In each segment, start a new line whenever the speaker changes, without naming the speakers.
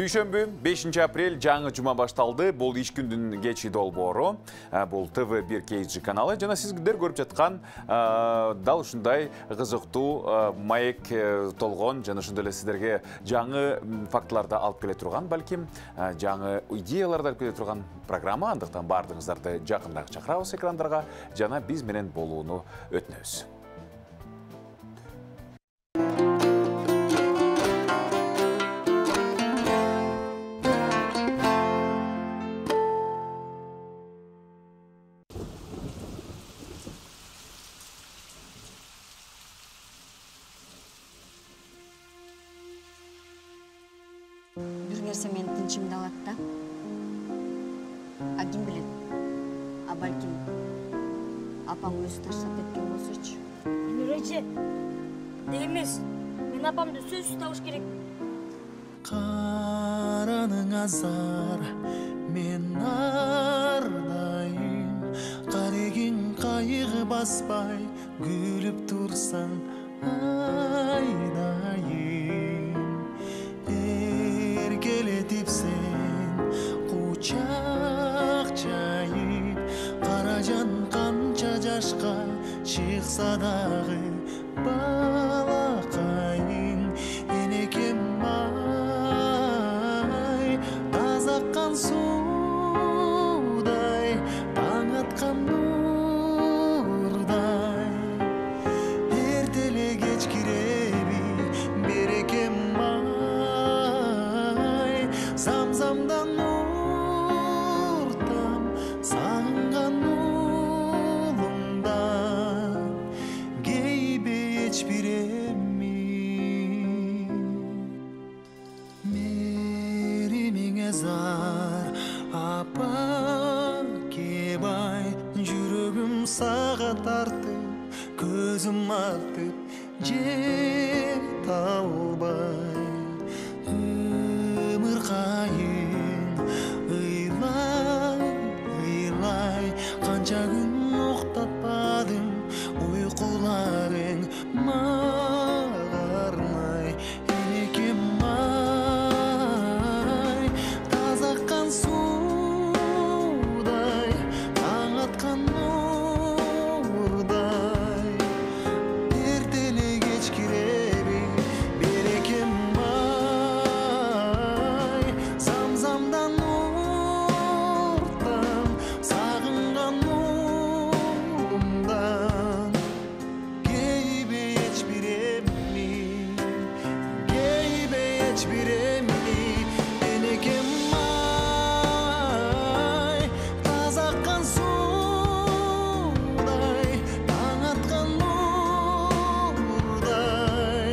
Дүйшөмбү 5 апрель жаңы жума башталды. Бұл иш күндүн кечи долбоору. Бұл ТВ1 KG каналы. Жана сиздер көрүп жаткан дал ушундай кызыктуу маек толгон жана ошондой эле сиздерге жаңы фактыларды алып келе турган, балким жаңы идеяларды алып келе турган программа. Андыктан баардыгыңыздарды жакындагы чакырабыз экрандарга жана биз менен болууну өтүнөбүз.
Бир нерсе менин тынчымды алат да. А ким билет? А балким апам өзү таштап кеткен болсочу.
Нурайчы, деймес. Мен апамды сөзсүз табыш керек.
Караның азар, мен ардайым. Карегин кайгы баспай, күлүп турсаң айдайым. Келетип сен кучак жайып, каражан канча жашка чыкса дагы балакайың. Энекем ай, таза аккан суудай, таң аткан нурдай. Эртеле кеч киреби берекем Замзамдан нуртам, сағынған улымдан, кейбе еч биремин. Меримиңе зар, апа кебай, жүрөгүм сага тартып, көзүм артып, жет албай. Кайын ыйлай, ыйлай, канча күн уктатпадым, уйкуларың мага арнай. Энекем ай, таза аккан суудай, таң аткан нурдай. Эртеле кеч киреби берекем Замзамдан нуртам, сагынган улумдан, кейбе эч биремин, кейбе эч биремин. Энекем ай, таза аккан суудай, таң аткан нурдай.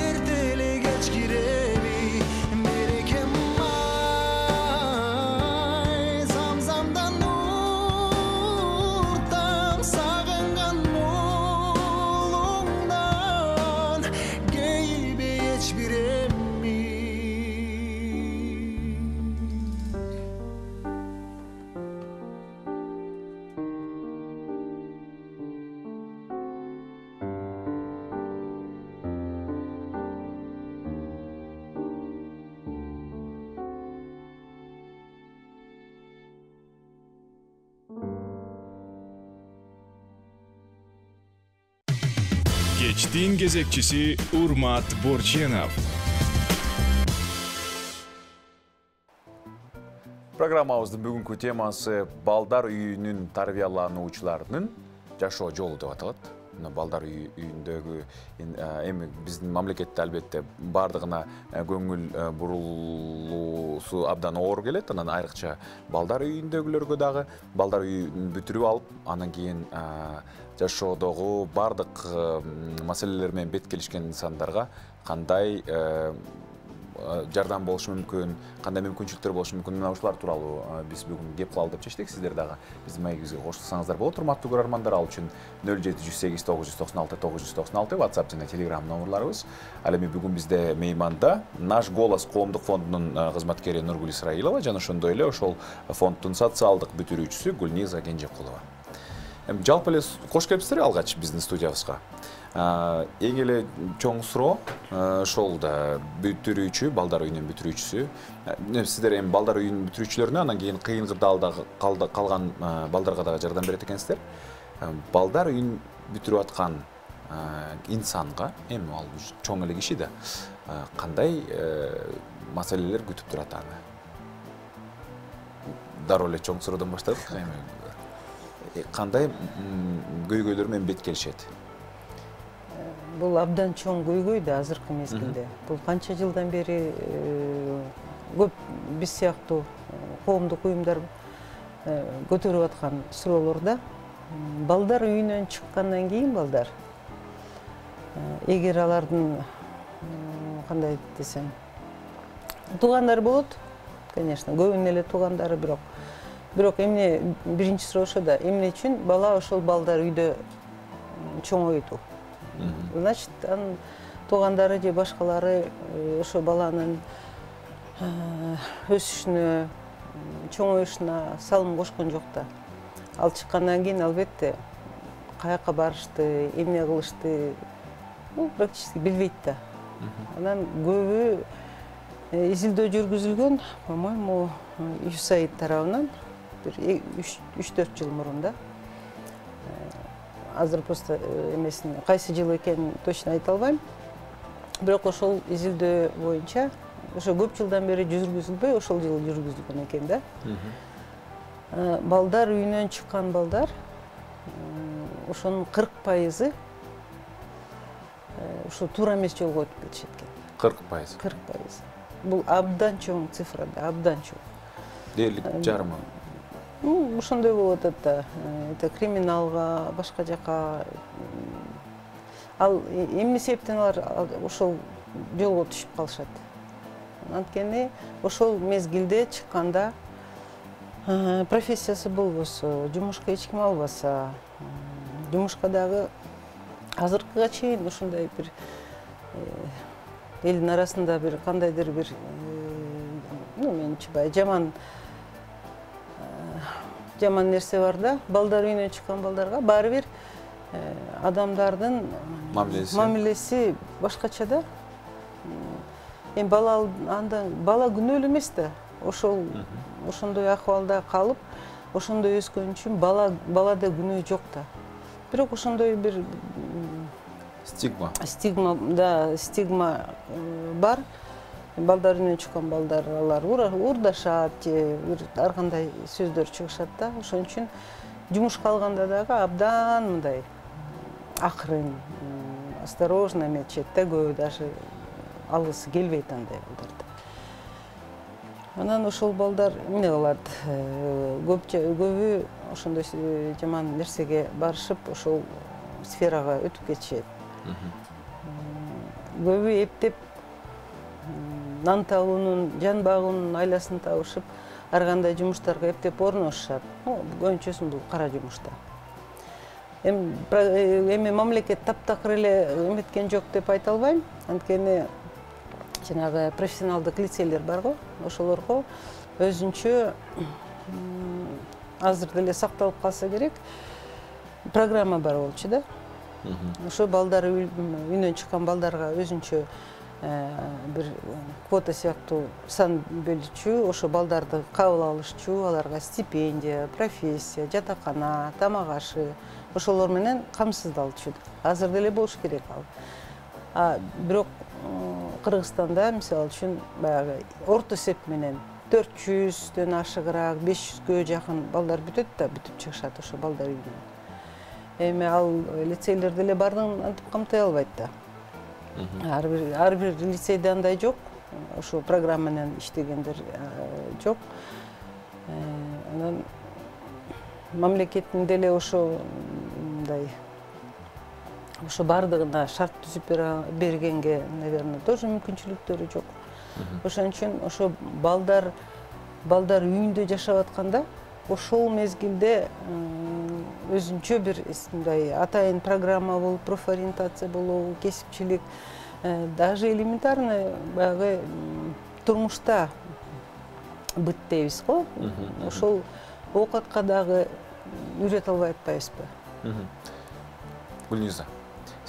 Эртеле кеч киреби берекем Замзамдан нуртам, сагынган улумдан, кейбе эч биремин.
Кечтин кезекчиси Урмат Борченов.
Программабыздын бүгүнкү темасы балдар үйүнүн тарбиялануучуларынын жашоо жолу деп аталат. Балдар үйүндөгү эми биздин мамлекетте албетте бардыгына көңүл бурулуусу абдан оор келет. Анан айрыкча балдар үйүндөгүлөргө дагы балдар үйүн бүтүрүп алып, анан кийин жашоодогу бардык маселелер менен бет келишкен инсандарга кандай жардам болушу мүмкүн, кандай мүмкүнчүлүктөр болушу мүмкүн, мына ушулар тууралуу биз бүгүн кеп кылалы деп чечтик. Сиздер дагы биздин маегибизге кошулсаңыздар болот. Урматтуу көрөрмандар, ал үчүн 0708 996 996 WhatsApp жана Telegram номерларыбыз. Ал эми бүгүн бизде мейманда Наш голос коомдук фондунун кызматкери Нургүл Исраилова жана ошондой эле ошол фонддун социалдык бүтүрүүчүсү Гүлниза Кенжекулова. Жалпы эле кош келипсиздер алгач биздин студиябызга. Эң эле чоң суроо ошол да бүтүрүүчү, балдар үйүнүн бүтүрүүчүсү. Сиздер эми балдар үйүнүн бүтүрүүчүлөрүнө анан кийин кыйын кырдаалда калган балдарга дагы жардам берет экенсиздер. Балдар үйүн бүтүрүп аткан инсанга, эми ал чоң эле киши да, кандай маселелер күтүп турат аны? Дароо эле чоң суроодон баштадык. Кандай көйгөйлөр менен бет келишет?
Бул абдан чоң көйгөй да азыркы мезгилде. Бул канча жылдан бери көп биз сыяктуу коомдук уюмдар көтөрүп аткан суроолор да. Балдар үйүнөн чыккандан кийин балдар, эгер алардын кандай десем, туугандары болот, конечно, көбүнүн эле туугандары, бирок эмне биринчи суроо ошо да, эмне үчүн бала ошол балдар үйдө чоңойду? Значит, анын туугандары же башкалары ошо баланын өсүшүнө, чоңоюшуна салым кошкон жок да. Ал чыккандан кийин албетте каяка барышты, эмне кылышты, практически билбейт да. Анан көбү изилдөө жүргүзүлгөн, по-моему, USAID тарабынан бир 3-4 жыл мурун да. Азыр просто эмесин кайсы жыл экенин точно айта албайм. Бирок ошол изилдөө боюнча ошо көп жылдан бери жүргүзүлбөй, ошол жылы жүргүзүлгөн экен да. Балдар үйүнөн чыккан балдар, ошонун 40% ошо туура эмес жолго өтүп кетишет экен.
40%?
40%. Бул абдан чоң цифра да, абдан чоң.
Дээрлик жарымы?
Ошондой болуп атат да. Это криминалга, башка жака. Ал эмне себептен алар ошол жолго түшүп калышат? Анткени ошол мезгилде чыкканда профессиясы болбосо, жумушка эч ким албаса, жумушка дагы азыркыга чейин ушундай бир элдин арасында бир кандайдыр бир менимче баягы жаман нерсе бар да. Балдар үйүнөн чыккан балдарга баары бир адамдардын мамилеси башкача да. Эми бала күнөөлүү эмес да. Ошондой акыбалда калып, ошондой өскөн үчүн балада күнөө жок да. Бирок ошондой бир стигма бар. Балдар үйүнөн чыккан балдар алар урдашат, ар кандай сөздөр чыгышат да. Ошон үчүн жумушка алганда дагы абдан мындай акырын, осторожно эметишет да, көбү даже алгысы келбейт андай балдарды. Анан ошол балдар эмне кылат? Көбү ошондой жаман нерсеге барышып, ошол сферага өтүп кетишет. Көбү эптеп нан табуунун, жан багуунун айласын табышып, ар кандай жумуштарга эптеп орношушат. Көбүнчөсүн бул кара жумушта. Эми мамлекет таптакыр эле эметкен жок деп айта албайм. Анткени жанагы профессионалдык лицейлер барго, ошолорго өзүнчө азыр деле сакталып калса керек программа бар болчу да. Ошо балдар үйүнөн чыккан балдарга өзүнчө бир квота сыяктуу сан бөлүчү, ошо балдарды кабыл алышчу, аларга стипендия, профессия, жатакана, тамак ашы ошолор менен камсыздалчу. Азыр деле болуш керек ал. Бирок Кыргызстанда мисалы үчүн баягы орто эсеп менен 400дөн ашыгыраак, 500гө жакын балдар бүтөт да, бүтүп чыгышат ошо балдар үйүнөн. Эми ал лицейлер деле баардыгын антип камтай албайт да. Ар бир лицейде андай жок, ошо программа менен иштегендер жок. Анан мамлекеттин деле ошо мындай ошо баардыгына шарт түзүп бергенге, наверное, тоже мүмкүнчүлүктөрү жок. Ошон үчүн ошо балдар үйүндө жашап атканда, ошол мезгилде өзүнчө бир мындай атайын программа болуп, профориентация болобу, кесипчилик, даже элементарный баягы турмушта быт дейбиз го. Ошол оокатка дагы үйрөтө албай атпайбызбы?
Гүлниза,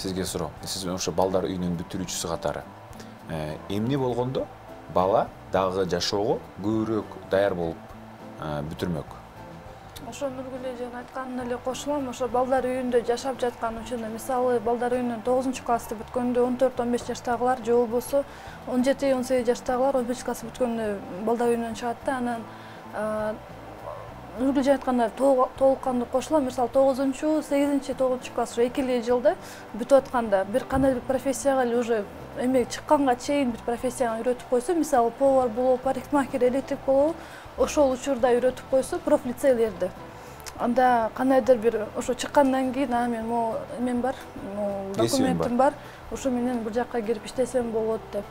сизге суроо. Сиз ошо балдар үйүнүн бүтүрүүчүсү катары эмне болгондо бала дагы жашоого көбүрөөк даяр болуп бүтүрмөк?
Ошо Нургүл эженин айтканына эле кошулам. Ошо балдар үйүндө жашап жаткан учурда, мисалы, балдар үйүнүн 9-классты бүткөндө 14-15 жаштагылар же болбосо 17-18 жаштагылар 15 класс бүткөндө балдар үйүнөн чыгат да, анан Нургүл эже айтканда толук кандуу кошулам. Мисалы 9-8-9 класс уже 2 жылда бүтүп атканда бир кандай бир профессияга эле уже эме чыкканга чейин бир профессияны үйрөтүп койсо, мисалы повар болобу, парикмахер, электрик болобу, ошол учурда үйрөтүп койсо профлицейлерди. Анда кандайдыр бир ошо чыккандан кийин мен могу эмем бар, документим бар, ошо менен бир жакка кирип иштесем болот деп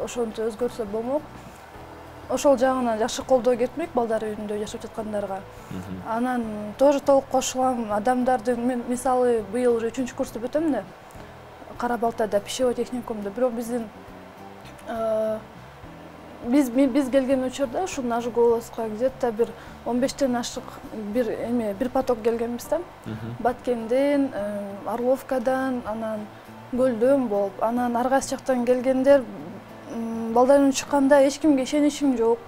ошонтип өзгөрсө болмок. Ошол жагынан жакшы колдоо кетмек балдар үйүндө жашап жаткандарга. Анан тоже толук кошулам. Адамдарды мен мисалы быйыл уже 3-курсту бүтөм да. Кара Балтада пищевой техникумда. Бирок биздин биз келген учурда ушу наш голоско где-то бир 15тен ашык бир поток келгенбиз да. Баткенден, Орловкадан, анан Көлдөн болуп, анан ар кайсы жактан келгендер балдардан чыкканда эч кимге ишенишим жок.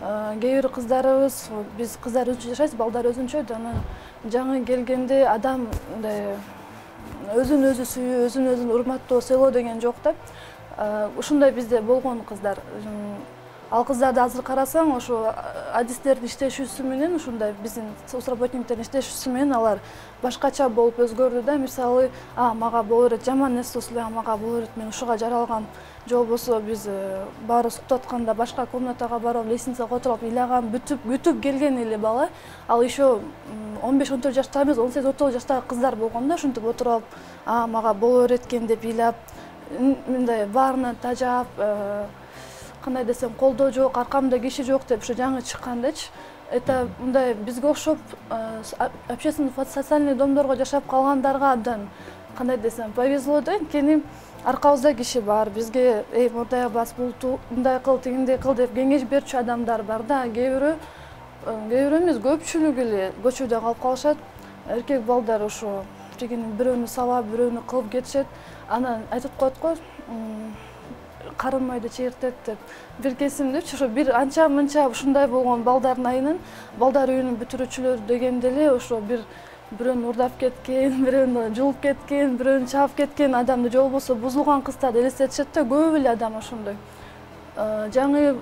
Кээ бир кыздарыбыз, биз кыздар өзүнчө жашайбыз, балдар өзүнчө, анан жаңы келгенде адам мындай өзүн өзү сүйүү, өзүн өзүн урматтоо, сыйлоо деген жок да. Ушундай бизде болгон кыздар. Ал кыздарды азыр карасаң, ошо адистердин иштешүүсү менен, ушундай биздин соцработниктердин иштешүүсү менен алар башкача болуп өзгөрдү да. Мисалы, мага боло берет, жаман нерсе эле мага боло берет, мен ушуга жаралгам. Же болбосо биз баары суктап атканда башка комнатага барып, лестницага отуруп ыйлаган, бүтүп келген эле бала. Ал еще 15-14 жаштагы эмес, 18-19 жаштагы кыздар болгон да, ушинтип отуруп, мага боло берет экен деп ыйлап, мындай баарынан тажап, кандай десем, колдоо жок, аркамда киши жок деп ушу жаңы чыккандачы. Это мындай бизге окшоп общественный социальный домдорго жашап калгандарга абдан кандай десем, повезло да, анткени аркабызда киши бар, бизге мындай бас, мындай кыл, тигиндей кыл деп кеңеш берчү адамдар бар да. Кээ бирөө эмес, көпчүлүгү эле көчөдө калып калышат. Эркек балдар ошо бирөөнү сабап, бирөөнү кылып кетишет. Анан айтып коет го, карын майды чегиртет деп. Бир кесимдечи ошо бир анча-мынча ушундай болгон балдардын айынан балдар үйүнүн бүтүрүүчүлөр дегенде эле ошо бирөөнү урдап кеткен, бирөөнү жулуп кеткен, бирөөнү чаап кеткен адамды же болбосо бузулган кыздарды элестетишет да, көп эле адам ошондой. Жаңы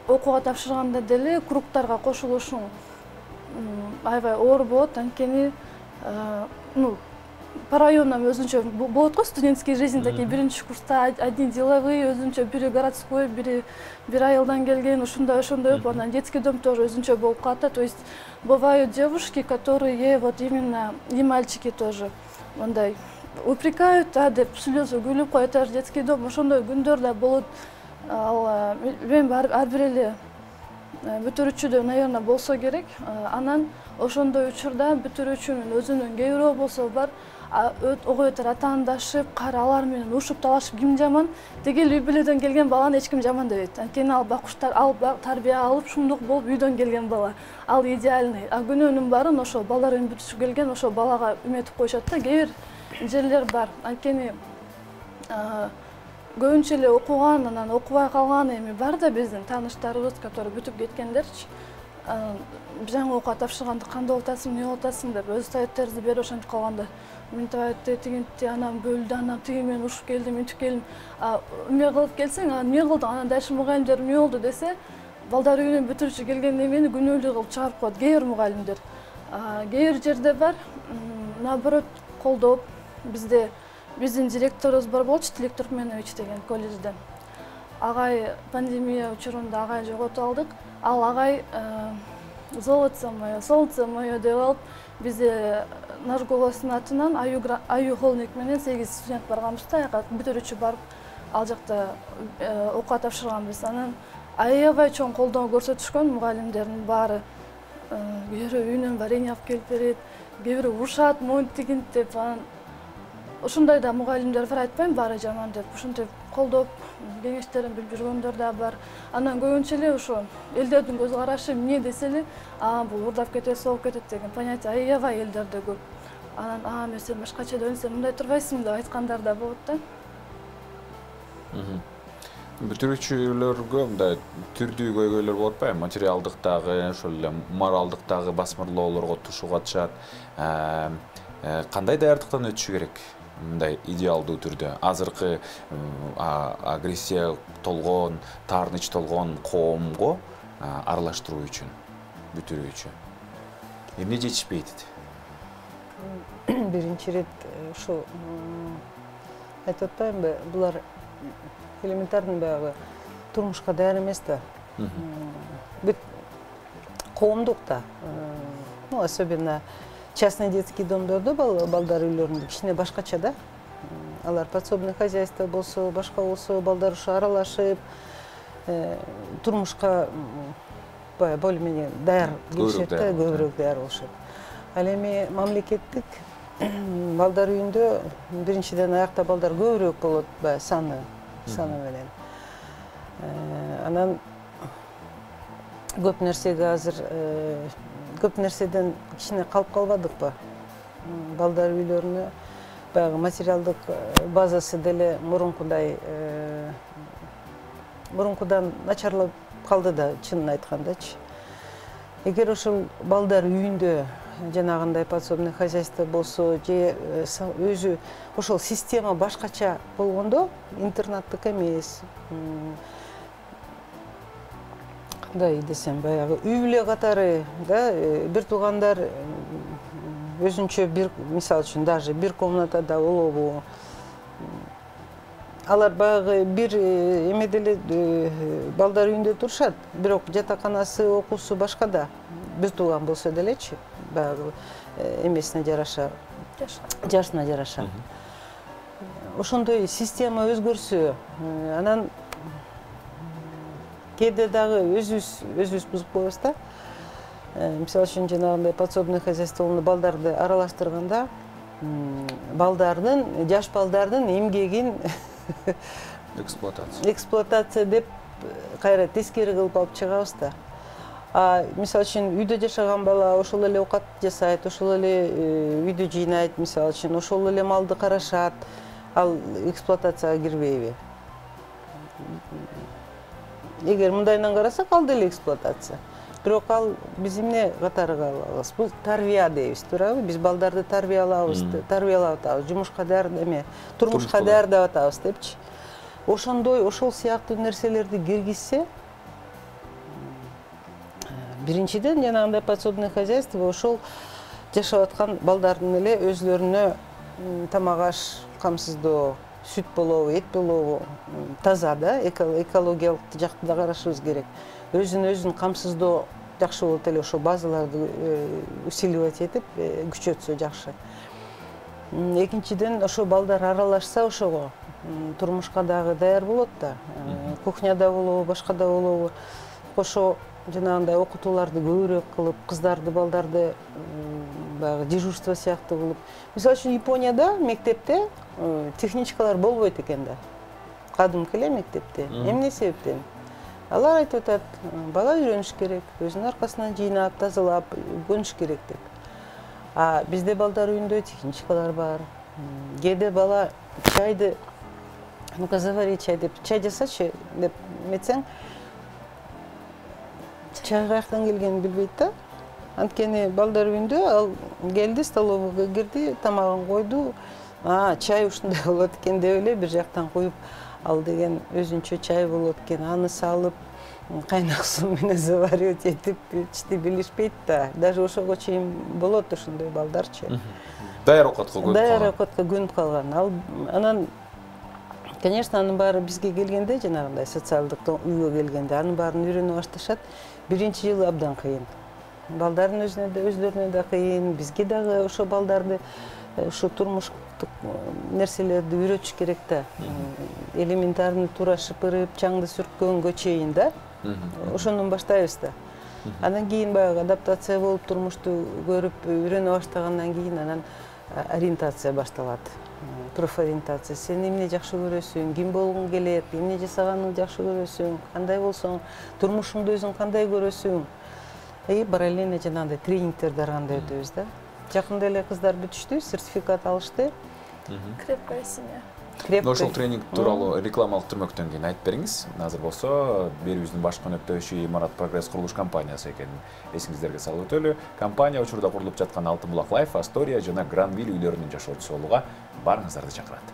окууга тапшырганда деле кругтарга кошулушуң аябай оор болот, анткени по районам өзүнчө болот го, студенческий жизнь такие, 1-курста одни деловые, өзүнчө бири городской, бир айылдан келген, ушундай анан детский дом тоже өзүнчө болуп калат. То есть бывают девушки, которые вот именно и мальчики тоже мындай упрекают, деп сүйлөсө күлүп коет, это же детский дом, ошондой күндөр да болот. Ал мен ар бир эле бүтүрүүчүдө, наверное, болсо керек. Анан ошондой учурда бүтүрүүчүнүн өзүнүн кээ бирөө болсо бар, огойтор атаандашып, алар менен ушуп талашып, ким жаман? Тигил үй бүлөдөн келген баланы эч ким жаман дебейт. Анткени ал бакуштар, ал тарбия алып, шумдук болуп үйдөн келген бала. Ал идеальный. Күнөөнүн баарын ошо балдар үйүнө бүтүшүп келген ошо балага үмүтүп коюшат да. Кээ бир жерлер бар. Анткени көбүнчө эле окуган, анан окубай калган эми бар да биздин тааныштарыбыз, которые бүтүп кеткендерчи. Жаңы окууга тапшырганда кандай болуп атасың, эмне болуп атасың деп өз советтерди берип ошентип калганда, мынтип айтты, тигинти, анам бөлдү, анам тиги менен ушуп келдим, мынтип келдим. Эмне кылып келсең, эмне кылдың, анан дальше мугалимдер эмне болду десе, балдар үйүнөн бүтүрүүчү келгенде мени күнөөлүү кылып чыгарып коет кээ бир мугалимдер. Кээ бир жерде бар, наоборот, колдоп, биздин директорубуз бар болчу, Тилек Туркменович деген колледжден. Агай пандемия учурунда агай жоготуп алдык. Ал агай золото моё деп алып, бизде наш голосдун атынан Аю Холник менен 8 студент барганбыз да, бүтүрүүчү барып, ал жакта окууга тапшырганбыз. Анан аябай чоң колдоо көрсөтүшкөн мугалимдердин баары. Кээ бирөө үйүнөн варенье алып келип берет, кээ бирөө урушат, монтип тигинтип деп. Ушундай да мугалимдер бар, айтпайм баары жаман деп. Ушинтип колдоп, кеңештерин билип жүргөндөр да бар. Анан көбүнчө эле ошо элдердин көз карашы эмне десе эле, бул урдап кетет, соолуп кетет деген понятие аябай элдерде көп. анан мен сен башкача дөнсөм мындай турбайсың деп айткандар да болот да.
Бүтүрүүчүлөргө мындай түрдүү көйгөйлөр болот атпайбы? Материалдыктагы, ошол эле моралдыктагы басмырлоолорго тушууга атышат. Кандай даярдыктан өтүшү керек? Мындай идеалдуу түрдө азыркы агрессия толгон, таарыныч толгон коомго аралаштыруу үчүн бүтүрүүчү. Эмне жетишпейт?
Биринчи рет ушу айтып атпаймынбы, булар элементарный баягы турмушка даяр эмес да. Бүт коомдук да. Ну, особенно частный детский домдордо балдар үйлөрүндө кичине башкача да. Алар подсобный хозяйство болсо, башка болсо, балдар ушу аралашып, турмушка более-менее даяр келишет да, көбүрөөк даяр болушат. Ал эми мамлекеттик балдар үйүндө биринчиден аякта балдар көбүрөөк болот, саны менен. Анан көп нерсеге азыр көп нерседен кичине калып калбадыкпы? Балдар үйлөрүнө баягы материалдык базасы деле мурункудан начарлап калды да, чынын айткандачы. Эгер ошол балдар үйүндө жанагындай подсобный хозяйство болсо, же өзү ошол система башкача болгондо, интернаттык эмес, кандай десем, баягы үй бүлө катары, да, бир туугандар өзүнчө бир, мисалы үчүн, даже бир комнатада болобу. Алар баягы бир эме деле балдар үйүндө турушат, бирок жатаканасы, окуусу башкада. Бир тууган болсо делечи, баягы эмесине жараша, жашына жараша. Ошондой система өзгөрсө, анан кээде дагы өзүбүз бузуп коебуз да. Мисалы үчүн жанагындай подсобный хозяйстволун балдарды аралаштырганда, жаш балдардын эмгегин эксплуатация деп кайра тескери кылып алып чыгабыз да. Мисалы үчүн үйдө жашаган бала ошол эле оокат жасайт, ошол эле үйдү жыйнайт, мисалы үчүн ошол эле малды карашат, ал эксплуатацияга кирбейби? Эгер мындайынан карасак, ал деле эксплуатация. Бирок ал биз эмне катарыга алабыз? Бул тарбия дейбиз, туурабы? Биз балдарды тарбиялап атабыз, жумушка даяр турмушка даярдап атабыз депчи. Ошондой, ошол сыяктуу нерселерди киргизсе, биринчиден жанагындай подсобный хозяйство ошол жашап аткан балдардын эле өзүлөрүнө тамак аш камсыздоо, сүт болобу, эт болобу, таза да, экологиялык жакты да карашыбыз керек. Өзүн камсыздоо жакшы болот эле, ошо базаларды усиливать этип күчөтсө жакшы. Экинчиден, ошо балдар аралашса ошого турмушка дагы даяр болот да. Кухняда болобу, башкада болобу, ошо жанагындай окутууларды көбүрөөк кылып, кыздарды, балдарды баягы дежурство сыяктуу кылып. Мисалы үчүн Японияда мектепте техничкалар болбойт экен да. Кадимки эле мектепте. Эмне себептен? Алар айтып атат, бала үйрөнүш керек, өзүнүн аркасынан жыйнап, тазалап, көнүш керек деп. Бизде балдар үйүндө техничкалар бар. Кээде бала чайды, ну-ка завари чай деп, чай жасачы деп метсең, чай каяктан келгенин билбейт да. Анткени балдар үйүндө ал келди, столовыйга кирди, тамагын койду. Чай ушундай болот экен деп эле бир жактан коюп, ал деген өзүнчө чай болот экен, аны салып, кайнак суу менен заваривать этип ичти билишпейт да. Даже ошого чейин болот ошондой балдарчы.
Даяр оокатка көнүп калган.
Даяр оокатка көнүп калган. Анан, конечно, анын баары бизге келгенде, жанагындай социалдык үйгө келгенде, анын баарын үйрөнүп башташат. Биринчи жылы абдан кыйын. Балдардын өзлөрүнө да кыйын, бизге дагы ошо балдарды ушу турмуштук нерселерди үйрөтүш керек да. Элементарный туура шыпырып, чаңды сүрткөнгө чейин да. Ошондон баштайбыз да. Андан кийин баягы адаптация болуп, турмушту көрүп, үйрөнө баштагандан кийин анан ориентация башталат. Профориентация. Сен эмне жакшы көрөсүң, ким болгуң келет, эмне жасаганыңды жакшы көрөсүң, кандай болсоң, турмушуңду өзүң кандай көрөсүң. Параллельно жанагындай тренингтерди ар кандай өтөбүз да. Жакында эле кыздар бүтүштү, сертификат алышты.
Крепкая семья.
Ошол тренинг тууралуу рекламалык түрмөктөн кийин айтып бериңиз. Азыр болсо берүүбүздүн баш өнөктөшү Имарат Прогресс курулуш компаниясы экенин эсиңиздерге салып өтөлү. Компания учурда курулуп жаткан Алтын булак Лайф, Астория жана Гранвилл үйлөрүнүн жашоочусу болууга баарыңыздарды чакырат.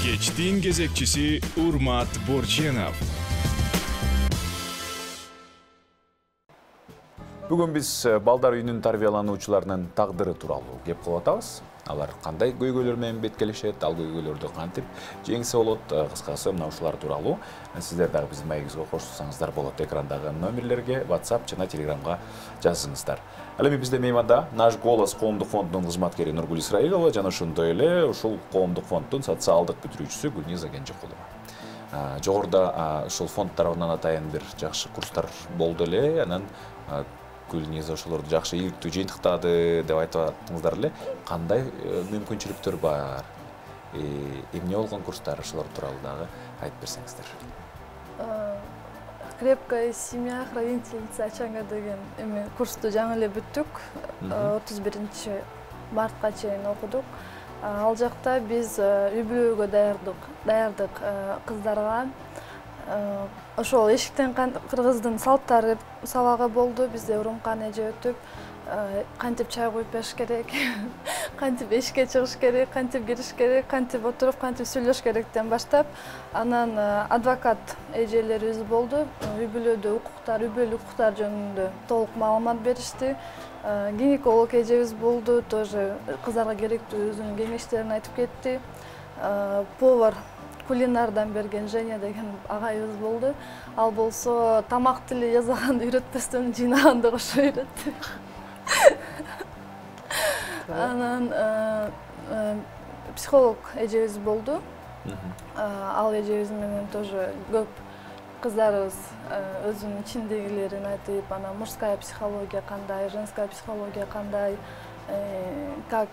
Кечтин кезекчиси Урмат Борченов.
Бүгүн биз балдар үйүнүн тарбиялануучуларынын тагдыры тууралуу кеп кылып атабыз. Алар кандай көйгөйлөр менен беткелешет, ал көйгөйлөрдү кантип жеңсе болот, кыскасы мына ушулар тууралуу сиздер дагы биздин маегибизге кошулсаңыздар болот. Экрандагы номерлерге WhatsApp жана Telegramга жазыңыздар. Ал эми бизде мейманда Наш голос коомдук фондунун кызматкери Нургүл Исраилова жана ошондой эле ушул коомдук фонддун социалдык бүтүрүүчүсү Гүлниза Кенжекулова. Жогоруда ушул фонд тарабынан атайын бир жакшы курстар болду эле, анан Гүлниза ошолорду жакшы ийгиликтүү жыйынтыктады деп айтып аттыңыздар эле. Кандай мүмкүнчүлүктөр бар? Эмне болгон курстар, ошолор тууралуу дагы айтып берсеңиздер.
Крепкая семья, хранительница очага деген курсту жаңы эле бүттүк. 31 мартка чейин окудук. Ал жакта биз үй бүлөгө даярдык кыздарга. Ошол эшиктен кыргыздын салттары сабагы болду. Бизде урум-кан эже өтүп, кантип чай куюп бериш керек, кантип эшикке чыгыш керек, кантип кириш керек, кантип отуруп, кантип сүйлөш керектен баштап, анан адвокат эжелерибиз болду. Үй бүлөдө укуктар, үй бүлөлүк укуктар жөнүндө толук маалымат беришти. Гинеколог эжебиз болду, тоже кыздарга керектүү өзүнүн кеңештерин айтып кетти. Повар кулинардан берген Женя деген агайыбыз болду. Ал болсо тамак тили жазаганды үйрөтпөстөн жыйнаганды кошо үйрөттү. Анан психолог эжебиз болду. Ал эжебиз менен тоже көп кыздарыбыз өзүнүн ичиндегилерин айтып, анан мужская психология кандай, женская психология кандай, как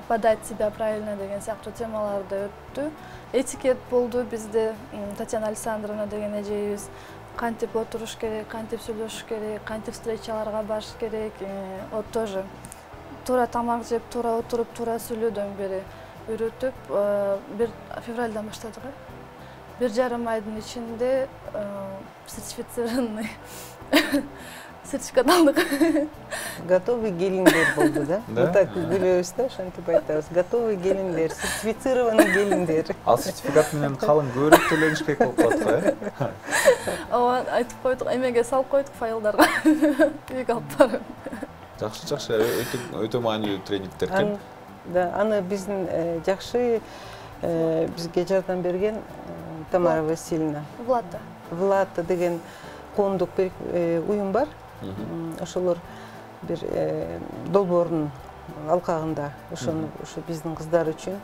подать себя правильно деген сыяктуу темаларды өттү. Этикет болду бизде. Татьяна Александровна деген эжебиз кантип отуруш керек, кантип сүйлөшүш керек, кантип встречаларга барыш керек. Вот тоже туура тамак жеп, туура отуруп, туура сүйлөөдөн бери үйрөтүп, бир февралдан баштадык. 1,5 айдын ичинде сертифицированный сертификат алдык.
Готовый гелиндер болду, да? Вот так күлөбүз да, ошентип айтабыз. Готовый гелиндер, сертифицированный гелиндер.
Ал сертификат менен калың көрүп төлөнүш керек болуп калат го,
Ооба, айтып койдук, эмеге салып койдук файлдарга. Үйгө алып барып.
Жакшы, өтө маанилүү тренингдер экен.
Да, аны биздин жакшы бизге жардам берген Тамара Васильевна. Влада деген коомдук уюм бар. Ошолор бир долбоордун алкагында ошо биздин кыздар үчүн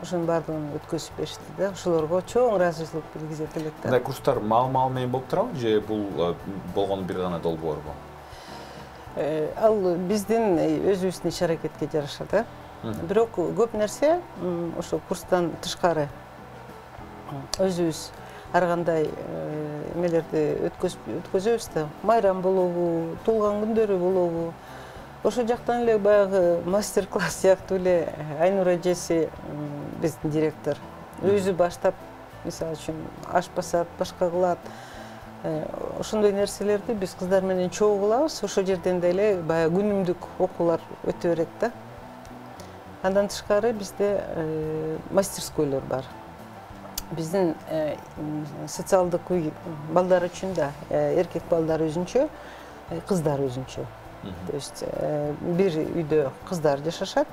ошонун баардыгын өткөзүп беришти да. Ошолорго чоң ыраазычылык билгизет элек да.
Мындай курстар маал менен болуп турабы же бул болгону бир гана долбоорбу?
Ал биздин өзүбүздүн иш-аракетке жараша да. Бирок көп нерсе ошо курстан тышкары өзүбүз ар кандай эмелерди өткөзөбүз да. Майрам болобу, туулган күндөрү болобу. Ошо жактан эле баягы мастер-класс сыяктуу эле Айнура эжеси биздин директор өзү баштап, мисалы үчүн аш басат, башка кылат. Ошондой нерселерди биз кыздар менен чогуу кылабыз. Ошол жерден деле баягы күнүмдүк окуулар өтө берет да. Андан тышкары бизде мастерскойлор бар. Биздин социалдык үй балдар үчүн да, эркек балдар өзүнчө, кыздар өзүнчө. То есть бир үйдө кыздар жашашат,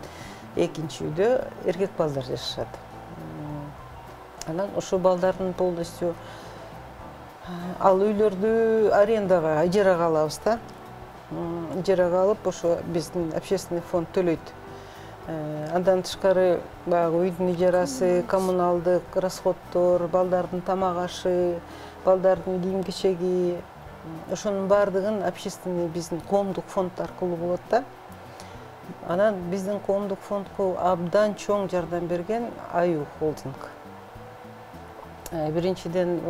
экинчи үйдө эркек балдар жашашат. Анан ошо балдардын полностью ал үйлөрдү арендага, ижарага алабыз да. Ижарага алып, ошо биздин общественный фонд төлөйт. Андан тышкары баягы үйдүн ижарасы, коммуналдык расходдор, балдардын тамак ашы, балдардын кийим-кечеги, ошонун баардыгын общественный биздин коомдук фонд аркылуу болот да. Анан биздин коомдук фондко абдан чоң жардам берген Аю холдинг. Биринчиден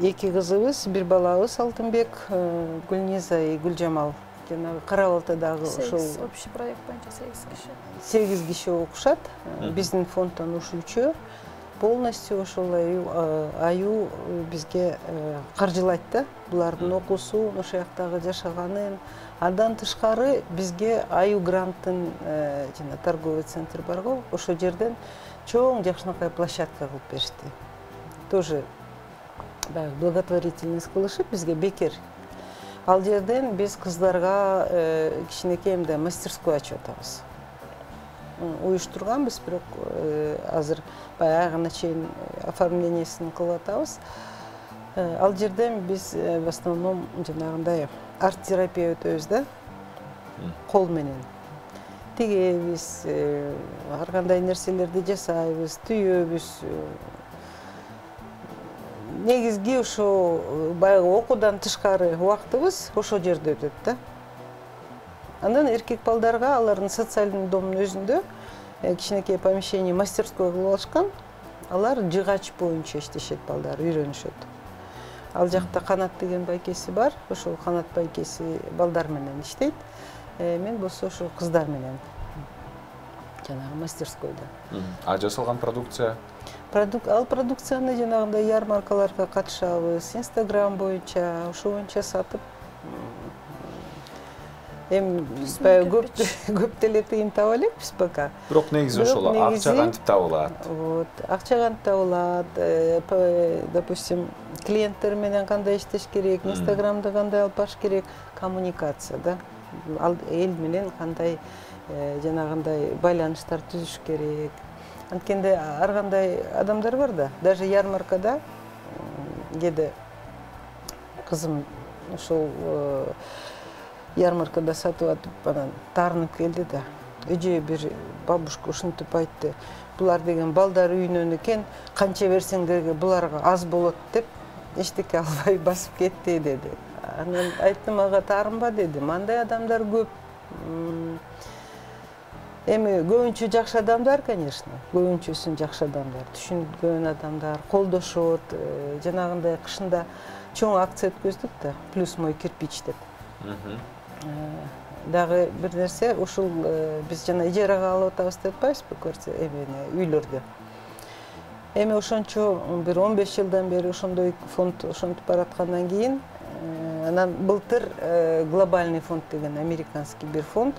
эки кызыбыз, бир балабыз Алтынбек, Гүлниза и Гүлжамал. Жанагы Кара-Балтадагы ошол
Общий проект боюнча 8 киши.
8 киши окушат. Биздин фонддон ушуучу полностью ошол аю бизге каржылайт да. Булардын окуусун, ошол жактагы жашаганын. Андан тышкары бизге аю гранттын жана торговый центр бар го. Ошол жерден чоң жакшынакай площадка кылып беришти. Тоже благотворительность кылышып бизге бекер. Ал жерден биз кыздарга кичинекейимде мастерской ачып атабыз. Уюштурганбыз, бирок азыр аягына чейин оформлениясын кылып атабыз. Ал жерден биз в основном жанагындай арт-терапия өтөбүз да, кол менен. Тигебиз, ар кандай нерселерди жасайбыз, түйөбүз. Негизги ошо баягы окуудан тышкары убактыбыз ошол жерде өтөт да. Андан эркек балдарга алардын социальный домдун өзүндө кичинекей помещение мастерской кылып алышкан. Алар жыгач боюнча иштешет балдар, үйрөнүшөт. Ал жакта Канат деген байкеси бар. Ошол Канат байкеси балдар менен иштейт. Мен болсо ошо кыздар менен жанагы мастерскойдо.
А жасалган продукция?
Ал продукцияны жанагындай ярмаркаларга катышабыз, Instagram боюнча, ошо боюнча сатып. Биз көп деле тыйын таба элекпиз пока.
Бирок негизи ошол акча кантип табылат?
Вот, акча кантип табылат, допустим, клиенттер менен кандай иштеш керек, Instagramда кандай алып барыш керек, коммуникация да. Ал эл менен кандай жанагындай байланыштар түзүш керек. Анткенде ар кандай адамдар бар да, даже ярмаркада кээде кызым ошол ярмаркада сатып атып анан таарынып келди да. Эже бир бабушка ушинтип айтты. Булар деген балдар үйүнөн экен, канча берсеңдерге буларга аз болот деп эчтеке албай басып кетти деди. Анан айттым, ага таарынба дедим. Андай адамдар көп. Эми көбүнчө жакшы адамдар, конечно. Көбүнчөсүн жакшы адамдар, түшүнгөн адамдар, колдошот, жанагындай кышында чоң акция өткөздүк да, плюс мой кирпич деп. Дагы бир нерсе, ушул биз жана ижарага алып атабыз деп атпайбызбы, үйлөрдү. Эми ошончо бир 15 жылдан бери ошондой фонд ошентип бараткандан кийин, анан былтыр глобальный фонд деген американский бир фонд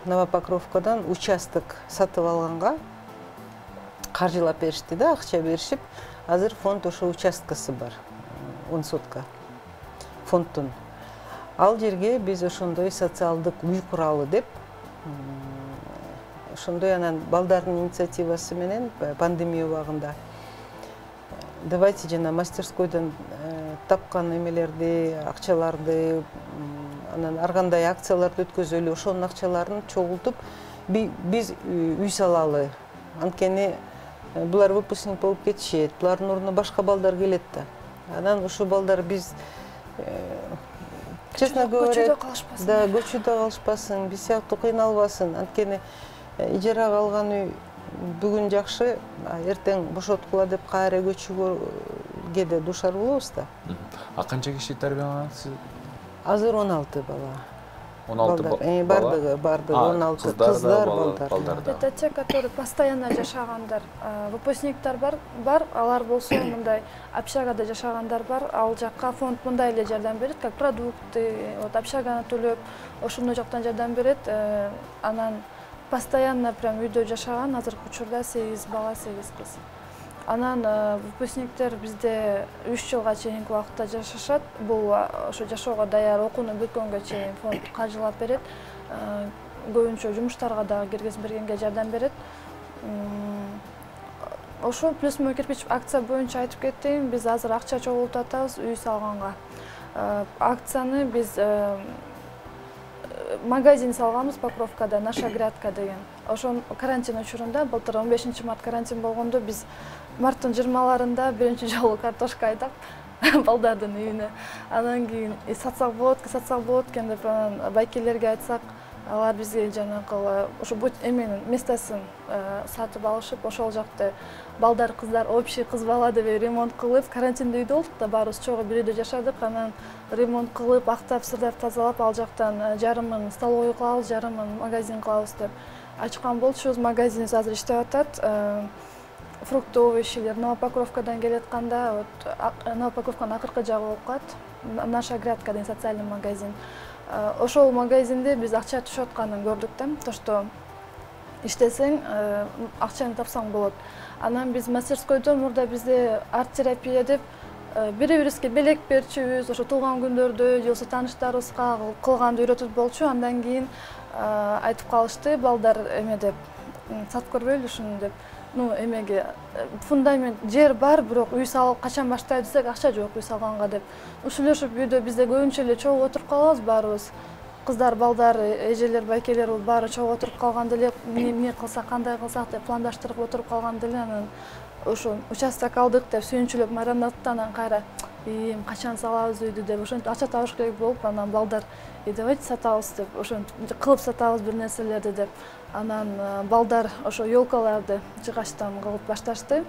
Новопокровкадан участок сатып алганга каржылап беришти да, акча беришип. Азыр фонд ошо участкасы бар, 10 сотка фондтун. Ал жерге биз ошондой социалдык үй куралы деп, ошондой анан балдардын инициативасы менен пандемия убагында давайте жана мастерскойдон тапкан эмелерди, акчаларды, анан ар кандай акцияларды өткөзөлү, ошонун акчаларын чогултуп биз үй салалы. Анткени булар выпускник болуп кетишет, булардын ордуна башка балдар келет да. Анан ошо балдар биз честно говоря, да, көчөдө калышпасын, биз сыяктуу кыйналбасын. Анткени ижарага алган үй бүгүн жакшы, эртең бошоткула деп кайра көчүүгө кээде душар болобуз да.
А канча киши тарбияланат?
Азыр 16 бала.
16
бардыгы 16 кыздар, балдар.
Это те, которые постоянно жашагандар. Выпускниктер бар, алар болсо мындай общагада жашагандар бар. Ал жакка фонд мындай эле жардам берет, как продукты, вот общаганы төлөп, ошондой жактан жардам берет. Анан постоянно прям үйдө жашаган азыркы учурда 8 бала, 8 кыз. Анан выпускниктер бизде 3 жылга чейинки убакытта жашашат. Бул ошо жашоого даяр окууну бүткөнгө чейин фонд каржылап берет. Көбүнчө жумуштарга дагы киргизип бергенге жардам берет. Ошо плюс мой кирпич акция боюнча айтып кеттим. Биз азыр акча чогултуп атабыз үй салганга. Акцияны биз магазин салганбыз Покровкада, Наша грядка деген. Ошон карантин учурунда, былтыр 15 март карантин болгондо биз марттын 20-ларында биринчи жолу картошка айдап балдардын үйүнө. Анан кийин сатсак болот экен деп байкелерге айтсак, Алар бизге жанакы ошо эменин местосын сатып алышып, ошол жакта балдар, кыздар, общий кыз бала деп ремонт кылып, карантинде үйдө болдук да, баарыбыз чогуу бир үйдө жашадык. Анан ремонт кылып, актап, сырдап, тазалап, ал жактан жарымын столовый кылабыз, жарымын магазин кылабыз деп ачкан болчубуз. Магазинибиз азыр иштеп атат. Фрукты, овощилер Новопокровкадан келатканда, вот Новопокровканын акыркы жагы болуп калат. Наша грядка деген социальный магазин. Ошол магазинде биз акча түшүп атканын көрдүк да, то что иштесең, акчаны тапсаң болот. Анан биз мастерскойдо мурда бизде арт-терапия деп бири-бирибизге белек берчүбүз, ошо туулган күндөрдө, же болбосо тааныштарыбызга кылганды үйрөтүп болчу. Андан кийин айтып калышты, балдар эме деп, сатып көрбөйлү ушуну деп. Ну, эмеге фундамент жер бар, бирок үй салып качан баштайбыз десек, акча жок үй салганга деп. Ушулешип үйдө бизде көбүнчө эле чогуу отуруп калабыз баарыбыз. Кыздар, балдар, эжелер, байкелер баары чогуу отуруп калганда эле, эмне кылсак, кандай кылсак деп пландаштырып отуруп калганда эле, анан ошо участок алдык деп сүйүнчүлөп майрамдаттан кайра качан салабыз үйдү деп ошентип акча табыш керек болуп, анан балдар давайте сатабыз деп, ошентип кылып сатабыз бир нерселерди деп. Анан балдар ошо ёлкаларды жыгачтан кылып башташты.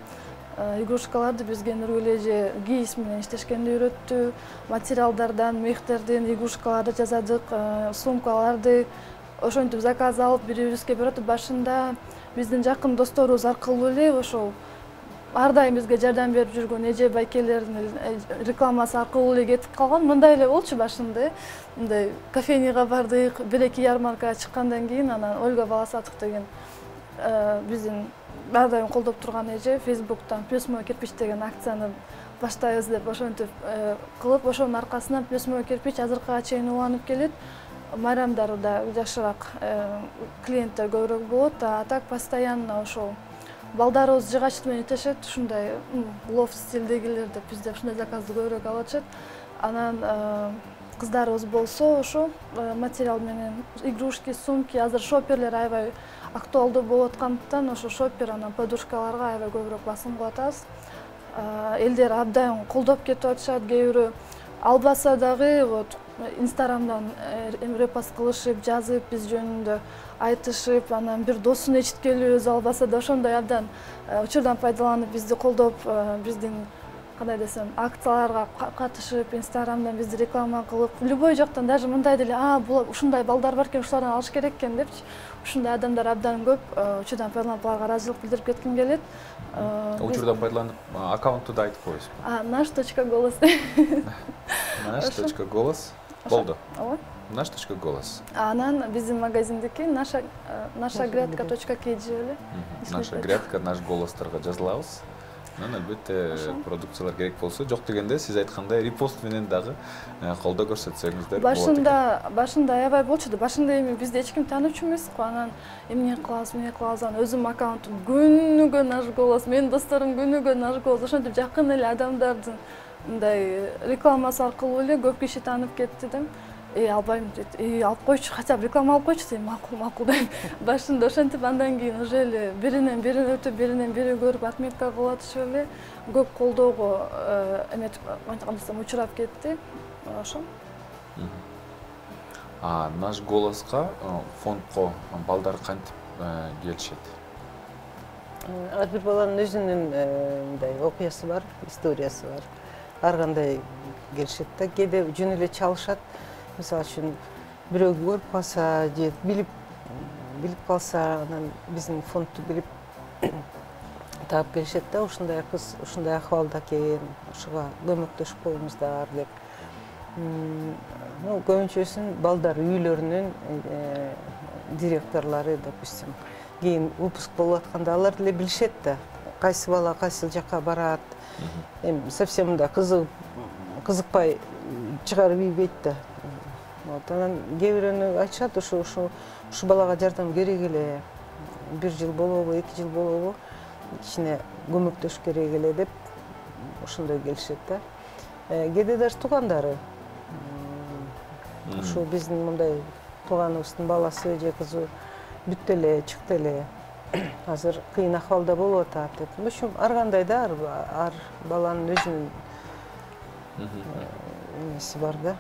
Игрушкаларды бизге Нургүл эже гийс менен иштешкенди үйрөттү. Материалдардан, мехтерден игрушкаларды жасадык, сумкаларды ошентип заказ алып бири-бирибизге берип, башында биздин жакын досторубуз аркылуу эле ошол ар дайым бизге жардам берип жүргөн эже байкелердин рекламасы аркылуу эле кетип калган. Мындай эле болчу башында. Мындай кофейняга бардык, бир-эки ярмаркага чыккандан кийин анан Ольга Баласатов деген биздин ар дайым колдоп турган эже Facebook'тан Плюсмой кирпич деген акцияны баштайбыз деп ошентип кылып, ошонун аркасынан Плюсмой кирпич азыркыга чейин уланып келет. Майрамдары да жакшыраак клиенттер көбүрөөк болот. А так постоянно ошол балдарыбыз жыгач менен иштешет, ушундай лофт стилдегилер деп бизде ушундай заказды көбүрөөк алып атышат. Анан кыздарыбыз болсо ошо материал менен игрушки, сумки, азыр шоперлер аябай актуалдуу болуп аткандыктан ошо шопер анан подушкаларга аябай көбүрөөк басым кылып атабыз. Элдер абдан колдоп кетип атышат, кээ бирөө албаса дагы вот Инстаграмдан репост кылышып, жазып, биз жөнүндө айтышып, анан бир досун эчиткелүү өзү албаса да ошондой абдан учурдан пайдаланып бизди колдоп, биздин кандай десем, акцияларга катышып, Инстаграмдан бизди реклама кылып, любой жактан даже мындай деле, ушундай балдар бар экен, ушулардан алыш керек экен депчи. Ушундай адамдар абдан көп, учурдан пайдаланып аларга ыраазычылык билдирип кетким келет.
Учурдан пайдаланып аккаунтты да айтып коесузбу?
Наш.голос.
Nаш.голос. Болду.
Ооба.
Nаш.голос.
Анан биздин магазиндики нашагрядка.kg эле.
Наша грядка, наш голосторго жазылабыз. Анан албетте продукциялар керек болсо, жок дегенде сиз айткандай репост менен дагы колдоо көрсөтсөңүздөр болот.
Башында аябай болчу да, башында эми бизди эч ким таанычу эмес-го, анан эмне кылабыз, анан өзүм аккаунтум күнүгө наш голос, менин досторум күнүгө наш голос, ошентип жакын эле адамдардын мындай рекламасы аркылуу эле көп киши таанып кетти да. Албайм дейт. Алып койчу, хотя бы реклама алып койчу дейм, макул дейм. Башында ошентип, андан кийин уже эле биринен бири өтүп, биринен бири көрүп, отметка кылып атышып эле көп колдоого эметип, кантсам учурап кетти. Ошо.
Наш голоско, фондко балдар кантип келишет?
Ар бир баланын өзүнүн мындай окуясы бар, историясы бар. Ар кандай келишет да, кээде жөн эле чалышат. Мисалы үчүн бирөө көрүп калса, же билип калса, анан биздин фондду билип таап келишет да, ушундай кыз, ушундай акыбалда экен, ушуга көмөктөшүп коюңуздар деп. Көбүнчөсүн балдар үйлөрүнүн директорлору, допустим, кийин выпуск болуп атканда алар деле билишет да, кайсы бала кайсы жака барат. Эми совсем мындай кызыкпай чыгарып ийбейт да. Анан кээ бирөөнү айтышат, ушу балага жардам керек эле, 1 жыл болобу, 2 жыл болобу, кичине көмөктөш керек эле деп ошондой келишет да. Кээде даже туугандары, ушу биздин мындай тууганыбыздын баласы же кызы бүттү эле, чыкты эле, азыр кыйын акыбалда болуп атат деп. В общем, ар кандай да, ар баланын өзүнүн эмеси бар да,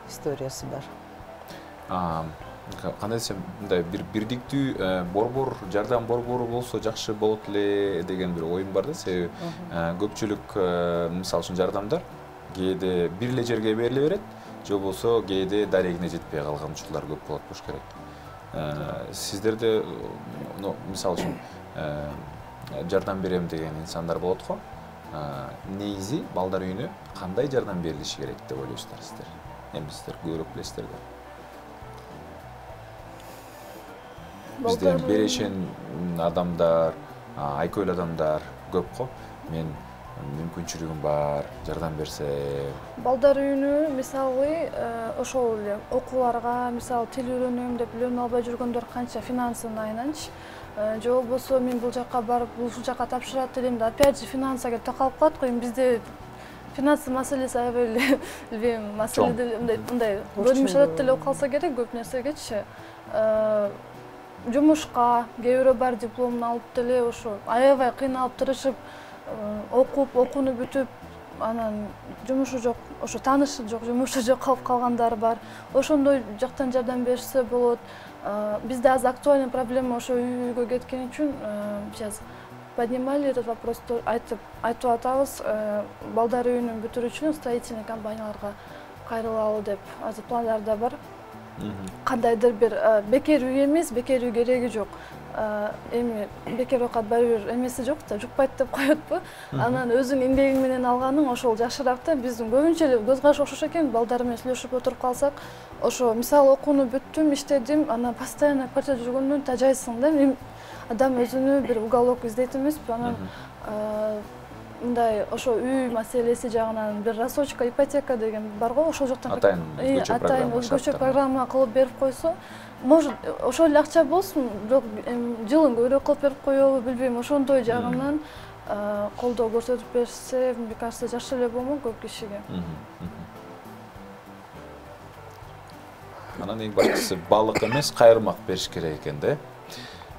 историясы бар.
кандай десем, мындай бир бирдиктүү борбор, жардам борбору болсо жакшы болот эле деген бир оюм бар да. Себеби көпчүлүк мисалы үчүн жардамдар кээде бир эле жерге бериле берет, же болбосо кээде дарегине жетпей калган учурлар көп болот болуш керек. Сиздерде мисалы үчүн жардам берем деген инсандар болот го. Негизи балдар үйүнө кандай жардам берилиши керек деп ойлойсуздар сиздер? Эми сиздер көбүрөөк билесиздер да. Бизден берешен адамдар, айкөл адамдар көп го. Мен мүмкүнчүлүгүм бар, жардам берсе.
Балдар үйүнө мисалы ошол эле окууларга, мисалы тил үйрөнөм деп үйрөнө албай жүргөндөр канча финансына айланчы. Же болбосо мен бул жакка барып, ушул жакка тапшырат элем да, опять же финансга кеп такалып калат го. Бизде финансы маселеси аябай эле билбейм, маселе мындай бөлүнүшөт деле болуп калса керек көп нерсегечи. Жумушка кээ бирөө бар дипломун алып деле ошо аябай кыйналып тырышып окуп, окууну бүтүп, анан жумушу жок, ошо таанышы жок, жумушу жок калып калгандар бар. Ошондой жактан жардам берсе болот. Бизде азыр актуальный проблема ошо үйгө кеткен үчүн сейчас поднимали этот вопрос, айтып атабыз, балдар үйүнүн бүтүрүүчүн строительный компанияларга кайрылалы деп азыр пландарда бар. Кандайдыр бир бекер үй эмес, бекер үй кереги жок. Эми бекер окат барбир эмеси жок да, жукпайт деп коетпу. Анан өзүң эмгегиң менен алганың ошол жакшыраак да. Биздин көбүнчө эле көз караш окшош экен, балдар менен сүйлөшүп отуруп калсак, ошо мисалы окууну бүттүм, иштедим, анан постоянно квартирада жүргөндөн тажайсың да. Адам өзүнө бир уголок издейт эмеспи, анан мындай ошо үй маселеси жагынан бир рассрочка, ипотека деген бар го, ошол жактан атайын өзгөчө программа кылып берип койсо, может ошол эле акча болсун, бирок жылын көбүрөөк кылып берип коебу, билбейм, ошондой жагынан колдоо көрсөтүп берсе, мне кажется, жакшы эле болмок көп кишиге.
Анан эң башкысы балык эмес, кайырмак бериш керек экен да.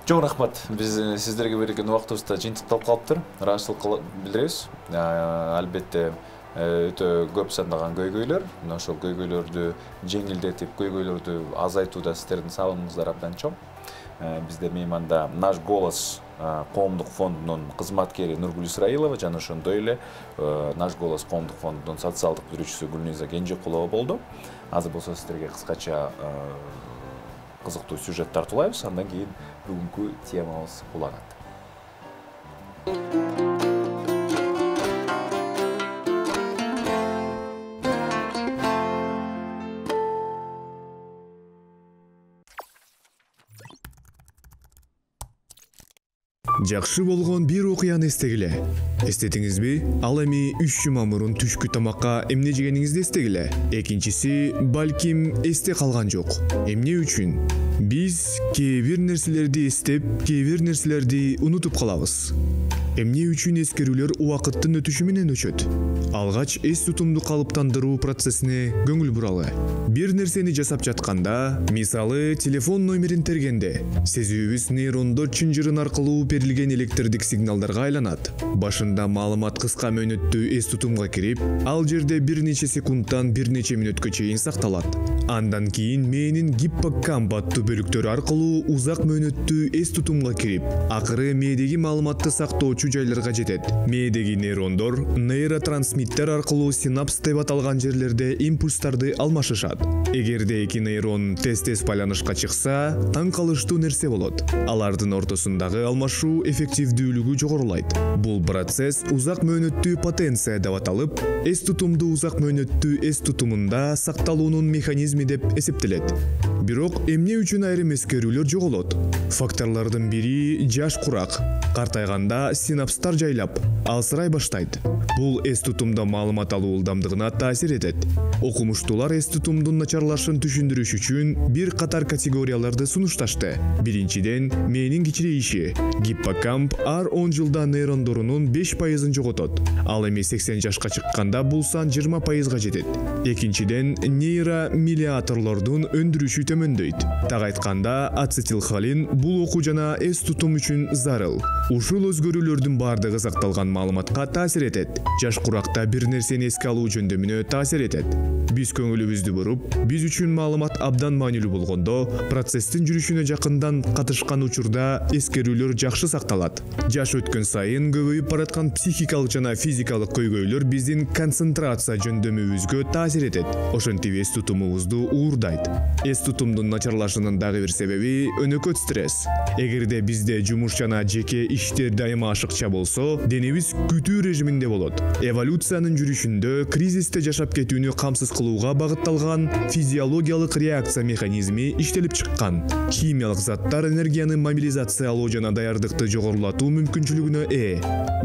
Чоң рахмат. Биз сиздерге берген убактыбызда жыйынтыкталып калыптыр. Ыраазычылык билдиребиз. Албетте өтө көп сандаган көйгөйлөр, мына ошол көйгөйлөрдү жеңилдетип, көйгөйлөрдү азайтууда сиздердин салымыңыздар абдан чоң. Бизде мейманда Наш голос коомдук фондунун кызматкери Нургүл Исраилова жана ошондой эле Наш голос коомдук фондунун социалдык түзүүчүсү Гүлниза Кенжекулова болду. Азыр болсо сиздерге кыскача кызыктуу сюжет тартуулайбыз, андан кийин бүгүнкү темабыз уланат.
Жакшы болгон бир окуяны эстегиле. Эстетиңизби? Ал эми 3 жума мурун түшкү тамакка эмне жегениңизди эстегиле. Экинчиси, балким эсте калган жок. Эмне үчүн? Биз кээ бир нерселерди эстеп, кээ бир нерселерди унутуп калабыз. Эмне үчүн эскерүүлөр убакыттын өтүшү менен өчөт? Алгач эс тутумду калыптандыруу процессине көңүл буралы. Бир нерсени жасап жатканда, мисалы телефон номерин тергенде, сезүүбүз нейрондор чынжырын аркылуу берилген электрдик сигналдарга айланат. Башында маалымат кыска мөөнөттүү эс тутумга кирип, ал жерде бир нече секундтан бир нече мүнөткө чейин сакталат. Андан кийин мээнин гиппокамп аттуу бөлүктөрү аркылуу узак мөөнөттүү эс тутумга кирип, акыры мээдеги маалыматты сактоочу жайларга жетет. Мээдеги нейрондор нейротрансмиттер аркылуу синапс деп аталган жерлерде импульстарды алмашышат. Эгерде эки нейрон тез-тез байланышка чыкса, таң калыштуу нерсе болот. Алардын ортосундагы алмашуу эффективдүүлүгү жогорулайт. Бул процесс узак мөөнөттүү потенция деп аталып, эс тутумду узак мөөнөттүү эс тутумунда сакталуунун механизми деп эсептелет. Бирок эмне үчүн айрым эскерүүлөр жоголот? Факторлордун бири жаш курак. Картайганда синапстар жайлап, алсырай баштайт. Бул эс тутумда маалымат алуу ылдамдыгына таасир этет. Окумуштуулар эс тутумдун начарлашын түшүндүрүш үчүн бир катар категорияларды сунушташты. Биринчиден, мээнин кичирейиши. Гиппокамп ар 10 жылда нейрондорунун 5%-ын жоготот. Ал эми 80 жашка чыкканда бул сан 20%-га жетет. Экинчиден, нейромедиаторлордун өндүрүшү төмөндөйт. Так айтканда, ацетилхолин бул окуу жана эс тутум үчүн зарыл. Ушул өзгөрүүлөрдүн бардыгы сакталган маалыматка таасир этет. Жаш куракта бир нерсени эске алуу жөндөмүнө таасир этет. Биз көңүлүбүздү буруп, биз үчүн маалымат абдан маанилүү болгондо, процесстин жүрүшүнө жакындан катышкан учурда эскерүүлөр жакшы сакталат. Жаш өткөн сайын көбөйүп бараткан психикалык жана физикалык көйгөйлөр биздин концентрация жөндөмүбүзгө таасир этет. Ошентип эс тутумубузду уурдайт. Эс тутумдун начарлашынын дагы бир себеби өнөкөт стресс. Эгерде бизде жумуш жана жеке иштер дайыма ашыкча болсо, денебиз күтүү режиминде болот. Эволюциянын жүрүшүндө кризисте жашап кетүүнү камсыз кылууга багытталган физиологиялык реакция механизми иштелип чыккан. Химиялык заттар энергияны мобилизациялоо жана даярдыкты жогорулатуу мүмкүнчүлүгүнө ээ.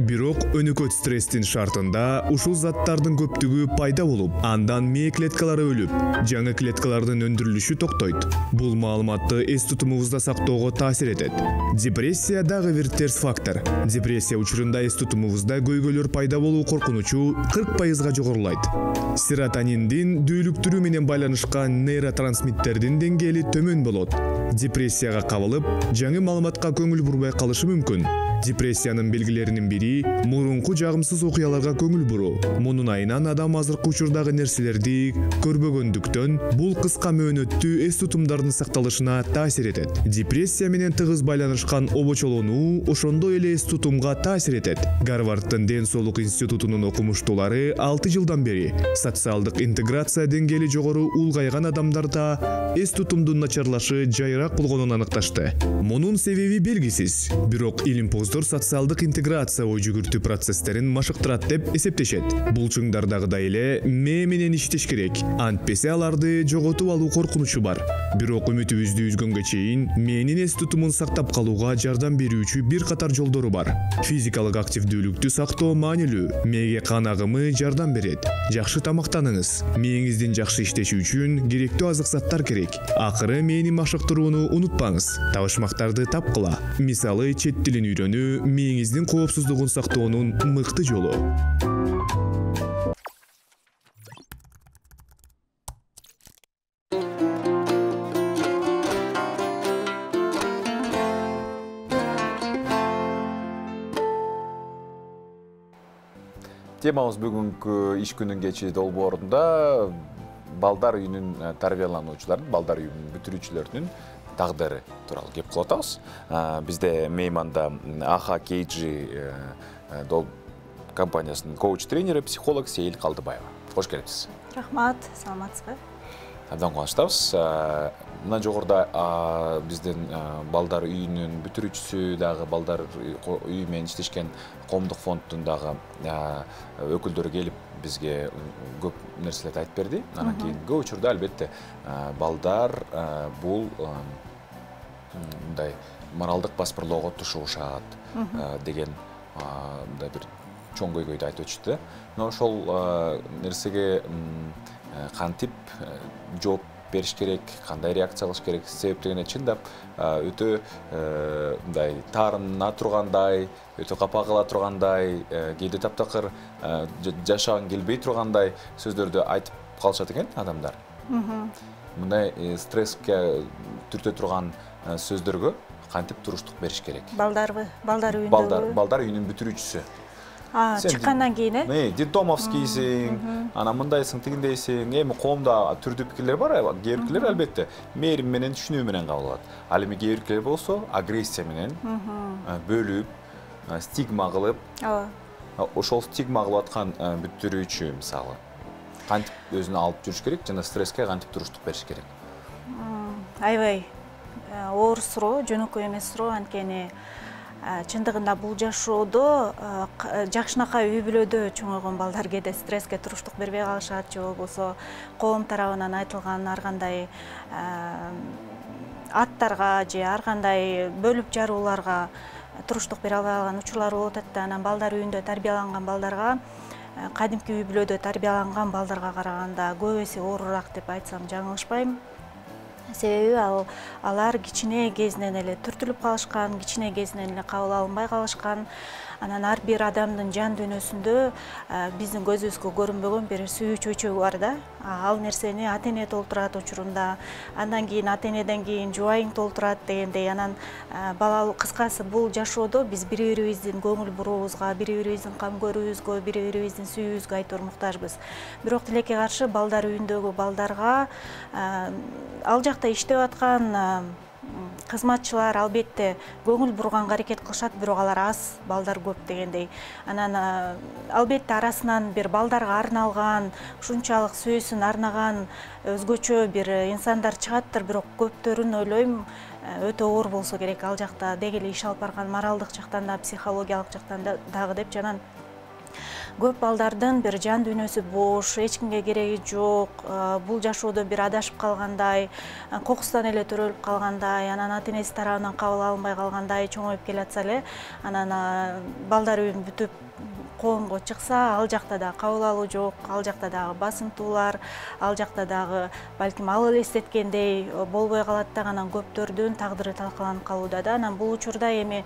Бирок өнөкөт стресстин шартында ушул заттардын көптүгү пайда болуп, андан мээ клеткалары өлүп, жаңы клеткалардын өндүрүлүшү токтойт. Бул маалыматты эс тутумубузда сактоого таасир этет. Депрессия дагы бир терс фактор. Депрессия учурунда эс тутумубузда көйгөйлөр пайда болуу коркунучу 40% жогорулайт. Серотониндин дүүлүктүрүү менен байланышкан нейротрансмиттердин деңгээли төмөн болот. Депрессияга кабылып, жаңы маалыматка көңүл бурбай калышы мүмкүн. Депрессиянын белгилеринин бири мурунку жагымсыз окуяларга көңүл буруу. Мунун айынан адам азыркы учурдагы нерселерди көрбөгөндүктөн, бул кыска мөөнөттүү эс тутумдардын сакталышына таасир этет. Депрессия менен тыгыз байланышкан обочолонуу ошондой эле эс тутумга таасир этет. Гарварддын Ден соолук институтунун окумуштуулары 6 жылдан бери социалдык интеграция деңгээли жогору улгайган адамдарда эс тутумдун начарлашы жайыраак болгонун аныкташты. Мунун себеби белгисиз, бирок илимпоздор социалдык интеграция ой жүгүртүү процесстерин машыктырат деп эсептешет. Бул чыңдардагыдай эле мээ менен иштеш керек. Антпесе аларды жоготуп алуу коркунучу бар. Бирок үмүтүбүздү үзгөнгө чейин мээнин эс тутумун сактап калууга жардам берүүчү бир катар жолдору бар. Физикалык активдүүлүктү сактоо маанилүү. Мээге кан агымы жардам берет. Жакшы тамактаныңыз. Мээңиздин жакшы иштеши үчүн керектүү азык заттар керек. Акыры мээни машыктырууну унутпаңыз. Табышмактарды тапкыла. Мисалы, чет тилин үйрөнүү мээңиздин коопсуздугун сактоонун мыкты жолу.
Темабыз бүгүнкү иш күнүн кечи долбоорунда балдар үйүнүн тарбиялануучулардын, балдар үйүнүн бүтүрүүчүлөрүнүн тагдыры тууралуу кеп кылып атабыз. Бизде мейманда Аха Кейджи компаниясынын коуч-тренери, психолог Сейил Калдыбаева. Кош келипсиз.
Рахмат, саламатсызбы?
Абдан кубанычтабыз. Мына жогоруда биздин балдар үйүнүн бүтүрүүчүсү дагы балдар үйү менен иштешкен коомдук фонддун дагы өкүлдөрү келип бизге көп нерселерди айтып берди. Анан кийин көп учурда албетте балдар бул мындай моралдык паспорлоого тушуушат деген мындай бир чоң көйгөйдү айтып өтүштү. Но ошол нерсеге кантип жооп бериш керек, кандай реакция кылыш керек, себептегене чындап өтө мындай таарына тургандай, өтө капа кыла тургандай, кээде таптакыр жашагың келбей тургандай сөздөрдү айтып калышат экен адамдар. Мындай стресске түртө турган сөздөргө кантип туруштук бериш керек?
Балдарбы? Балдар үйүндөгү?
Балдар үйүнүн бүтүрүүчүсү.
Чыккандан кийин,
детдомовскийсиң, анан мындайсың, тигиндейсиң, эми коомдо түрдүү пикирлер бар, кээ бир пикирлер албетте мээрим менен, түшүнүү менен кабыл алат. Ал эми кээ бир пикирлер болсо, агрессия менен бөлүп, стигма кылып, ошол стигма кылып аткан бүтүрүүчү мисалы кантип өзүнө алып жүрүш керек жана стресске кантип туруштук бериш керек?
Аябай оор суроо, жөнөкөй эмес суроо, анткени чындыгында бул жашоодо жакшынакай үй бүлөдө чоңойгон балдар кээде стресске туруштук бербей калышат, же болбосо коом тарабынан айтылган ар кандай аттарга же ар кандай бөлүп жарууларга туруштук бере албай калган учурлар болуп атат да. Анан балдар үйүндө тарбияланган балдарга кадимки үй бүлөдө тарбияланган балдарга караганда көп эсе оорураак деп айтсам жаңылышпайм. Себеби алар кичине кезинен эле түртүлүп калышкан, кичине кезинен эле кабыл алынбай калышкан. Анан ар бир адамдын жан дүйнөсүндө биздин көзүбүзгө көрүнбөгөн бир сүйүү чөйчөгү бар да. Ал нерсени ата эне толтурат учурунда, андан кийин ата энеден кийин жубайың толтурат дегендей. Анан балалуу кыскасы бул жашоодо биз бири-бирибиздин көңүл буруубузга, бири-бирибиздин кам көрүүбүзгө, бири-бирибиздин сүйүүбүзгө айтор муктажбыз. Бирок тилекке каршы балдар үйүндөгү балдарга ал жакта иштеп аткан кызматчылар албетте көңүл бурганга аракет кылышат, бирок алар аз, балдар көп дегендей. Анан албетте арасынан бир балдарга арналган, ушунчалык сүйүүсүн арнаган өзгөчө бир инсандар чыгаттыр, бирок көптөрүн ойлойм өтө оор болсо керек ал жакта деги эле иш алып барган моралдык жактан да, психологиялык жактан дагы деп. Жанан көп балдардын бир жан дүйнөсү бош, эч кимге кереги жок, бул жашоодо бир адашып калгандай, кокустан эле төрөлүп калгандай, анан ата энеси тарабынан кабыл алынбай калгандай чоңоюп келатса эле, анан балдар үйүн бүтүп коомго чыкса, ал жакта да кабыл алуу жок, ал жакта дагы басынтуулар, ал жакта дагы балким ал элестеткендей болбой калат да, анан көптөрдүн тагдыры талкаланып калууда да. Анан бул учурда эми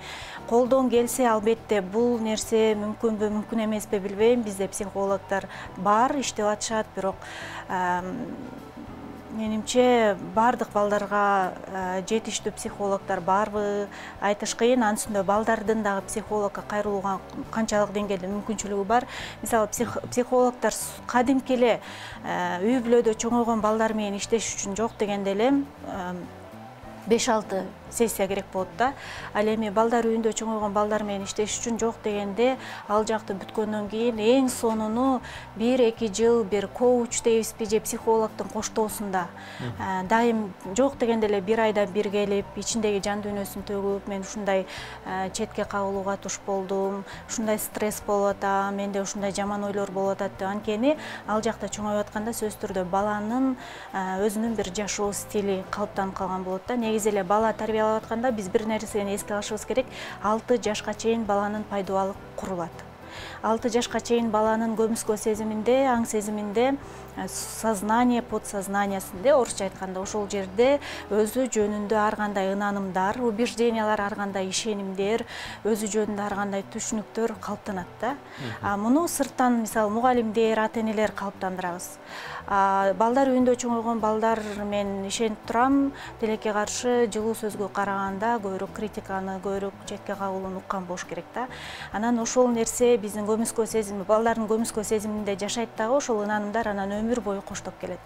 колдон келсе албетте бул нерсе мүмкүнбү, мүмкүн эмеспи билбейм. Бизде психологдор бар, иштеп атышат, бирок менимче бардык балдарга жетиштүү психологдор барбы айтыш кыйын. Анын үстүндө балдардын дагы психологко кайрылууга канчалык деңгээлде мүмкүнчүлүгү бар. Мисалы психологдор кадимки эле үй бүлөдө чоңойгон балдар менен иштеш үчүн жок дегенде эле 5-6 сессия керек болот да. Ал эми балдар үйүндө чоңойгон балдар менен иштеш үчүн жок дегенде ал жакты бүткөндөн кийин эң сонуну 1-2 жыл бир коуч дейбизби же психологдун коштоосунда дайым жок дегенде эле 1 айда бир келип ичиндеги жан дүйнөсүн төгүп, мен ушундай четке кагылууга туш болдум, ушундай стресс болуп атам, менде ушундай жаман ойлор болуп атат деп. Анткени ал жакта чоңоюп атканда сөзсүз түрдө баланын өзүнүн бир жашоо стили калыптанып калган болот да. Негизи эле бала тарбиялап атканда биз бир нерсени эске алышыбыз керек. 6 жашка чейин баланын пайдубалы курулат. 6 жашка чейин баланын көмүскө сезиминде, аң сезиминде, сознание, подсознаниясында, орусча айтканда ошол жерде өзү жөнүндө ар кандай ынанымдар, убеждениялар, ар кандай ишенимдер, өзү жөнүндө ар кандай түшүнүктөр калыптанат да. Муну сырттан мисалы мугалимдер, ата энелер калыптандырабыз. Балдар үйүндө чоңойгон балдар мен ишенип турам, тилекке каршы жылуу сөзгө караганда көбүрөөк критиканы, көбүрөөк четке кагуулууну уккан болуш керек да. Анан ошол нерсе биздин көмүскө сезими, балдардын көмүскө сезиминде жашайт дагы, ошол ынанымдар анан өмүр бою коштоп келет.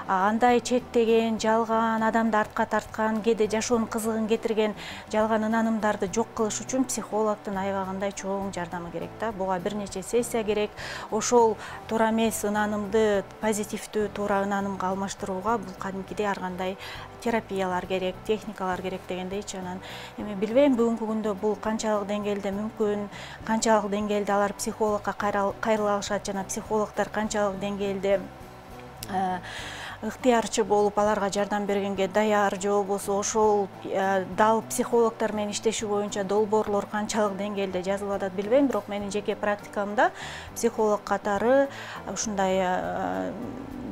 Андай чектеген, жалган, адамды артка тарткан, кээде жашоонун кызыгын кетирген жалган ынанымдарды жок кылыш үчүн психологдун айбагандай чоң жардамы керек да. Буга бир нече сессия керек. Ошол туура эмес ынанымды позитивдүү туура ынанымга алмаштырууга бул кадимкидей ар кандай терапиялар керек, техникалар керек дегендейчи. Анан эми билбейм бүгүнкү күндө бул канчалык деңгээлде мүмкүн, канчалык деңгээлде алар психологко кайрыла алышат жана психологдор канчалык деңгээлде ыктыярчы болуп аларга жардам бергенге даяр, же болбосо ошол дал психологдор менен иштешүү боюнча долбоорлор канчалык деңгээлде жазылып атат билбейм, бирок менин жеке практикамда психолог катары ушундай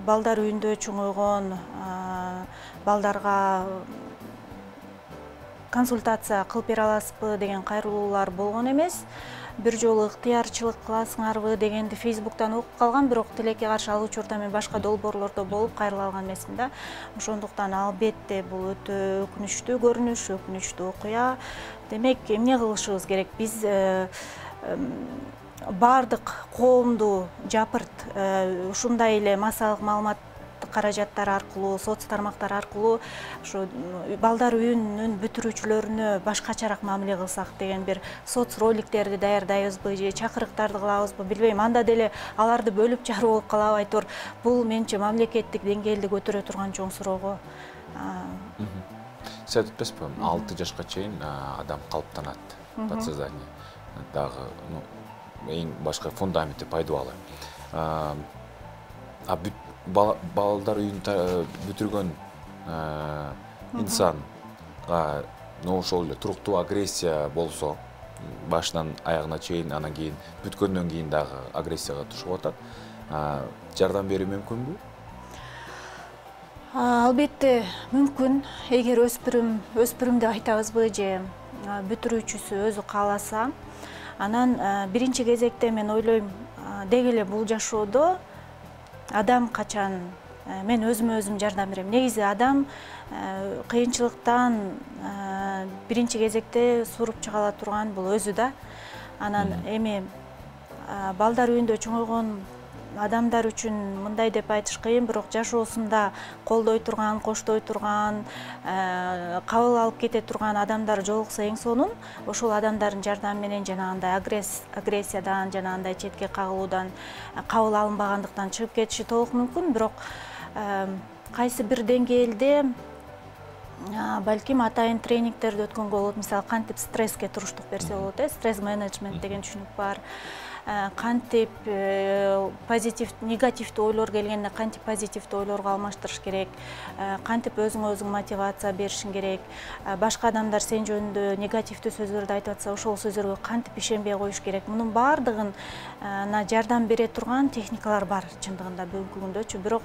балдар үйүндө чоңойгон балдарга консультация кылып бере аласызбы деген кайрылуулар болгон эмес. Бир жолу ыктыярчылык кыласыңарбы дегенди Facebooktан окуп калгам, бирок тилекке каршы ал учурда мен башка долбоорлордо болуп кайрыла алган эмесмин да. Ошондуктан албетте бул өтө өкүнүчтүү көрүнүш, өкүнүчтүү окуя. Демек, эмне кылышыбыз керек? Биз бардык коомду жапырт ушундай эле массалык маалымат каражаттар аркылуу, соц тармактар аркылуу ошо балдар үйүнүн бүтүрүүчүлөрүнө башкачараак мамиле кылсак деген бир соц роликтерди даярдайбызбы же чакырыктарды кылабызбы билбейм. Анда деле аларды бөлүп жаруу болуп калабы, айтор бул менче мамлекеттик деңгээлди көтөрө турган чоң суроого.
Сиз айтып атпайсызбы, 6 жашка чейин адам калыптанат, подсознание дагы эң башка фундаменти пайдубалы. Балдар үйүн бүтүргөн инсанга ошол эле туруктуу агрессия болсо, башынан аягына чейин, анан кийин бүткөндөн кийин дагы агрессияга туш болуп атат. Жардам берүү мүмкүнбү?
Албетте мүмкүн. Эгер өспүрүм деп айтабызбы же бүтүрүүчүсү өзү кааласа, Анан биринчи кезекте мен ойлойм, деги эле бул жашоодо адам качан мен өзүмө өзүм жардам берем. Негизи адам кыйынчылыктан биринчи кезекте суруп чыга ала турган бул өзү да. Анан эми балдар үйүндө чоңойгон адамдар үчүн мындай деп айтыш кыйын, бирок жашоосунда колдой турган, коштой турган, кабыл алып кете турган адамдар жолукса эң сонун, ошол адамдардын жардамы менен жанагындай агрессиядан, жанагындай четке кагылуудан, кабыл алынбагандыктан чыгып кетиши толук мүмкүн. Бирок кайсы бир деңгээлде балким атайын тренингтерди өткөнгө болот. Мисалы, кантип стресске туруштук берсе болот, стресс менеджмент деген түшүнүк бар. Кантип негативдүү ойлор келгенде кантип позитивдүү ойлорго алмаштырыш керек, кантип өзүңө өзүң мотивация беришиң керек, башка адамдар сен жөнүндө негативдүү сөздөрдү айтып атса, ошол сөздөргө кантип ишенбей коюш керек. Мунун баардыгын жардам бере турган техникалар бар чындыгында бүгүнкү күндөчү. Бирок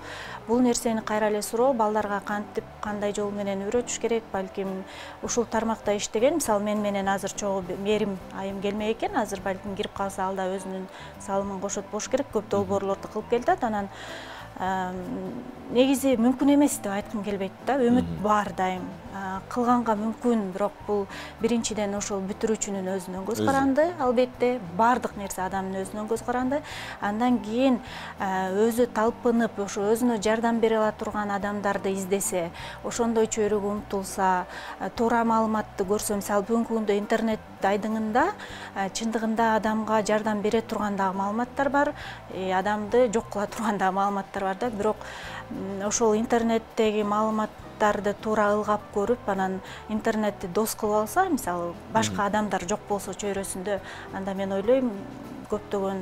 бул нерсени кайра эле суроо, балдарга кантип, кандай жол менен үйрөтүш керек. Балким ушул тармакта иштеген, мисалы мен менен азыр чогуу Мерим айым келмек экен, азыр балким кирип калса ал да өзүнүн салымын кошот болуш керек. Көп долбоорлорду кылып келатат. Анан негизи мүмкүн эмес деп айткым келбейт да. Үмүт бар дайым. Кылганга мүмкүн, бирок бул биринчиден ошол бүтүрүүчүнүн өзүнүн көз каранды, албетте, бардык нерсе адамдын өзүнүн көз каранды. Андан кийин өзү талпынып, ошо өзүнө жардам бере ала турган адамдарды издесе, ошондой чөйрөгө умтулса, туура маалыматты көрсө, мисалы бүгүнкү күндө интернет айдыңында чындыгында адамга жардам бере турган дагы маалыматтар бар, адамды жок кыла турган дагы маалыматтар бар да. Бирок ошол интернеттеги маалыматтарды туура ылгап көрүп, анан интернетти дос кылып алса, мисалы башка адамдар жок болсо чөйрөсүндө, анда мен ойлойм көптөгөн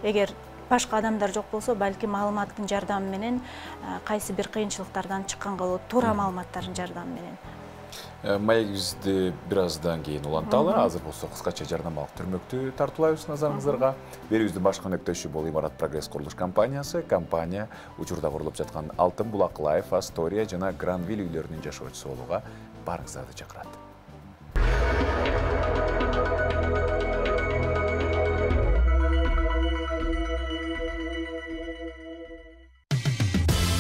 эгер башка адамдар жок болсо, балким маалыматтын жардамы менен кайсы бир кыйынчылыктардан чыкканга болот, туура маалыматтардын жардамы менен.
Маегибизди бир аздан кийин уланталы. Азыр болсо кыскача жарнамалык түрмөктү тартуулайбыз назарыңыздарга. Берүүбүздүн башкы өнөктөшү бул Имарат Прогресс курулуш компаниясы. Компания учурда курулуп жаткан Алтын Булак Лайф, Астория жана Гранвилл үйлөрүнүн жашоочусу болууга барыңыздарды чакырат.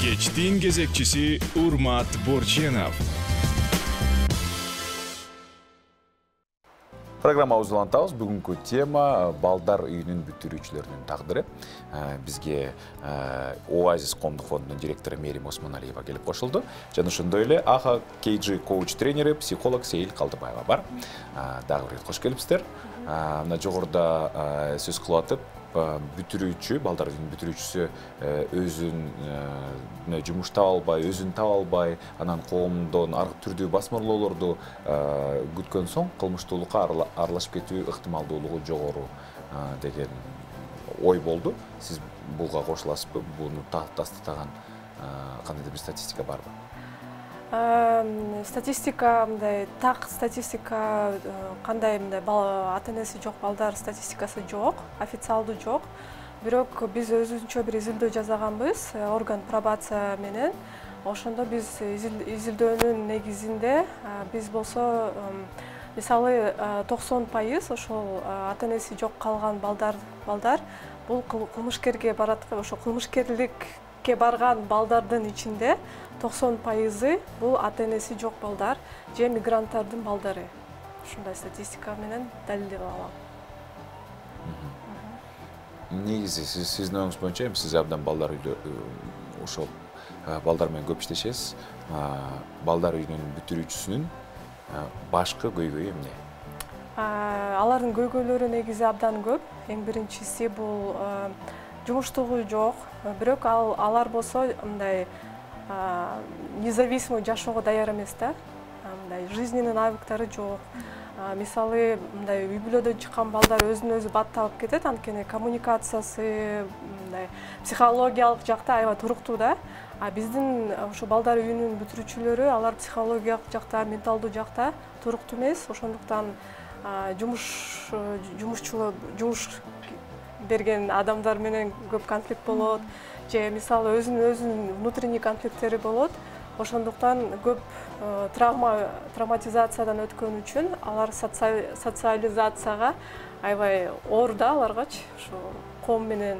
Кечтин кезекчиси Урмат Борченов.
Программабызды улантабыз. Бүгүнкү тема балдар үйүнүн бүтүрүүчүлөрүнүн тагдыры. Бизге Оазис коомдук фондунун директору Мерим Осмоналиева келип кошулду. Жана ошондой эле АХА KG коуч тренери, психолог Сейил Калдыбаева бар. Дагы бир кош келипсиздер. Мына жогоруда сөз кылып атып, бүтүрүүчү, балдар үйүнүн бүтүрүүчүсү өзүн жумуш таба албай, өзүн таба албай, анан коомдон ар түрдүү басмырлоолорду күткөн соң кылмыштуулукка аралашып кетүү ыктымалдуулугу жогору деген ой болду. Сиз буга кошуласызбы? Буну тастыктаган кандайдыр бир статистика барбы?
Статистика, мындай так статистика кандай, мындай ата-энеси жок балдар статистикасы жок, официалдуу жок. Бирок биз өзүнчө бир изилдөө жасаганбыз, орган пробация менен. Ошондо биз изилдөөнүн негизинде биз болсо мисалы 90% ошол ата-энеси жок калган балдар бул кылмышкерге барат, ошо кылмышкерликке барган балдардын ичинде 90% бул ата-энеси жок балдар же мигранттардын балдары. Ушундай статистика менен далилдеп алам.
Негизи сиздин оюңуз боюнча сиз абдан балдар үйдө ошол балдар менен көп иштешесиз. Балдар үйүнүн бүтүрүүчүсүнүн башкы көйгөйү эмне?
Алардын көйгөйлөрү негизи абдан көп. Эң биринчиси бул жумуштугу жок. Бирок алар болсо мындай независимый жашоого даяр эмес да. Мындай жизненный навыктары жок. Мисалы, мындай үй бүлөдөн чыккан балдар өзүн өзү батталып кетет, анткени коммуникациясы, мындай психологиялык жакта аябай туруктуу да. Биздин ошо балдар үйүнүн бүтүрүүчүлөрү алар психологиялык жакта, менталдуу жакта туруктуу эмес. Ошондуктан жумуш берген адамдар менен көп конфликт болот. Же мисалы өзүнүн внутренний конфликттери болот. ошондуктан көп травматизациядан өткөн үчүн алар социализацияга аябай оор да аларгачы, ушу коом менен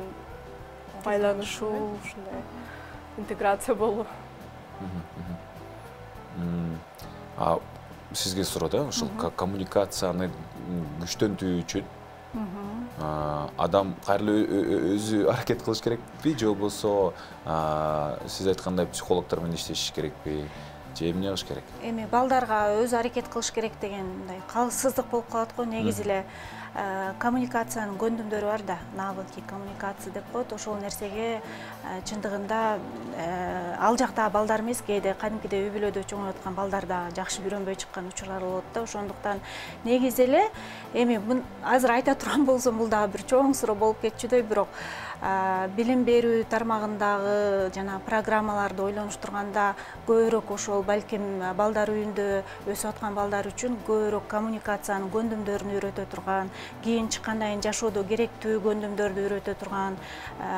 байланышуу, ушундай интеграция болуу.
Сизге суроо да, ушул коммуникацияны күчтөнтүү үчүн адам кайрылуу өзү аракет кылыш керекпи, же болбосо сиз айткандай психологдор менен иштешиш керекпи, же эмне кылыш керек?
Эми балдарга өзү аракет кылыш керек деген мындай калыссыздык болуп калат го. Негизи эле коммуникациянын көндүмдөрү бар да, навыки коммуникации деп коет. Ошол нерсеге чындыгында ал жактагы балдар эмес, кээде кадимкидей үй бүлөдө чоңоюп аткан балдар да жакшы үйрөнбөй чыккан учурлар болот да. Ошондуктан негизи эле эми азыр айта турган болсом бул дагы бир чоң суроо болуп кетчүдөй, бирок билим берүү тармагындагы жана программаларды ойлонуштурганда көбүрөөк ошол балким балдар үйүндө өсүп аткан балдар үчүн көбүрөөк коммуникациянын көндүмдөрүн үйрөтө турган, кийин чыккандан кийин жашоодо керектүү көндүмдөрдү үйрөтө турган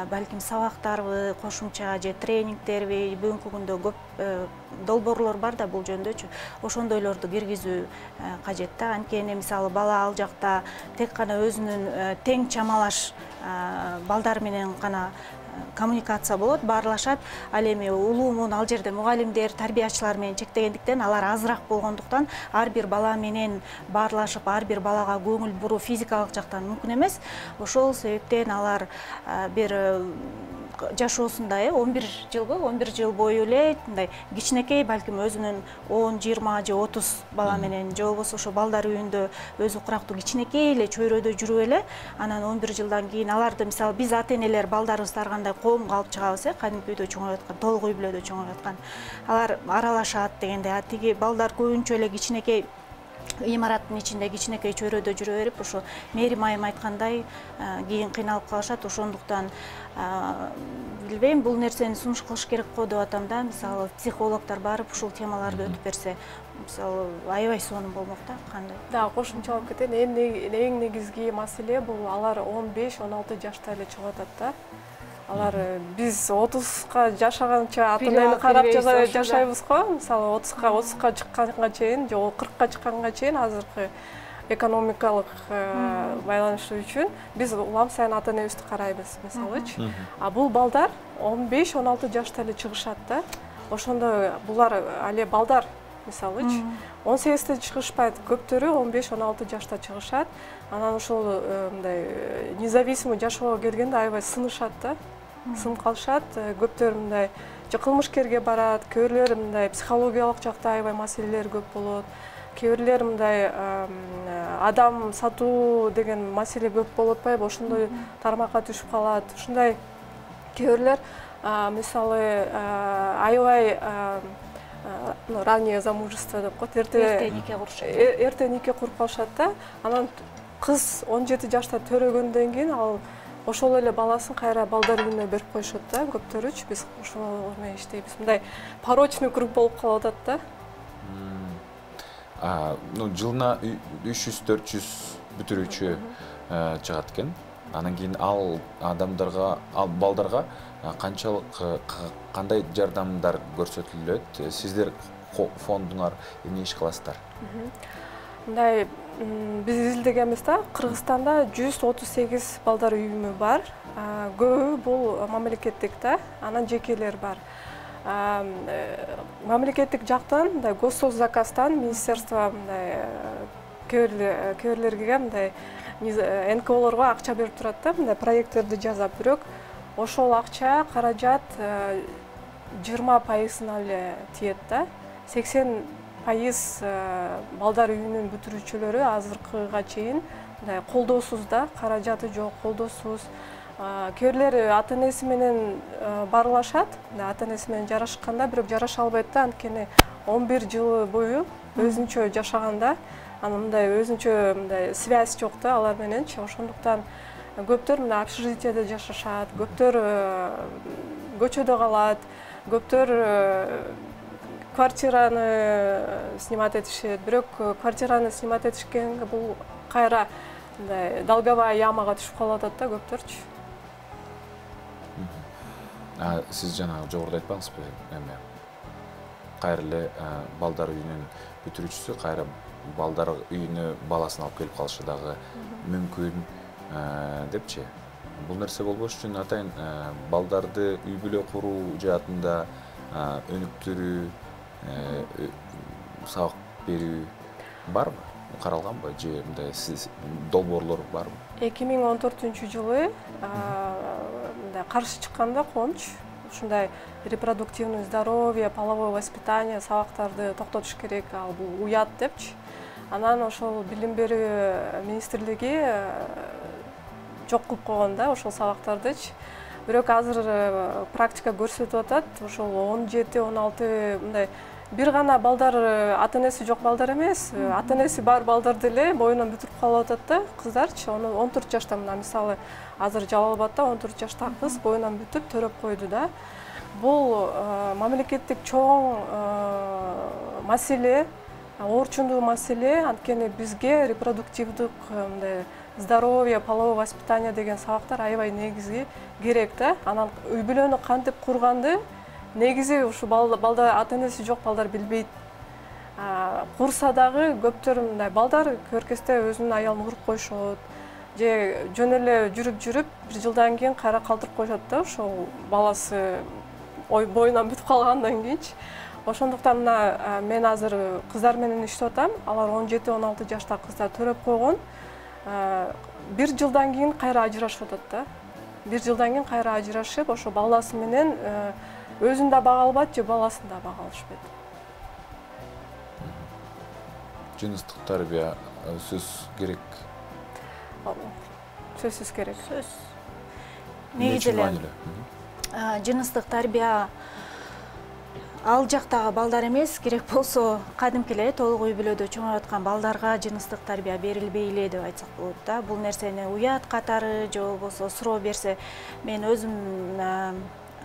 балким сабактарбы, кошумча же тренингтерби, бүгүнкү күндө көп долбоорлор бар да бул жөндөчү. Ошондойлорду киргизүү кажет да. Анткени мисалы бала ал жакта тек гана өзүнүн тең чамалаш балдар менен гана коммуникация болот, баарлашат. Ал эми улуумун ал жерде мугалимдер, тарбиячылар менен чектегендиктен алар азыраак болгондуктан ар бир бала менен баарлашып, ар бир балага көңүл буруу физикалык жактан мүмкүн эмес. Ошол себептен алар бир жашоосунда 11 жылбы, 11 жыл бою эле мындай кичинекей балким өзүнүн 10, 20 же 30 бала менен же болбосо ошо балдар үйүндө өзү курактуу кичинекей эле чөйрөдө жүрүп эле, анан 11 жылдан кийин аларды мисалы биз ата энелер балдарыбызды ар кандай коомго алып чыгабыз, кадимки үйдө чоңоюп аткан, толук үй бүлөдө чоңоюп аткан. Алар аралашат дегенде, тиги балдар көбүнчө эле кичинекей имараттын ичинде кичинекей чөйрөдө жүрө берип, ошо Мээрим айым айткандай кийин кыйналып калышат. Ошондуктан билбейм, бул нерсени сунуш кылыш керек го деп атам да. Мисалы психологдор барып ушул темаларды өтүп берсе, мисалы аябай сонун болмок да. Кандай?
Да, кошумчалап кетейин. Эң негизги маселе бул алар 15-16 жашта эле чыгып атат да. Алар биз 30га жашаганча ата энени карап жашайбыз го. Мисалы 30га чыкканга чейин же 40га чыкканга чейин азыркы экономикалык байланыш үчүн биз улам сайын ата энебизди карайбыз, мисалычы. А бул балдар 15-16 жашта эле чыгышат да. Ошондо булар але балдар, мисалычы 18-те чыгышпайт, көптөрү 15-16 жашта чыгышат. Анан ошол мындай независимый жашоого келгенде аябай сынышат да. Сынып калышат, көптөр мындай же кылмышкерге барат, кээ мындай психологиялык жакта аябай маселелер көп болот. Кээ мындай адам сатуу деген маселе көп болуп атпайбы, ошондой тармакка түшүп калат. Ушундай кээ мисалы аябай раннее замужество деп коет, эрте нике куруп калышат да. Анан кыз 17 жашта төрөгөндөн кийин ал ошол эле баласын кайра балдар үйүнө берип коюшат да. Көптөрүчү биз ошол менен иштейбиз. Мындай порочный круг болуп калып атат да.
Жылына 300-400 бүтүрүүчү чыгат экен. Анан кийин ал адамдарга, ал балдарга кандай жардамдар көрсөтүлөт? Сиздер фондуңар эмне иш кыласыздар?
Мындай биз изилдегенбиз да, Кыргызстанда 138 балдар үйүмү бар. Көбү бул мамлекеттик да, анан жекелер бар. Мамлекеттик жактан мындай госсоцзаказдан министерство мындай көөрлөргө мындай НКОлорго акча берип турат да, мындай проекттерди жазап. Бирок ошол акча, каражат 20%-ына эле тиет да. 80% балдар үйүнүн бүтүрүүчүлөрү азыркыга чейин мындай колдоосуз да, каражаты жок, колдоосуз. Көөрлөр ата энеси менен баарлашат, ата энеси менен жарашканда, бирок жараша албайт да, анткени 11 жыл бою өзүнчө жашаганда, анан мындай өзүнчө мындай связь жок да алар мененчи. Ошондуктан көптөр мына общежитиеде жашашат, көптөр көчөдө калат, көптөр квартираны снимать этишет. Бирок квартираны снимать этишкенге бул кайра мындай долговая ямага түшүп калып атат да көптөрчү.
Сиз жана жогоруда айтпаңызбы эми кайрыле балдар үйүнүн бүтүрүүчүсү кайра балдар үйүнө баласын алып келип калышы дагы мүмкүн депчи. Бул нерсе болбош үчүн атайын балдарды үй бүлө куруу жаатында өнүктүрүү, сабак берүү барбы? Каралганбы же мындай долбоорлор барбы?
2014-жылы мындай каршы чыкканда Конч ушундай репродуктивный здоровье, половое воспитание сабактарды токтотуш керек, ал бул уят депчи. Анан ошол билим берүү министрлиги жок кылып койгон да ошол сабактардычы. Бирок азыр практика көрсөтүп атат, ошол 17-16 мындай бир гана балдар ата-энеси жок балдар эмес, ата-энеси бар балдар деле боюнан бүтүрүп калып атат да кыздарчы. Оны 14 жашта мына мисалы азыр Жалал Абадта 14 жаштагы кыз боюнан бүтүп төрөп койду да. Бул мамлекеттик чоң маселе, оорчундуу маселе. Анткени бизге репродуктивдик мындай здоровье, половое воспитание деген сабактар аябай негизги керек да. Анан үй бүлөнү кантип курганды негизи ушу балдар ата-энеси жок балдар билбейт. Курса дагы көптөр мындай балдар көркөстө өзүнүн аялын уруп коюшот. Же жөн эле жүрүп бир жылдан кийин кайра калтырып коюшат да ошол баласы боюнан бүтүп калгандан кийинчи. Ошондуктан мына мен азыр кыздар менен иштеп атам. Алар 17-16 жаштагы кыздар төрөп койгон. Бир жылдан кийин кайра ажырашып атат да. Бир жылдан кийин кайра ажырашып, ошо баласы менен өзүн да бага албайт, же баласын да бага алышпайт.
Жыныстык тарбия сөз керек.
Сөзсүз керек.
Сөз. Негизи эле жыныстык тарбия ал жактагы балдар эмес, керек болсо кадимки эле толук үй бүлөдө чоңоюп аткан балдарга жыныстык тарбия берилбей эле деп айтсак болот да. Бул нерсени уят катары же болбосо суроо берсе, мен өзүм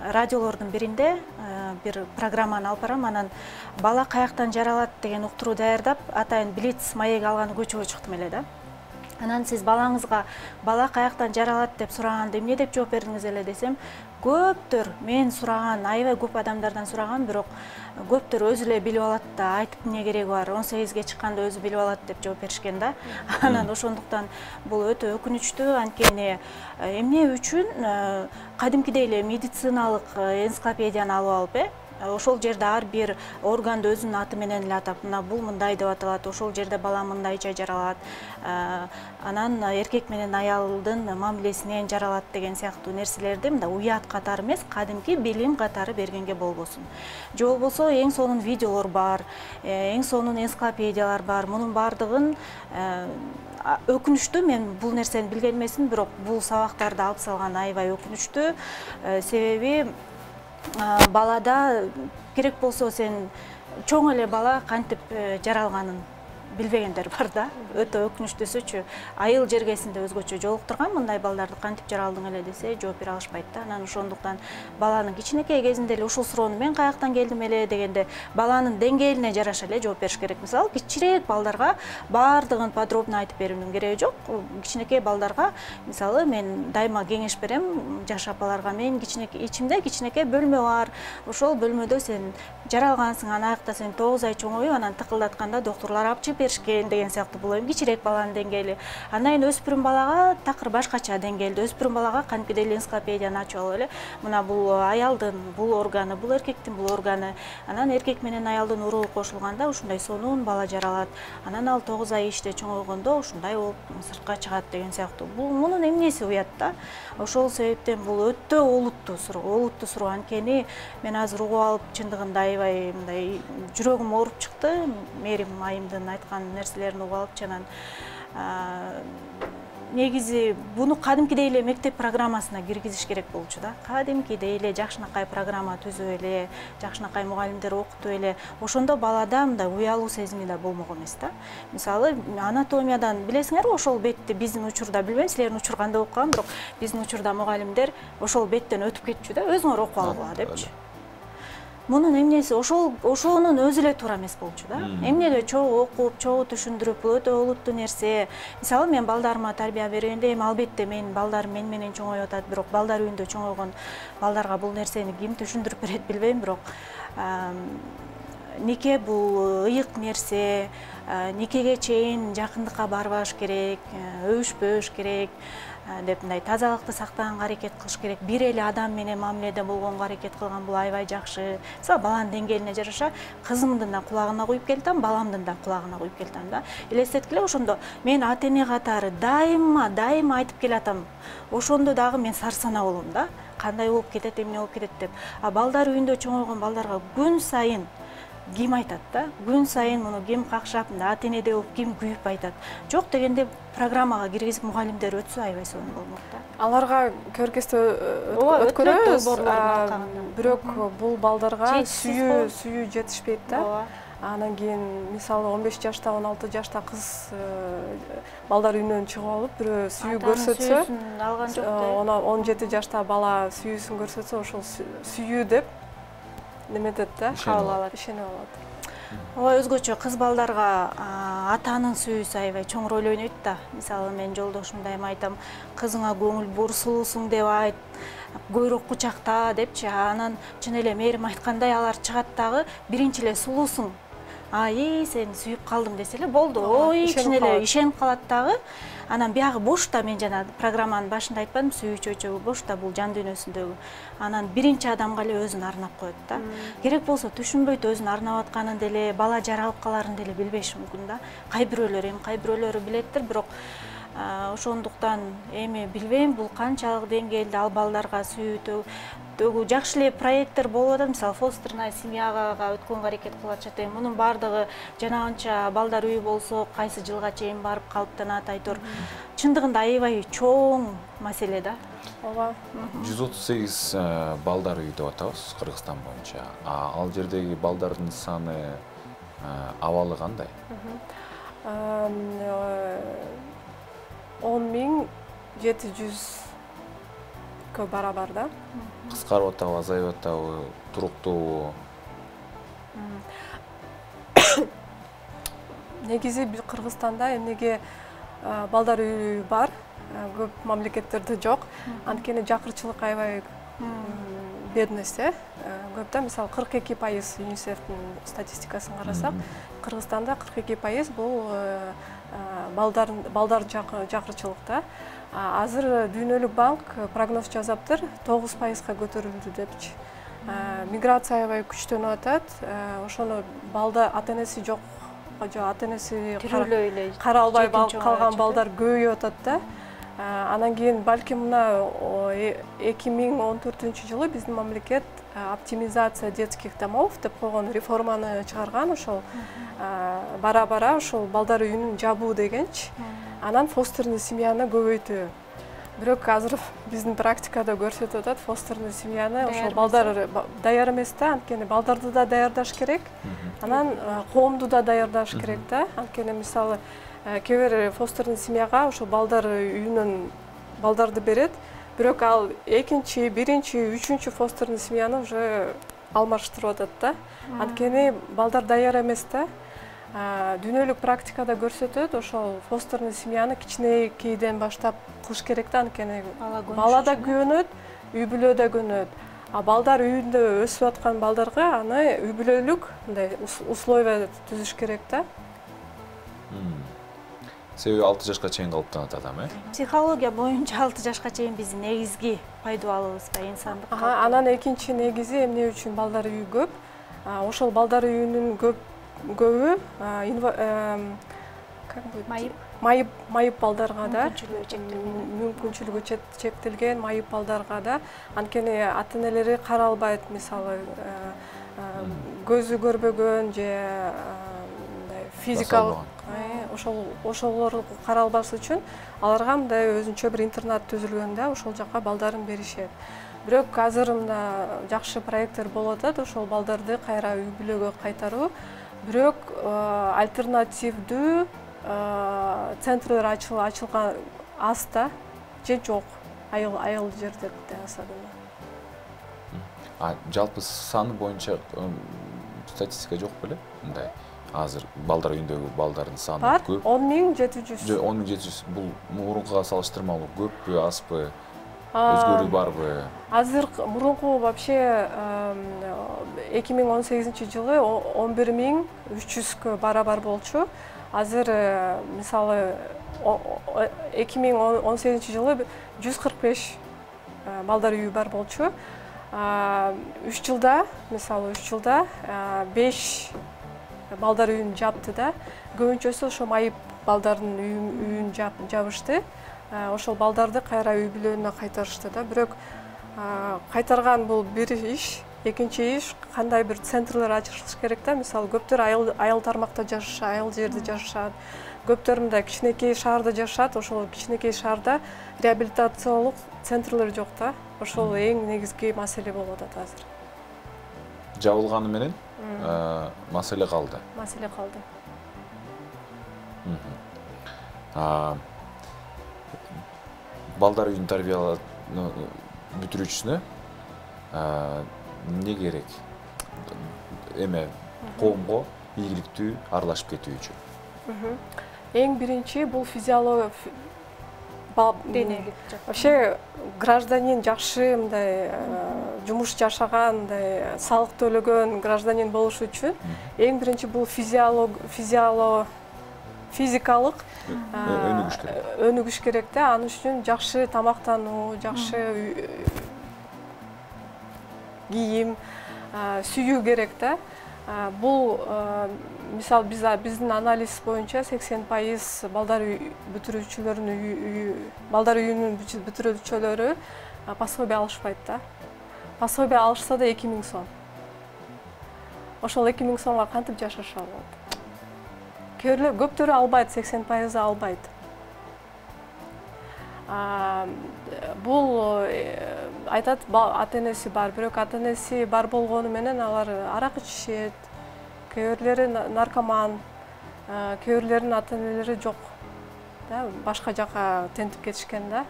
радиолордун биринде бир программаны алып барам, анан бала каяктан жаралат деген уктуруу даярдап, атайын Блиц маек алган көчөгө чыктым эле да. Анан сиз балаңызга бала каяктан жаралат деп сураганда эмне деп жооп бердиңиз эле десем, көптөр мен сураган, аябай көп адамдардан сураган, бирок көптөр өзү эле билип алат да, айтып эмне кереги бар, 18ге чыкканда өзү билип алат деп жооп беришкен да. Анан ошондуктан бул өтө өкүнүчтүү, анткени эмне үчүн кадимкидей эле медициналык энциклопедияны алып алып, ошол жерде ар бир органды өзүнүн аты менен эле атап, мына бул мындай деп аталат, ошол жерде бала мындайча жаралат, анан эркек менен аялдын мамилесинен жаралат деген сыяктуу нерселерди мындай уят катары эмес, кадимки билим катары бергенге болбосун. Же болбосо эң сонун видеолор бар, эң сонун энциклопедиялар бар. Мунун баардыгын өкүнүчтүү, мен бул нерсени билген эмесмин, бирок бул сабактарды алып салган аябай өкүнүчтүү. Себеби балада керек болсо сен чоң эле бала кантип жаралганын билбегендер бар да. Өтө өкүнүчтүүсүчү, айыл жергесинде өзгөчө жолуктурган мындай балдарды кантип жаралдың эле десе жооп бере алышпайт да. Анан ошондуктан баланын кичинекей кезинде эле ушул суроону мен каяктан келдим эле дегенде баланын деңгээлине жараша эле жооп бериш керек. Мисалы, кичирээк балдарга баардыгын подробно айтып берүүнүн кереги жок. Кичинекей балдарга мисалы мен дайыма кеңеш берем жаш апаларга, мен ичимде кичинекей бөлмө бар. Ошол бөлмөдө сен жаралгансың, анан аякта сен 9 ай чоңоюп, анан тыкылдатканда доктурлар алып чыгып беришкен деген сыяктуу. Бул эми кичирээк баланын деңгээли. Андан кийин өспүрүм балага такыр башкача деңгээлде. Өспүрүм балага кадимкидей эле энциклопедияны ачып алып эле, мына бул аялдын бул органы, бул эркектин бул органы. Анан эркек менен аялдын уруу кошулганда ушундай сонун бала жаралат. Анан ал 9 ай ичте чоңойгондо ушундай болуп сыртка чыгат деген сыяктуу. Бул мунун эмнеси уят да. Ошол себептен бул өтө олуттуу суроо. Анткени мен азыр угуп алып чындыгында аябай мындай жүрөгүм ооруп чыкты. Мээрим айымдын айткан нерселерин угуп алып, анан негизи буну кадимкидей эле мектеп программасына киргизиш керек болчу да. Кадимкидей эле жакшынакай программа түзүп эле, жакшынакай мугалимдер окутуп эле, ошондо балада мындай уялуу сезими да болмок эмес да. Мисалы, анатомиядан билесиңерби, ошол бетти биздин учурда, билбейм силердин учур кандай окуп калган, бирок биздин учурда мугалимдер ошол беттен өтүп кетчү да, өзүңөр окуп алгыла депчи. Мунун эмнеси ошонун өзү эле туура эмес болчу да. Эмнеге чогуу окуп, чогуу түшүндүрүп, бул өтө олуттуу нерсе. Мисалы, мен балдарыма тарбия бергенде, эми албетте балдар менен чоңоюп атат, бирок балдар үйүндө чоңойгон балдарга бул нерсени ким түшүндүрүп берет билбейм, бирок нике бул ыйык нерсе, никеге чейин жакындыкка барбаш керек, өбүшпөш керек деп мындай тазалыкты сактаганга аракет кылыш керек. Бир эле адам менен мамиледе болгонго аракет кылган бул аябай жакшы. Мисалы баланын деңгээлине жараша кызымдын да кулагына куюп келатам, баламдын да кулагына куюп келатам да. Элестеткиле, ошондо мен ата эне катары дайыма айтып келатам. Ошондо дагы мен сарсана болом да. Кандай болуп кетет, эмне болуп кетет деп. А балдар үйүндө чоңойгон балдарга күн сайын ким айтат да, күн сайын муну ким какшап, ата энеде болуп ким күйүп айтат. Жок дегенде программага киргизип мугалимдер өтсө аябай сонун болмок да.
Аларга көргөзмө өткөрөбүз, бирок бул балдарга сүйүү жетишпейт да. Анан кийин мисалы 15 жашта, 16 жашта кыз балдар үйүнөн чыгып алып, бирөө сүйүү көрсөтсө, 17 жашта бала сүйүүсүн көрсөтсө, ошол сүйүү деп неметет да, ишенип алат.
Ооба, өзгөчө кыз балдарга атанын сүйүүсү аябай чоң роль ойнойт да. Мисалы мен жолдошумда эми айтам, кызыңа көңүл бур, сулуусуң деп айт, көйрөк кучакта депчи. Анан чын эле мээрим айткандай алар чыгат дагы биринчи эле сулуусуң. Сени сүйүп калдым десе эле болду. Ой, чын эле ишенип калат дагы. Анан биягы бошта, мен жана программанын башында айтпадым, сүйүү чөйчөгү бошта бул жан дүйнөсүндөгү. Анан биринчи адамга эле өзүн арнап коет да. Керек болсо түшүнбөйт өзүн арнап атканын деле, бала жаралып каларын деле билбеши мүмкүн да. Кай бирөөлөрү билеттир, бирок ошондуктан эми билбейм бул канчалык деңгээлде ал балдарга сүйүү төгүү жакшы эле проекттер болуп атат. Мисалы фостерная семьяга өткөнгө аракет кылып атышат. Мунун баардыгы жанагынча балдар үйү болсо кайсы жылга чейин барып калыптанат, айтор. Чындыгында аябай чоң маселе да.
Ооба.
138 балдар үйү деп атабыз Кыргызстан боюнча. Ал жердеги балдардын саны, абалы кандай?
10.700 барабар да.
Кыскарып атабы, азайып атабы, туруктуубу?
Негизи биз Кыргызстанда эмнеге балдар үйү бар, көп мамлекеттерде жок. Анткени жакырчылык аябай бедность көп да. Мисалы 42% ЮНИСЕФтин статистикасын карасак, Кыргызстанда 42% бул балдар жакырчылыкта. Азыр Дүйнөлүк банк прогноз жазаптыр, 9%га көтөрүлдү депчи. Миграция аябай күчтөнүп атат. Ошону балда ата-энеси жок, ата-энеси кара албай калган балдар көбөйүп атат да. Анан кийин балким мына 2014-жылы биздин мамлекет оптимизация детских домов деп койгон реформаны чыгарган. Ошол бара-бара ошол балдар үйүнүн жабуу дегенчи. Анан фостерный семьяны көбөйтүү. Бирок азыр биздин практикада көрсөтүп атат, фостерный семьяны ошол балдар даяр эмес да, анткени балдарды да даярдаш керек, анан коомду да даярдаш керек да. Анткени мисалы кээ бир фостерный семьяга ошол балдар үйүнөн балдарды берет, бирок ал экинчи, биринчи, үчүнчү фостерный семьяны уже алмаштырып атат да. Анткени балдар даяр эмес да. Дүйнөлүк практикада көрсөтөт, ошол фостерный семьяны кичинекейден баштап кылыш керек да, анткени бала да күйөнөт, үй бүлө да көнөт. А балдар үйүндө өсүп аткан балдарга аны үй бүлөлүк мындай условия түзүш керек да.
Себеби 6 жашка чейин калыптанат адам,
Психология боюнча 6 жашка чейин биздин негизги пайдубалыбыз да инсандык.
Анан экинчи негизи эмне үчүн балдар үйү көп? Ошол балдар үйүнүн көбү майып балдарга да, мүмкүнчүлүгү чектелген майып балдарга да, анткени ата-энелери кара албайт, мисалы көзү көрбөгөн же физикалык ошолор кара албаш үчүн аларга мындай өзүнчө бир интернат түзүлгөн да, ошол жака балдарын беришет. Бирок азыр мына жакшы проекттер болуп атат, ошол балдарды кайра үй бүлөгө кайтаруу. Бирок альтернативдүү центрлер ачылган аз да, же жок, айыл жердерде особенно.
Жалпы саны боюнча статистика жок беле? Мындай азыр балдар үйүндөгү балдардын саны көп.
10.700.
10.700 бул мурункуга салыштырмалуу көппү, азбы? Өзгөрүү барбы?
Азыр мурунку вообще 2018 жылы 11.300 барабар болчу. Азыр мисалы 2018 жылы 145 балдар үйү бар болчу. 3 жылда, мисалы 3 жылда 5 балдар үйүн жапты да. Көбүнчөсү ошо майып балдардын үйүн жабышты. Ошол балдарды кайра үй бүлөлөрүнө кайтарышты да. Бирок кайтарган бул бир иш, экинчи иш кандай бир центрлер ачылыш керек да. Мисалы көптөр айыл тармакта жашашат, айыл жерде жашашат. Көптөр мындай кичинекей шаарда жашашат. Ошол кичинекей шаарда реабилитациялык центрлер жок да. Ошол эң негизги маселе болуп атат азыр.
Жабылганы менен маселе калды.
Маселе калды.
Балдар үйүн бүтүрүүчүсүнө эмне керек? Эме коомго ийгиликтүү аралашып кетүү үчүн.
Эң биринчи бул физиология
денелик.
Вообще гражданин жакшы мындай жумуш жашаган, мындай салык төлөгөн гражданин болуш үчүн эң биринчи бул физикалык өнүгүш керек да. Анын үчүн жакшы тамактануу, жакшы кийим, сүйүү керек да. Бул мисалы биздин анализ боюнча 80% балдар үйүнүн бүтүрүүчүлөрү пособие алышпайт да. Пособие алышса да 2000 сом. Ошол 2000 сомго кантип жашаша болот? Көптөрү албайт, 80% албайт. Бул айтат ата-энеси бар, бирок ата-энеси бар болгону менен алар арак ичишет, кээ-бирлери наркоман, кээ-бирлеринин ата-энелери жок. Да, башка жака тентип кетишкен да.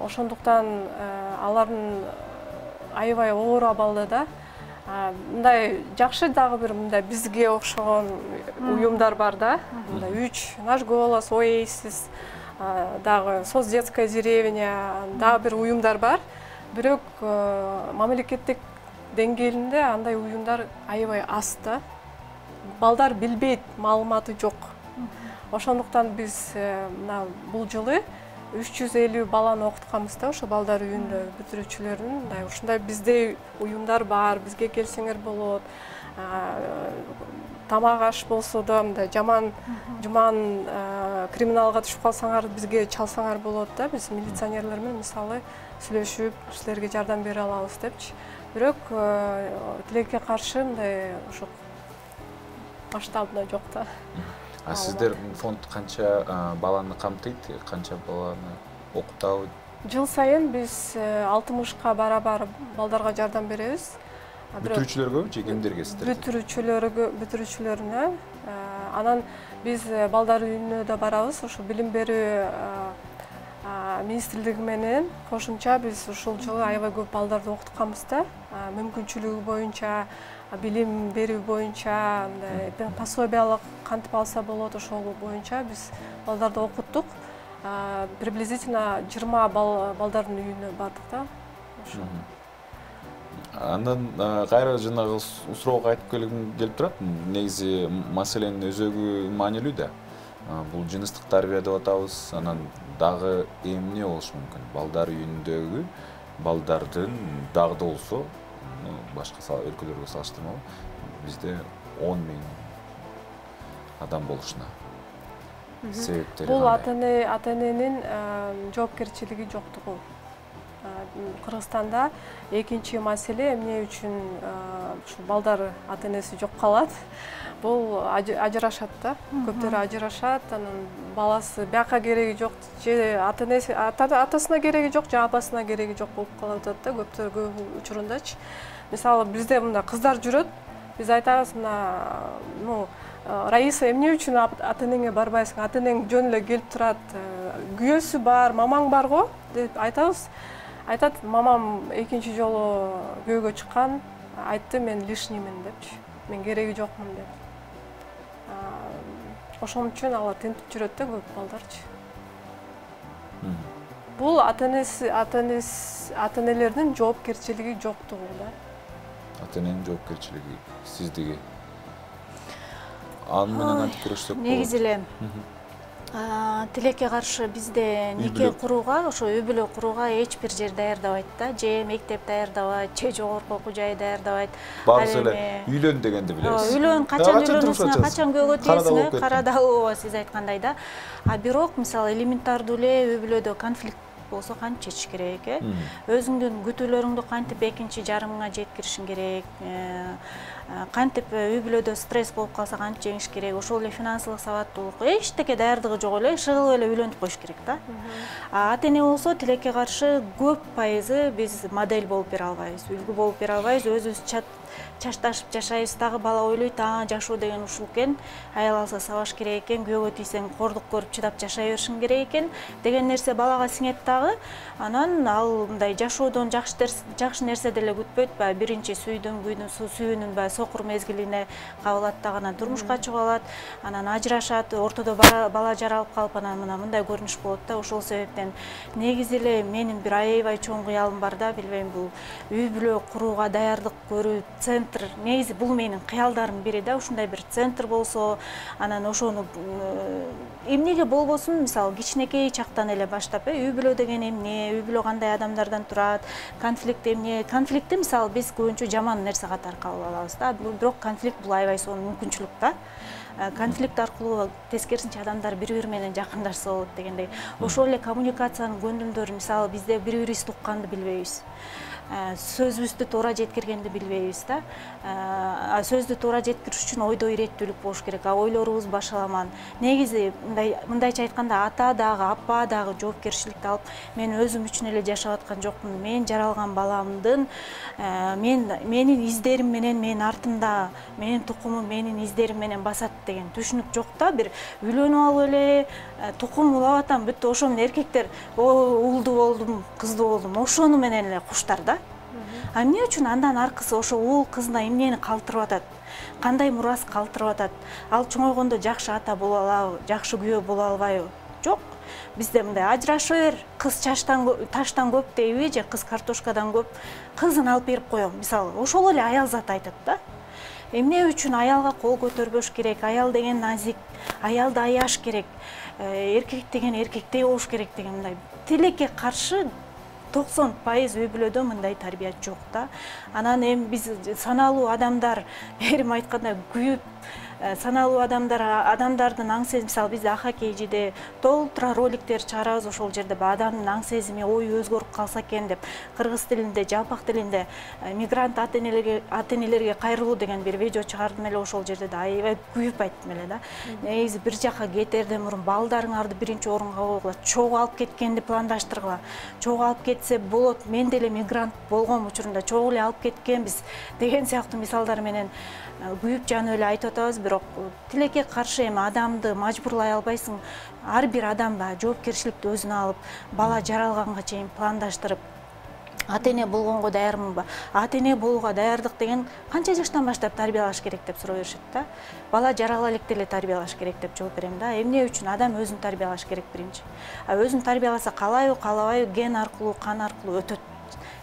Ошондуктан алардын аябай оор абалда да. Мындай жакшы дагы бир мындай бизге окшогон уюмдар бар да. Мындай 3 наш голос, Оэйсис, дагы СОС детская деревня, дагы бир уюмдар бар. Бирок мамлекеттик деңгээлинде андай уюмдар аябай аз да. Балдар билбейт, маалыматы жок. Ошондуктан биз мына бул жылы 350 баланы окутканбыз да, ошо балдар үйүндө бүтүрүүчүлөрүн. Мындай ушундай бизде уюмдар бар, бизге келсеңер болот. Тамак аш болсо да, мындай жаман криминалга түшүп калсаңар, бизге чалсаңар болот да. Биз милиционерлер менен мисалы сүйлөшүп, силерге жардам бере алабыз депчи. Бирок тилекке каршы мындай ошо масштабында жок да.
Сиздер фонд канча баланы камтыйт, канча баланы окутабы?
Жыл сайын биз 60ка барабар балдарга жардам беребиз.
Бүтүрүүчүлөргө же кимдерге сиздер?
Бүтүрүүчүлөрүнө. Анан биз балдар үйүнө да барабыз. Ошо билим берүү министрлиги менен кошумча биз ушул жылы аябай көп балдарды окутканбыз да. Мүмкүнчүлүгү боюнча, билим берүү боюнча, пособиялык кантип алса болот, ошол боюнча биз балдарды окуттук. Приблизительно 20 балдардын үйүнө бардык да.
Андан кайра жанагы суроого кайтып келгим келип турат. Негизи маселенин өзөгү маанилүү да. Бул жыныстык тарбия деп атабыз. Анан дагы эмне болушу мүмкүн? Балдар үйүндөгү балдардын дагы да болсо, башка өлкөлөргө салыштырмалуу, бизде 10 000 адам болушуна себептери
кандай? Бул ата-эненин жоопкерчилиги жоктугу. Кыргызстанда экинчи маселе эмне үчүн ушул балдар ата-энеси жок калат? Бул ажырашат да. Көптөрү ажырашат, анан баласы бияка кереги жок, же атасына кереги жок, же апасына кереги жок болуп калып атат да, көп учурундачы. Мисалы бизде мында кыздар жүрөт, биз айтабыз мына, Раиса, эмне үчүн ата-энеңе барбайсың? Ата-энең жөн эле келип турат, күйөөсү бар, мамаң бар го деп айтабыз. Айтат, мамам экинчи жолу күйөөгө чыккан, айтты, мен лишниймин депчи. Мен кереги жокмун деп. Ошон үчүн алар тентип жүрөт да көп балдарчы. Бул ата-энелердин жоопкерчилиги жоктугу да.
ата-эненин жоопкерчилиги сиздеги аны менен антип күрөшсөк болот.
Негизи эле тилекке каршы бизде нике курууга, ошо үй бүлө курууга эч бир жер даярдабайт да, же мектеп даярдабайт, же жогорку окуу жай даярдабайт.
Баарысы эле үйлөн дегенди билебиз.
Үйлөн, качан үйлөнөсүңөр, качан күйөөгө тийесиңер, карада ооба сиз айткандай да. А бирок мисалы элементардуу эле үй бүлөдө конфликт болсо кантип чечиш керек өзүңдүн күтүүлөрүңдү кантип экинчи жарымыңа жеткиришиң керек, кантип үй бүлөдө стресс болуп калса кантип жеңиш керек, ошол эле финансылык сабаттуулук эчтеке даярдыгы жок эле шыгылып эле үйлөнүп коюш керек да. Ата-эне болсо тилекке каршы көп пайызы биз модель болуп бере албайбыз, үлгү болуп бере албайбыз, өзүбүз чашташып жашайбыз, дагы бала ойлойт, жашоо деген ушул экен, аял алса сабаш керек экен, күйөөгө тийсең кордук көрүп чыдап жашай беришиң керек экен деген нерсе балага сиңет дагы. Анан ал мындай жашоодон жакшы нерсе деле күтпөйт, баягы биринчи сүйүүнүн сокур мезгилине кабылат дагы, анан турмушка чыгып алат, анан ажырашат, ортодо бала жаралып калып, анан мындай көрүнүш болот да. Ошол себептен негизи эле менин бир аябай чоң кыялым бар да, билбейм, бул үй бүлө курууга даярдык көрүү центр, негизи бул менин кыялдарымдын бири да, ушундай бир центр болсо, анан ошону эмнеге болбосун, мисалы кичинекей чактан эле баштап, үй бүлө деген эмне, үй бүлө кандай адамдардан турат, конфликт эмне, конфликтти мисалы биз көбүнчө жаман нерсе катары кабыл алабыз да, бирок конфликт бул аябай сонун мүмкүнчүлүк да. Конфликт аркылуу тескерисинче адамдар бири-бири менен жакындашса болот дегендей. Ошол эле коммуникациянын көндүмдөрү, мисалы бизде бири-бирибизди укканды билбейбиз. Сөзүбүздү туура жеткиргенди билбейбиз да. Сөздү туура жеткириш үчүн ойдо иреттүүлүк болуш керек, ойлорубуз башаламан. Негизи мындайча айтканда ата дагы, апа дагы жоопкерчиликти алып, мен өзүм үчүн эле жашап аткан жокмун. Мен жаралган баламдын менин издерим менен, менин артымда менин тукумум менин издерим менен басат деген түшүнүк жок да. Бир үйлөнүп алып эле тукум улап атам, бүттү, ошо менен эркектер уулду болдум, кыздуу болдум, ошону менен эле куштар да. А эмне үчүн андан аркысы ошо уул кызына эмнени калтырып атат, кандай мурас калтырып атат, ал чоңойгондо жакшы ата боло алабы, жакшы күйөө боло албайбы? Жок. Бизде мындай ажыраша бер, кыз таштан көп дейби, же кыз картошкадан көп, кызын алып берип коем. Мисалы, ошол эле аял заты айтат да. Эмне үчүн аялга кол көтөрбөш керек, аял деген назик, аялды аяш керек, эркек деген эркектей болуш керек деген мындай тилекке каршы 90% үй бүлөдө мындай тарбия жок да. Анан эми биз саналуу адамдар, эрим айткандай күйүп, саналуу адамдардын аң сезими, мисалы бизде АХКЖде толтура роликтер чыгарабыз, ошол жерде адамдын аң сезими, ою өзгөрүп калса экен деп, кыргыз тилинде, жалпак тилинде мигрант ата-энелерге кайрылуу деген бир видео чыгардым эле, ошол жерде да аябай күйүп айттым эле да. Негизи бир жака кетерден мурун балдарыңарды биринчи орунга койгула, чогуу алып кеткенди пландаштыргыла. Чогуу алып кетсе болот, мен деле мигрант болгон учурунда чогуу эле алып кеткенбиз деген сыяктуу мисалдар менен күйүп жанып эле айтып атабыз. Бирок тилекке каршы эми адамды мажбурлай албайсың. Ар бир адам жоопкерчиликти өзүнө алып, бала жаралганга чейин пландаштырып, ата-эне болгонго даярмынбы? Ата-эне болууга даярдык деген канча жаштан баштап тарбиялаш керек деп суроо беришет да. Бала жарала электе эле тарбиялаш керек деп жооп берем да. Эмне үчүн адам өзүн тарбиялаш керек биринчи. Өзүн тарбияласа каалайбы, каалабайбы, ген аркылуу, кан аркылуу өтөт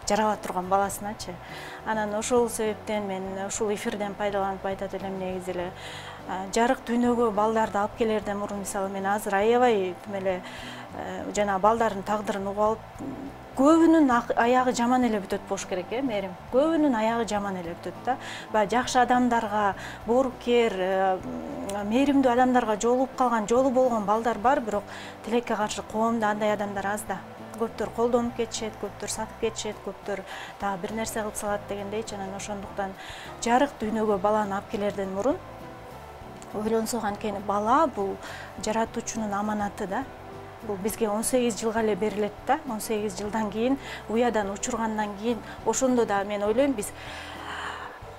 жарала турган баласыначы. Анан ошол себептен мен ушул эфирден пайдаланып айтат элем, негизи эле жарык дүйнөгө балдарды алып келерден мурун, мисалы мен азыр аябай эле жана балдардын тагдырын угуп алып, көбүнүн аягы жаман эле бүтөт болуш керек, мээрим. Көбүнүн аягы жаман эле бүтөт да. Баягы жакшы адамдарга, боорукер, мээримдүү адамдарга жолугуп калган, жолу болгон балдар бар, бирок тилекке каршы коомдо андай адамдар аз да. Көптөр колдонуп кетишет, көптөр сатып кетишет, көптөр дагы бир нерсе кылып салат дегендейчи. Анан ошондуктан жарык дүйнөгө баланы алып келерден мурун ойлонсок, анткени бала бул жаратуучунун аманаты да. Бул бизге 18 жылга эле берилет да. 18 жылдан кийин, уядан учургандан кийин, ошондо да мен ойлойм,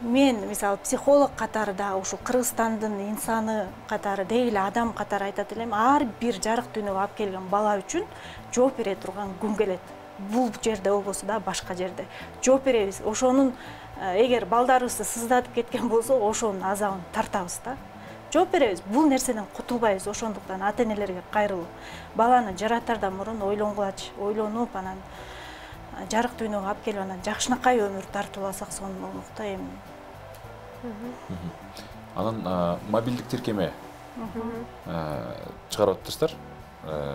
мен мисалы психолог катары да, ушул Кыргызстандын инсаны катары, деги эле адам катары айтат элем, ар бир жарык дүйнөгө алып келген бала үчүн жооп бере турган күн келет. Бул жерде болбосо да, башка жерде жооп беребиз. Ошонун эгер балдарыбызды сыздатып кеткен болсо, ошонун азабын тартабыз да. Жооп беребиз. Бул нерседен кутулбайбыз. Ошондуктан ата-энелерге кайрылуу. Баланы жаратардан мурун ойлонгулачы, ойлонуп, анан жарык дүйнөгө алып келип анан жакшынакай өмүр тартып алсак сонун болмок да эми.
Анан мобилдик тиркеме чыгарып атыптырсыздар.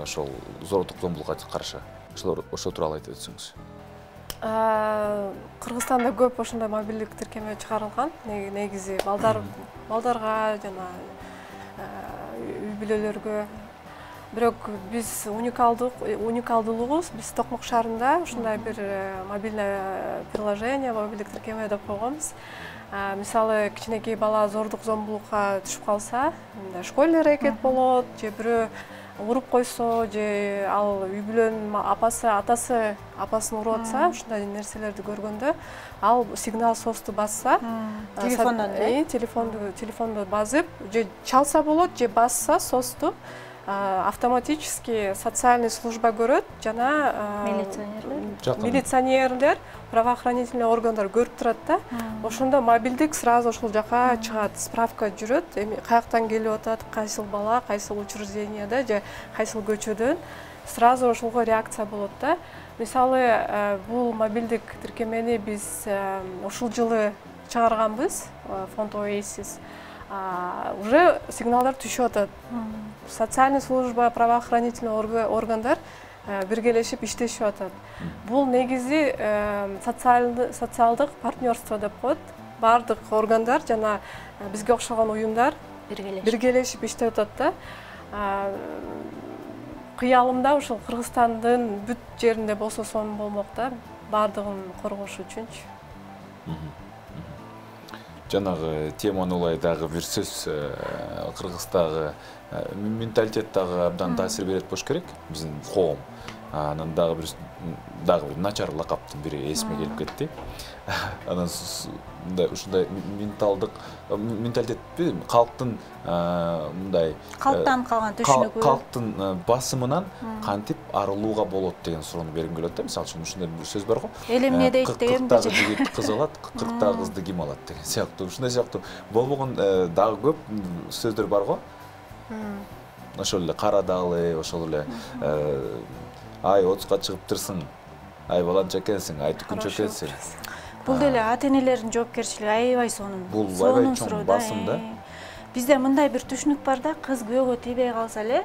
Ошол зордук зомбулукка каршы. Ошол тууралуу айтып өтсөңүз.
Кыргызстанда көп ошондой мобилдик тиркеме чыгарылган. Негизи балдарга жана үй бүлөлөргө. Бирок биз уникалдуулугубуз биз Токмок шаарында ушундай бир мобильное приложение, мобилдик тиркеме деп койгонбуз. Мисалы, кичинекей бала зордук зомбулукка түшүп калса, школьный рэкет болот, же бирөө уруп койсо, же ал үй бүлөнүн атасы апасын уруп атса, ушундай нерселерди көргөндө, ал сигнал состу басса, телефонду басып, же чалса болот, же басса состу, автоматически социальный служба көрөт, жана милиционерлер, правоохранительный органдар көрүп турат да. Ошондо мобилдик сразу ошол жака чыгат, справка жүрөт, эми каяктан келип атат, кайсыл бала, кайсыл учрежденияда, же кайсыл көчөдөн, сразу ошолго реакция болот да. Мисалы, бул мобилдик тиркемени биз ушул жылы чыгарганбыз, фонд Oasis. Уже сигналдар түшүп атат. Социальный служба, правоохранительный органдар биргелешип иштешип атат. Бул негизи социалдык партнерство деп коет. Бардык органдар жана бизге окшогон уюмдар биргелешип иштеп атат да. Кыялымда ушул Кыргызстандын бүт жеринде болсо сонун болмок да, бардыгын коргош үчүнчү.
Жанагы теманы улай дагы бир сөз Кыргыздагы менталитет дагы абдан таасир берет болуш керек, биздин коом. Анан дагы бир начар лакаптын бири эсиме келип кетти. Анан ушундай менталитетти калктын мындай
калктанып калган түшүнүгү,
калктын басымынан кантип арылууга болот деген суроону бергим келет да. Мисалы үчүн ушундай бир сөз бар го.
Эл эмне дейт деген
беже. 40 жигит кыз алат, 40 кызды ким алат деген сыяктуу. Ушундай сыяктуу болбогон дагы көп сөздөр бар го. Ошол эле кара дагы, ошол эле ай 30га чыгыптырсың, ай баланча экенсиң, ай түкүнчө экенсиң.
Бул деле ата-энелердин жоопкерчилиги аябай сонун.
Бул аябай чоң басым да.
Бизде мындай бир түшүнүк бар да, кыз күйөөгө тийбей калса эле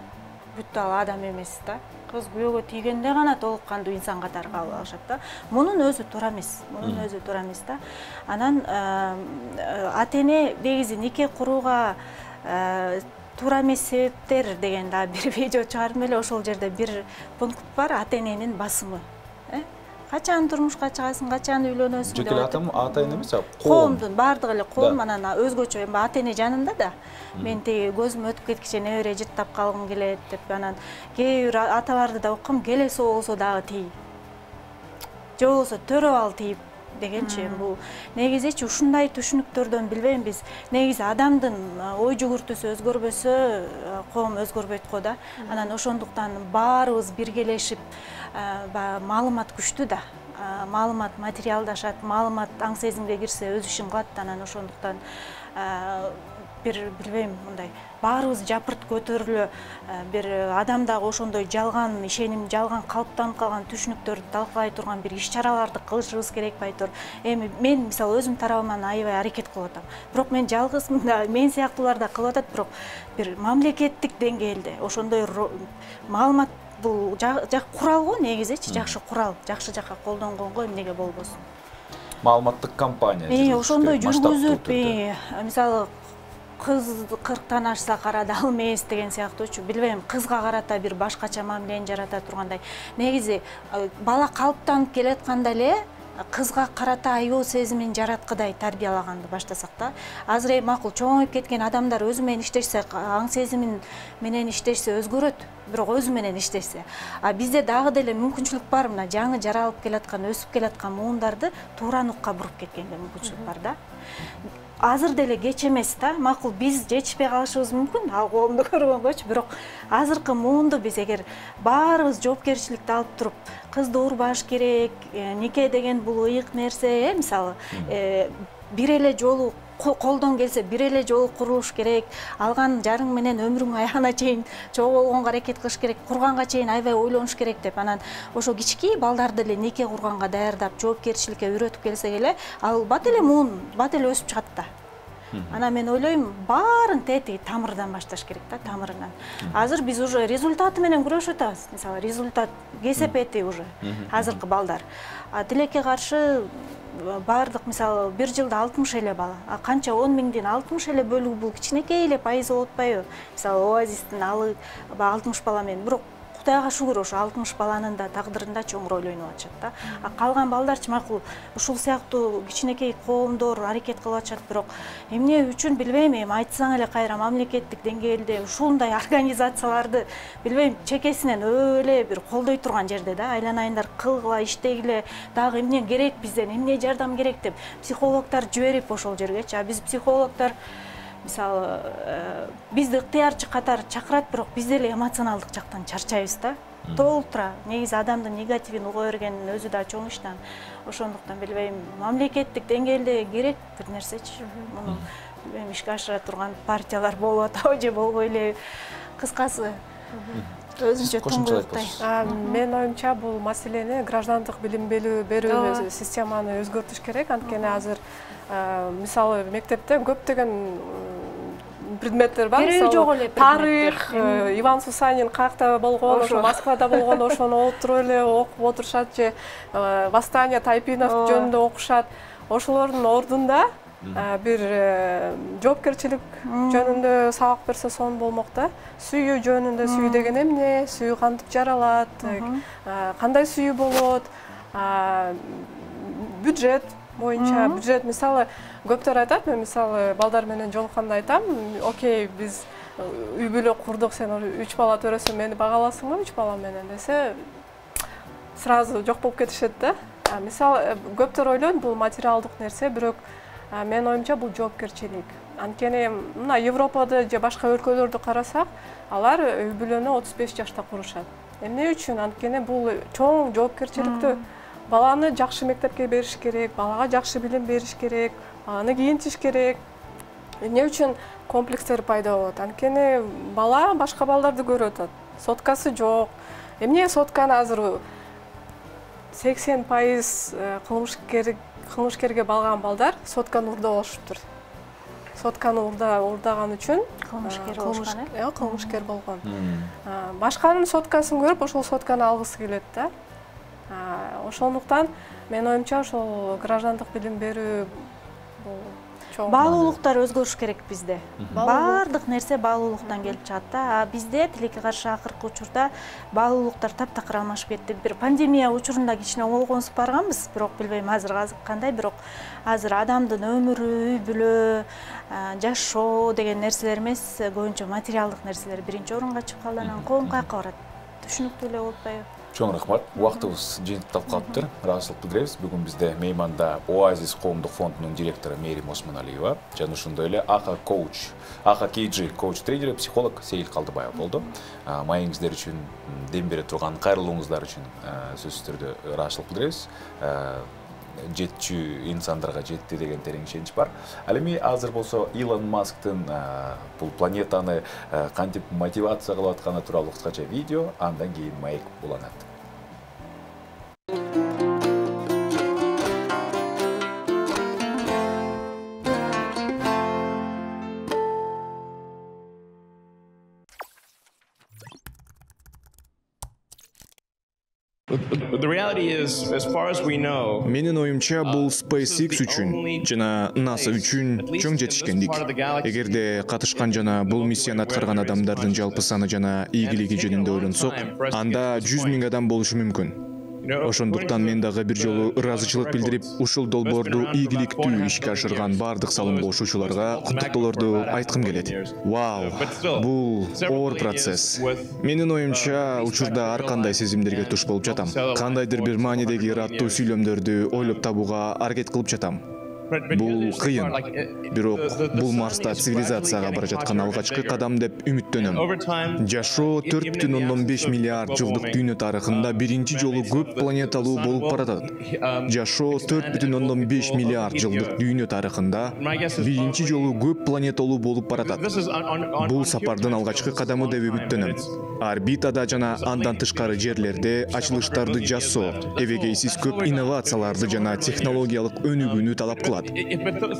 бүт ал адам эмес да. Кыз күйөөгө тийгенде гана толук кандуу инсан катары кабыл алышат да. Мунун өзү туура эмес. Да. Анан ата-эне негизи нике курууга туура эмес себептер деген да бир видео чыгардым эле, ошол жерде бир пункт бар, ата-эненин басымы. Качан турмушка чыгасың, качан үйлөнөсүң деп.
Жеке ата-эне эмес,
коомдун бардыгы эле коом, анан өзгөчө эми ата-эне жанында да. Мен тиги көзүм өтүп кеткиче небере жыттап калгым келет деп, анан кээ бир аталарды да уккам, келеси болсо дагы тий. Же болбосо төрөп ал тийип дегенчи. Бул негизичи ушундай түшүнүктөрдөн билбейм биз. Негизи адамдын ой жүгүртүүсү өзгөрбөсө, коом өзгөрбөйт го да. Анан ошондуктан баарыбыз биргелешип, маалымат күчтүү да. Маалымат материалдашат, маалымат аң сезимге кирсе өз ишин кылат. Анан ошондуктан бир билбейм, мындай баарыбыз жапырт көтөрүлө бир адамдагы ошондой жалган ишеним, жалган калыптанып калган түшүнүктөрдү талкалай турган бир иш-чараларды кылышыбыз керек байтур. Эми мен мисалы өзүм тарабыман аябай аракет кылып атам. Бирок мен жалгызмын да, мен сыяктуулар да кылып атат, бирок бир мамлекеттик деңгээлде ошондой маалымат бул курал го негизичи, жакшы курал, жакшы жака колдонгонго эмнеге болбосун.
Маалыматтык компания.
Ошондой жүргүзүп, мисалы кыз 40-тан ашса кара дал эмес деген сыяктуучу, билбейм, кызга карата бир башкача мамилени жарата тургандай. Негизи бала калыптанып келатканда эле кызга карата аял сезимин жараткыдай тарбиялаганды баштасак да. Азыр эми макул чоңоюп кеткен адамдар өзү менен иштешсе, аң сезимин менен иштешсе өзгөрөт, бирок өзү менен иштешсе. Бизде дагы деле мүмкүнчүлүк бар, мына жаңы жаралып келаткан, өсүп келаткан муундарды туура нукка буруп кеткенге мүмкүнчүлүк бар да. Азыр деле кеч эмес да, макул биз жетишпей калышыбыз мүмкүн, ал коомду көргөнгөчү, бирок азыркы муунду биз эгер баарыбыз жоопкерчиликти алып туруп, кызды урбаш керек, нике деген бул ыйык нерсе, мисалы бир эле жолу колдон келсе бир эле жолу курулуш керек, алган жарың менен өмүрүң аягына чейин чогуу болгонго аракет кылыш керек, курганга чейин аябай ойлонуш керек деп, анан ошо кичикей балдарды эле нике курганга даярдап, жоопкерчиликке үйрөтүп келсек эле, ал бат эле муун, бат эле өсүп чыгат да. Анан мен ойлойм, баарын тетиги тамырдан башташ керек да, тамырынан. Азыр биз уже результаты менен күрөшүп атабыз. Мисалы, результат кесепети уже азыркы балдар. Тилекке каршы баардык, мисалы, бир жылда 60 эле бала. Канча 10 миңдин 60 эле бөлүгү бул кичинекей эле пайызы болуп атпайбы? Мисалы, Оазистин алы 60 бала менен, бирок Кудайга шүгүр, ошо 60 баланын да тагдырында чоңур ойлонуп атышат да. Калган балдарчы макул ушул сыяктуу кичинекей коомдор аракет кылып атышат, бирок эмне үчүн билбейм, айтсаң эле кайра мамлекеттик деңгээлде ушундай организацияларды билбейм, чекесинен эле бир колдой турган жерде да, айланайындар кылгыла, иштегиле, дагы эмне керек бизден, эмне жардам керек деп психологдор жиберип ошол жергечи. Биз психологдор мисалы бизди ыктыярчы катары чакырат, бирок биз деле эмоционалдык жактан чарчайбыз да. Толтура негизи адамдын негативин уга бергенин өзү да чоң иш да. Ошондуктан билбейм, мамлекеттик деңгээлде керек бир нерсечи. Муну билбейм, ишке ашыра турган партиялар болуп атабы же болбой эле. Кыскасы өзүнчө туңгуюктай.
Мен оюмча бул маселени граждандык билим берүү системаны өзгөртүш керек. Анткени азыр мисалы мектепте көптөгөн предметтер бар. Мисалы тарых, Иван Сусанин каякта болгон, ошо Москвада болгон, ошону отуруп эле окуп отурушат же восстание Тайпинов жөнүндө окушат. Ошолордун ордунда бир жоопкерчилик жөнүндө сабак берсе сонун болмок да. Сүйүү жөнүндө, сүйүү деген эмне, сүйүү кантип жаралат, кандай сүйүү болот, бюджет боюнча, бюджет мисалы көптөр айтат, мен мисалы балдар менен жолукканда айтам, окей, биз үй бүлө курдук, сен 3 бала төрөсүң, мени багаласыңбы 3 бала менен десе, сразу жок болуп кетишет да. Мисалы көптөр ойлойт, бул материалдык нерсе, бирок мен оюмча бул жоопкерчилик. Анткени мына Европада же башка өлкөлөрдү карасак, алар үй бүлөнү 35 жашта курушат. Эмне үчүн? Анткени бул чоң жоопкерчиликтүү. Баланы жакшы мектепке бериш керек, балага жакшы билим бериш керек, баланы кийинтиш керек. Эмне үчүн комплекстер пайда болот? Анткени бала башка балдарды көрүп атат. Соткасы жок. Эмне сотканы азыр 80% кылмышкерге балган балдар сотканы урдап алышыптыр. Сотканы урдаган үчүн кылмышкер болгон. Башканын соткасын көрүп, ошол сотканы алгысы келет да. Ошондуктан мен оюмча ошол граждандык билим берүү
баалуулуктар өзгөрүш керек бизде. Баардык нерсе баалуулуктан келип чыгат да. Бизде тилекке каршы акыркы учурда баалуулуктар таптакыр алмашып кетти. Бир пандемия учурунда кичине оңолгонсуп барганбыз, бирок билбейм азыр кандай, бирок азыр адамдын өмүрү, үй бүлө, жашоо деген нерселер эмес, көбүнчө материалдык нерселер биринчи орунга чыгып калды. Анан коом каяка барат? Түшүнүктүү эле болуп атпайбы?
Чоң рахмат. Убактыбыз жыйынтыкталып калыптыр. Ыраазычылык билдиребиз. Бүгүн бизде мейманда Оазис коомдук фондунун директору Мээрим Осмоналиева жана ошондой эле АХ KG коуч тренери, психолог Сейил Калдыбаев болду. Маегиңиздер үчүн, дем бере турган кайрылууңуздар үчүн сөзсүз түрдө ыраазычылык билдиребиз. Жетчү инсандарга жетти деген терең ишенич бар. Ал эми азыр болсо Илон Масктын бул планетаны кантип мотивация кылып атканы тууралуу кыскача видео, андан кийин маек уланат.
Менин оюмча бул SpaceX үчүн жана NASA үчүн чоң жетишкендик. Эгерде катышкан жана бул миссияны аткарган адамдардын жалпы саны жана ийгилиги жөнүндө ойлонсок, анда 100 000 адам болушу мүмкүн. Ошондуктан мен дагы бир жолу ыраазычылык билдирип, ушул долбоорду ийгиликтүү ишке ашырган бардык салым кошуучуларга куттуктоолорду айткым келет. Вау, бул оор процесс. Менин оюмча, учурда ар кандай сезимдерге туш болуп жатам. Кандайдыр бир маанидеги ыраттуу сүйлөмдөрдү ойлоп табууга аракет кылып жатам. Бул кыйын. Бирок бул Марста цивилизацияга бара жаткан алгачкы кадам деп үмүттөнөм. Жашоо 4,5 миллиард жылдык дүйнө тарыхында биринчи жолу көп планеталуу болуп баратат. Жашоо 4,5 миллиард жылдык дүйнө тарыхында биринчи жолу көп планеталуу болуп баратат. Бул сапардын алгачкы кадамы деп үмүттөнөм. Орбитада жана андан тышкары жерлерде ачылыштарды жасоо эбегейсиз көп инновацияларды жана технологиялык өнүгүүнү талап кылат.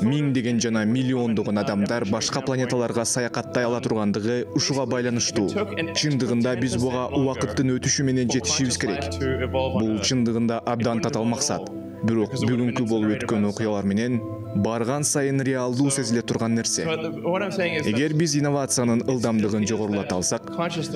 Миңдеген жана миллиондогон адамдар башка планеталарга саякаттай ала тургандыгы ушуга байланыштуу. Чындыгында биз буга убакыттын өтүшү менен жетишибиз керек. Бул чындыгында абдан татаал максат. Бирок бүгүнкү болуп өткөн окуялар менен барган сайын реалдуу сезиле турган нерсе. Эгер биз инновациянын ылдамдыгын жогорулата алсак,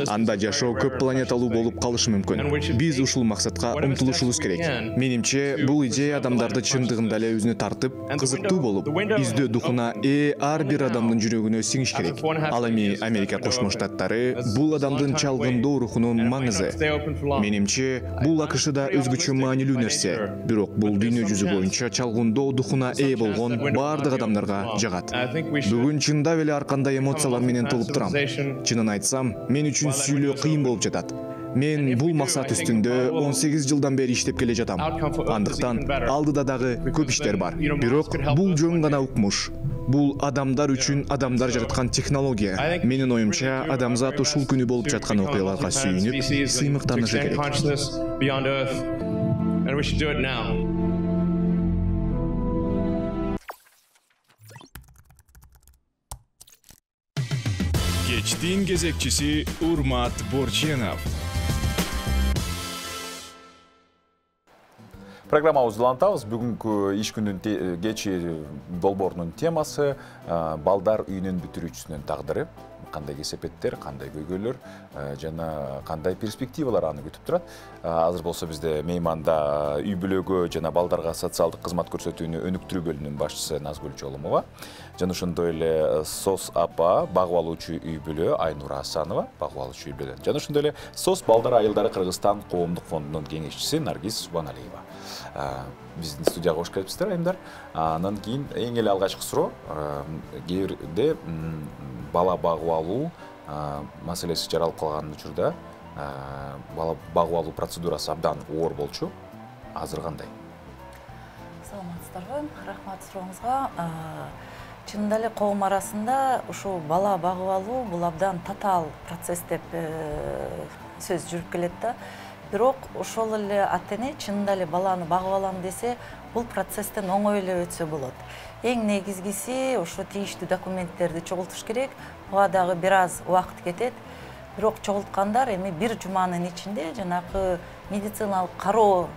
анда жашоо көп планеталуу болуп калышы мүмкүн. Биз ушул максатка умтулушубуз керек. Менимче, бул идея адамдарды чындыгында эле өзүнө тартып, кызыктуу болуп, издөө духуна ар бир адамдын жүрөгүнө сиңиш керек. Ал эми Америка Кошмо Штаттары бул адамдын чалгындоо рухунун маңызы. Менимче, бул АКШда өзгөчө маанилүү нерсе. Бирок бул дүйнө жүзү боюнча чалгындоо духуна болгон бардык адамдарга жагат. Бүгүн чындап эле ар кандай эмоциялар менен толуп турам. Чынын айтсам, мен үчүн сүйлөө кыйын болуп жатат. Мен бул максат үстүндө 18 жылдан бери иштеп келе жатам. Андыктан алдыда дагы көп иштер бар. Бирок бул жөн гана укмуш. Бул адамдар үчүн адамдар жараткан технология. Менин оюмча, адамзат ушул күнү болуп жаткан окуяларга сүйүнүп, сыймыктанышы керек. Кечтин кезекчиси Урмат Борченов.
Программабызды улантабыз. Бүгүнкү иш күнүн кечи долбоорунун темасы балдар үйүнүн бүтүрүүчүсүнүн тагдыры. Кандай кесепеттер, кандай көйгөйлөр жана кандай перспективалар аны күтүп турат. Азыр болсо бизде мейманда үй бүлөгө жана балдарга социалдык кызмат көрсөтүүнү өнүктүрүү бөлүмүнүн башчысы Назгүл Чоломова. Жана ошондой эле СОС апа багып алуучу үй бүлө Айнура Асанова, багып алуучу үй бүлө. Жана ошондой эле СОС балдар айылдары Кыргызстан коомдук фондунун кеңешчиси Наргиз Субаналиева. Биздин студияга кош келипсиздер, айымдар. Андан кийин эң эле алгачкы суроо, кээ бирде бала багып алуу маселеси жаралып калган учурда бала багып алуу процедурасы абдан оор болчу. Азыр кандай?
Саламатсыздарбы? Рахмат сурооңузга. Чынында эле коом арасында ушул бала багып алуу бул абдан татаал процесс деп сөз жүрүп келет да. Бирок ошол эле ата-эне чынында эле баланы багып алам десе, бул процесстен оңой эле өтсө болот. Эң негизгиси ошо тийиштүү документтерди чогултуш керек. Буга дагы бир аз убакыт кетет. Бирок чогулткандар эми бир жуманын ичинде жанагы медициналык кароо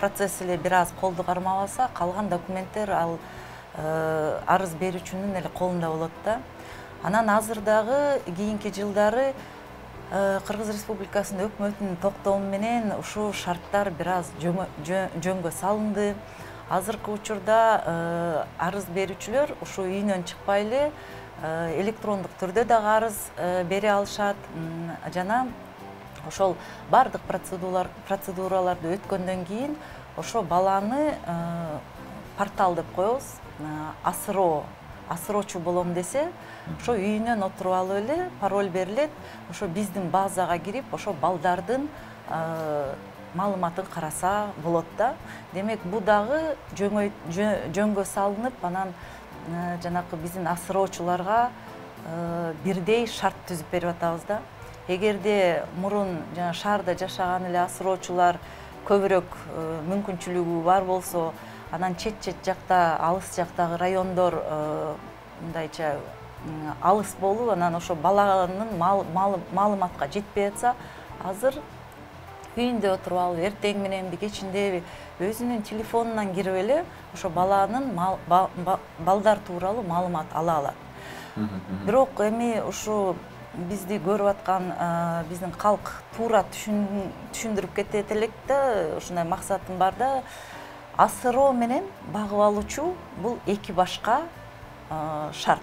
процесси эле бир аз колду кармабаса, калган документтер ал арыз берүүчүнүн эле колунда болот да. Анан азыр дагы кийинки жылдары Кыргыз Республикасынын өкмөтүнүн токтому менен ушул шарттар бир аз жөнгө салынды. Азыркы учурда арыз берүүчүлөр ушу үйүнөн чыкпай эле электрондук түрдө дагы арыз бере алышат. Жана ошол бардык процедураларды өткөндөн кийин ошо баланы портал деп коебуз, асыроочу болом десе, ошо үйүнөн отуруп алып эле пароль берилет, ошо биздин базага кирип, ошо балдардын маалыматын караса болот да. Демек, бу дагы жөнгө салынып, анан жанакы биздин асыроочуларга бирдей шарт түзүп берип атабыз да. Эгерде мурун жана шаарда жашаган эле асыроочулар көбүрөөк мүмкүнчүлүгү бар болсо, анан чет жакта, алыс жактагы райондор мындайча алыс болуп, анан ошо баланын маалыматка жетпей атса, азыр үйүндө отуруп алып, эртең мененби, кечинdeби өзүнүн телефонунан кирип эле ошо баланын балдар тууралуу маалымат ала алат. Бирок эми ушу бизди көрүп аткан биздин калк туура түшүндүрүп кетет элек да, ушундай максатым бар да. Асыроо менен багып алуучу бул эки башка шарт.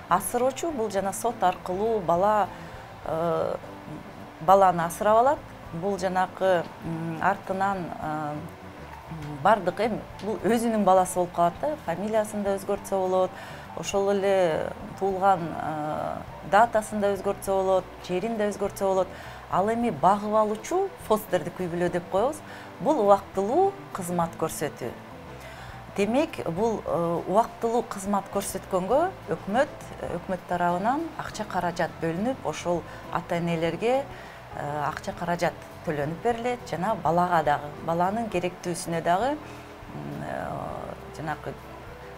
Асыроочу бул жана сот аркылуу баланы асырап алат. Бул жанакы артынан бардык эми бул өзүнүн баласы болуп калат да, фамилиясын да өзгөртсө болот, ошол эле туулган датасын да өзгөртсө болот, жерин да өзгөртсө болот. Ал эми багып алуучу фостердик үй бүлө деп коебуз. Бул убактылуу кызмат көрсөтүү. Демек, бул убактылуу кызмат көрсөткөнгө өкмөт тарабынан акча каражат бөлүнүп, ошол ата-энелерге акча каражат төлөнүп берилет жана балага дагы, баланын керектүүсүнө дагы жанагы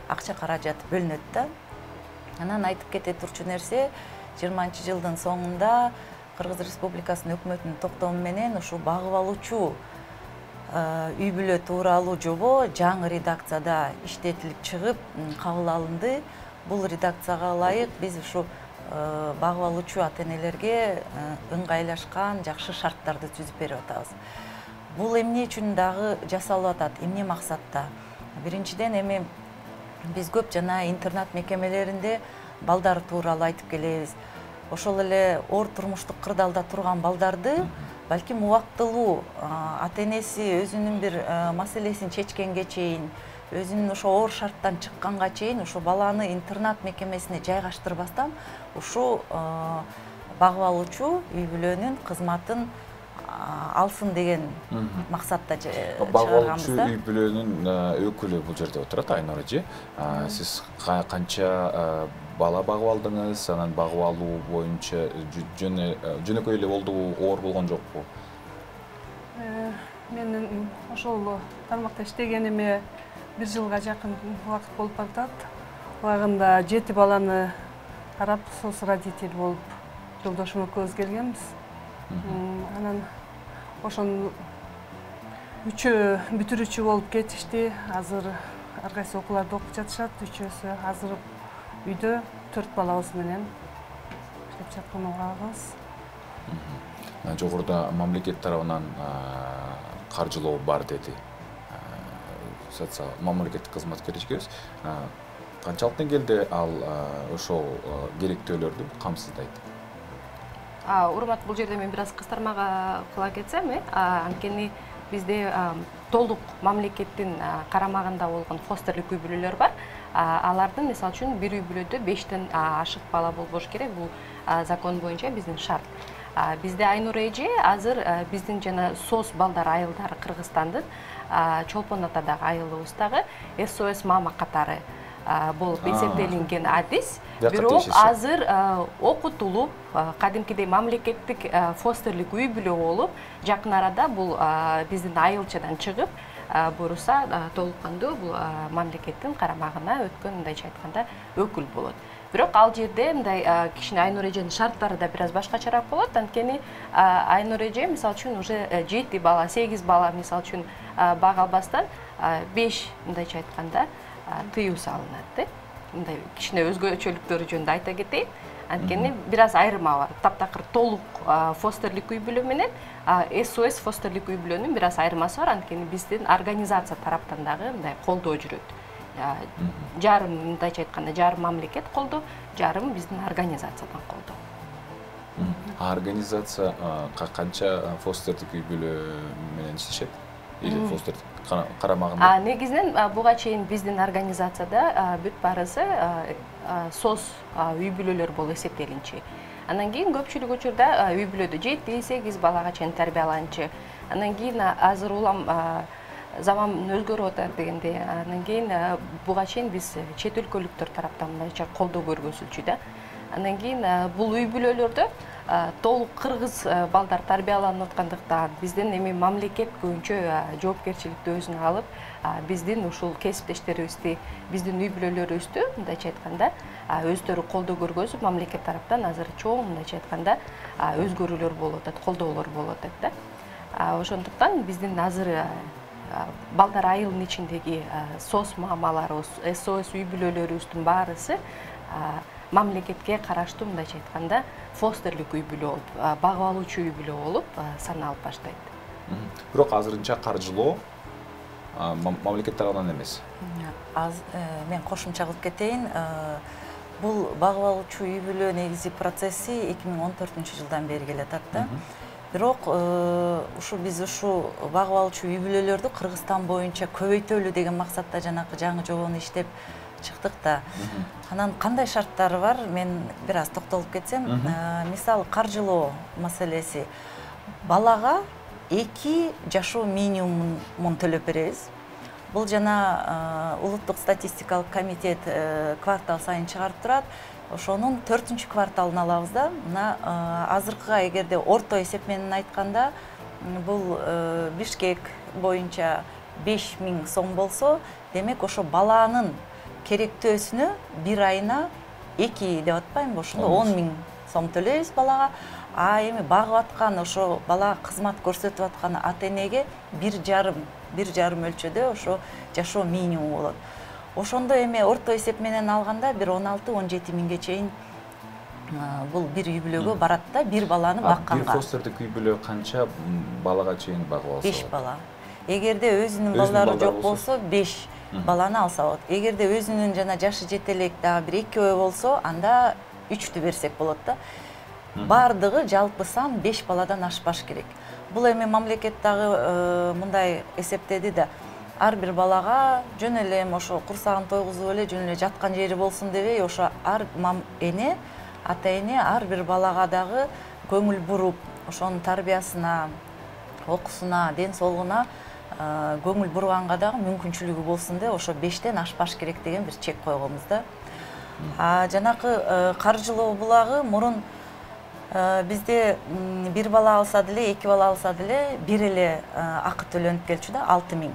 акча каражат бөлүнөт да. Анан айтып кете турчу нерсе, 20-жылдын соңунда Кыргыз Республикасынын өкмөтүнүн токтому менен ушул багып алуучу үй бүлө тууралуу жобо жаңы редакцияда иштетилип чыгып кабыл алынды. Бул редакцияга ылайык биз ушу багып алуучу ата-энелерге ыңгайлашкан жакшы шарттарды түзүп берип атабыз. Бул эмне үчүн дагы жасалып атат, эмне максатта? Биринчиден эми биз көп жана интернат мекемелеринде балдар тууралуу айтып келебиз. Ошол эле оор турмуштук кырдаалда турган балдарды балким убактылуу ата-энеси өзүнүн бир маселесин чечкенге чейин, өзүнүн ошо оор шарттан чыкканга чейин ушу баланы интернат мекемесине жайгаштырбастан ушу багып алуучу үй бүлөнүн кызматын алсын деген максатта чыгарганбыз да.
Багып алуучу үй бүлөнүн өкүлү бул жерде отурат, Айнур эже. Сиз канча бала багып алдыңыз, анан багып алуу боюнча жөнөкөй эле болдубу, оор болгон жокпу?
Мен ошол тармакта иштегениме 1 жылга жакын убакыт болуп атат. Убагында 7 баланы карап, соц родитель болуп жолдошум экөөбүз келгенбиз. Анан ошонун 3 бүтүрүүчү болуп кетишти. Азыр ар кайсы окууларда окуп жатышат, 3-өсү. Азыр үйдө 4 балабыз менен иштеп жаткан убагыбыз.
Жогоруда мамлекет тарабынан каржылоо бар деди. Мамлекеттик кызматкерлерибиз канчалык деңгээлде ал ошол керектөөлөрдү камсыздайт?
Урмат, бул жерде мен бир аз кыстырмага кыла кетсем, анткени бизде толук мамлекеттин карамагында болгон фостерлик үй бүлөлөр бар. Алардын мисалы үчүн бир үй бүлөдө 5тен ашык бала болбош керек. Бул закон боюнча биздин шарт. Бизде Айнур эже азыр биздин жана СОС балдар айылдары Кыргызстандын Чолпон атадагы айылыбыздагы СОС мама катары болуп эсептелинген адис. Бирок азыр окутулуп, кадимкидей мамлекеттик фостерлик үй бүлө болуп, жакын арада бул биздин айылчадан чыгып, буюрса толук кандуу бул мамлекеттин карамагына өткөн, мындайча айтканда, өкүл болот. Бирок ал жерде мындай кичине Айнур эженин шарттары да бир аз башкачараак болот, анткени Айнур эже мисалы үчүн уже 7 бала, 8 бала мисалы үчүн бага албастан 5, мындайча айтканда, тыюу салынат. Мындай кичине өзгөчөлүктөрү жөнүндө айта кетейин. Анткени бир аз айырма бар. Таптакыр толук фостерлик үй бүлө менен СОС фостерлик үй бүлөнүн бир аз айырмасы бар. Анткени биздин организация тараптан дагы мындай колдоо жүрөт. Жарым, мындайча айтканда, жарым мамлекет колдоо, жарым биздин организациядан колдоо.
Организация канча фостердик үй бүлө менен иштешет? Или фостер карамагында?
Негизинен буга чейин биздин организацияда бүт баарысы СОС үй бүлөлөр болуп эсептелинчи. Анан кийин көпчүлүк учурда үй бүлөдө 7-8 балага чейин тарбияланчы. Анан кийин азыр улам заман өзгөрүп атат дегенде, анан кийин буга чейин биз чет өлкөлүктөр тараптан мындайча колдоо көргөзүлчү да. Анан кийин бул үй бүлөлөрдө толук кыргыз балдар тарбияланып аткандыктан биздин эми мамлекет көбүнчө жоопкерчиликти өзүнө алып, биздин ушул кесиптештерибизди, биздин үй бүлөлөрүбүздү мындайча айтканда өздөрү колдоо көргөзүп, мамлекет тараптан азыр чоң мындайча айтканда өзгөрүүлөр болуп атат, колдоолор болуп атат да. Ошондуктан биздин азыр балдар айылынын ичиндеги СОС мамаларыбыз, СОС үй бүлөлөрүбүздүн баарысы мамлекетке караштуу, мындайча айтканда, фостерлик үй бүлө болуп, багып алуучу үй бүлө болуп саналып баштайт.
Бирок азырынча каржылоо мамлекет тарабынан эмес.
Мен кошумча кылып кетейин. Бул багып алуучу үй бүлө негизи процесси 2014-жылдан бери келатат да. бирок ушу биз ушу багып алуучу үй бүлөлөрдү Кыргызстан боюнча көбөйтөлү деген максатта жанакы жаңы жобону иштеп чыктык да. Анан кандай шарттары бар, мен бир аз токтолуп кетсем, мисалы каржылоо маселеси. Балага 2 жашоо минимумун төлөп беребиз. Бул жана улуттук статистикалык комитет квартал сайын чыгарып турат. Ошонун 4-чү кварталын алабыз да. Мына азыркыга эгерде орто эсеп менен айтканда, бул Бишкек боюнча 5000 сом болсо, демек ошо баланын керектөөсүнө бир айына 2 деп атпаймынбы, ошондо 10.000 сом төлөйбүз балага. А эми багып аткан ошо балага кызмат көрсөтүп аткан ата-энеге 1,5 өлчөдө ошо жашоо минимум болот. Ошондо эми орто эсеп менен алганда бир 16-17 миңге чейин бул бир үй бүлөгө барат да, бир баланы бакканга.
Бир фостердик үй бүлө канча балага чейин багып алса болот?
5 бала. Эгерде өзүнүн балдары жок болсо 5 баланы алса болот. Эгерде өзүнүн жана жашы жете элек дагы бир экөө болсо, анда 3-тү берсек болот да. Бардыгы жалпы сан 5 баладан ашпаш керек. Бул эми мамлекет дагы мындай эсептеди да, ар бир балага жөн эле ошо курсагын тойгузуп эле жөн эле жаткан жери болсун дебей, ошо ар ата-эне ар бир балага дагы көңүл буруп, ошонун тарбиясына, окуусуна, ден соолугуна көңүл бурганга дагы мүмкүнчүлүгү болсун деп, ошо 5тен ашпаш керек деген бир чек койгонбуз да. Жанакы каржылоо булагы мурун бизде бир бала алса деле, 2 бала алса деле бир эле акы төлөнүп келчү да, 6000.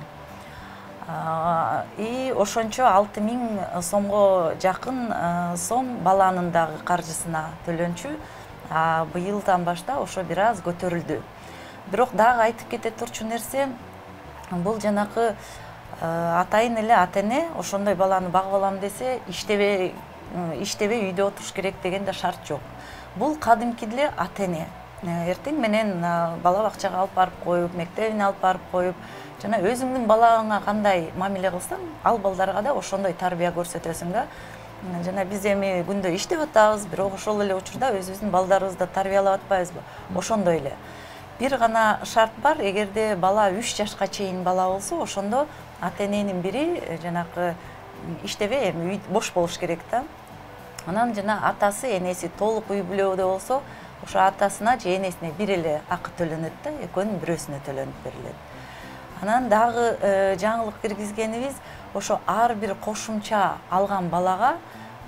И ошончо 6000 сомго жакын сом баланын дагы каржысына төлөнчү. Быйылдан баштап ошо бир аз көтөрүлдү. Бирок дагы айтып кете турчу нерсе, бул жанакы атайын эле ата-эне ошондой баланы багып алам десе, иштебей үйдө отуруш керек деген да шарт жок. Бул кадимки деле ата-эне. Эртең менен бала бакчага алып барып коюп, мектебине алып барып коюп, жана өзүңдүн балаңа кандай мамиле кылсаң, ал балдарга да ошондой тарбия көрсөтөсүң да. Жана биз эми күндө иштеп атабыз, бирок ошол эле учурда өзүбүздүн балдарыбызды тарбиялап атпайбызбы? Ошондой эле. Бир гана шарт бар, эгерде бала 3 жашка чейин бала болсо, ошондо ата-эненин бири жанакы иштебей, эми бош болуш керек да. Анан жана атасы, энеси толук үй бүлөдө болсо, ошо атасына же энесине бир эле акы төлөнөт да, экөөнүн бирөөсүнө төлөнүп берилет. Анан дагы жаңылык киргизгенибиз, ошо ар бир кошумча алган балага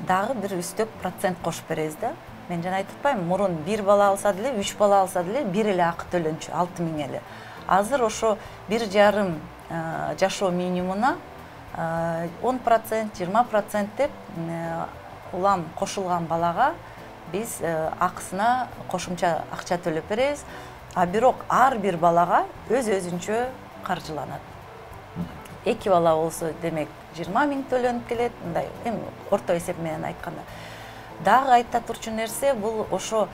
дагы бир үстөк процент кошуп беребиз да. Мен жана айтып атпаймынбы, мурун 1 бала алса деле, 3 бала алса деле бир эле акы төлөнчү, 6000 эле. Азыр ошо 1,5 жашоо минимумуна 10%, 20% деп улам кошулган балага биз акысына кошумча акча төлөп беребиз. Бирок ар бир балага өзүнчө каржыланат. 2 бала болсо, демек 20 000 төлөнүп келет, мындай эми орто эсеп менен айтканда. Дагы айта турчу нерсе, бул ошо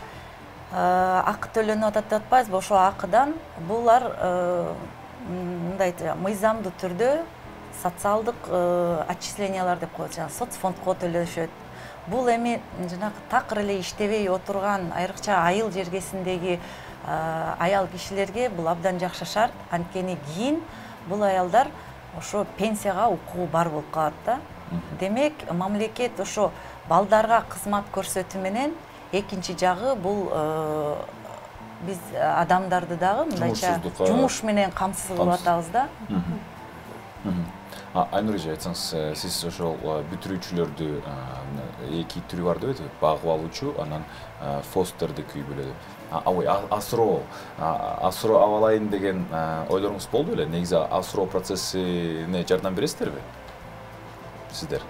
акы төлөнүп атат деп атпайбызбы? Ошо акыдан булар мындай мыйзамдуу түрдө социалдык отчислениялар деп коет, жана соцфондко төлөшөт. Бул эми жанагы такыр эле иштебей отурган, айрыкча айыл жергесиндеги аял кишилерге бул абдан жакшы шарт. Анткени кийин бул аялдар ошо пенсияга укугу бар болуп калат да. Демек, мамлекет ошо балдарга кызмат көрсөтүү менен экинчи жагы бул биз адамдарды дагы мындайча жумуш менен камсыз кылып атабыз да.
Айнур эже, айтсаңыз, сиз ошол бүтүрүүчүлөрдү 2 түрү бар деп атып, багып алуучу, анан фостердик үй бүлө. Асыроо алайын деген ойлоруңуз болду беле? Негизи асыроо процессине жардам бересиздерби? Сиздер?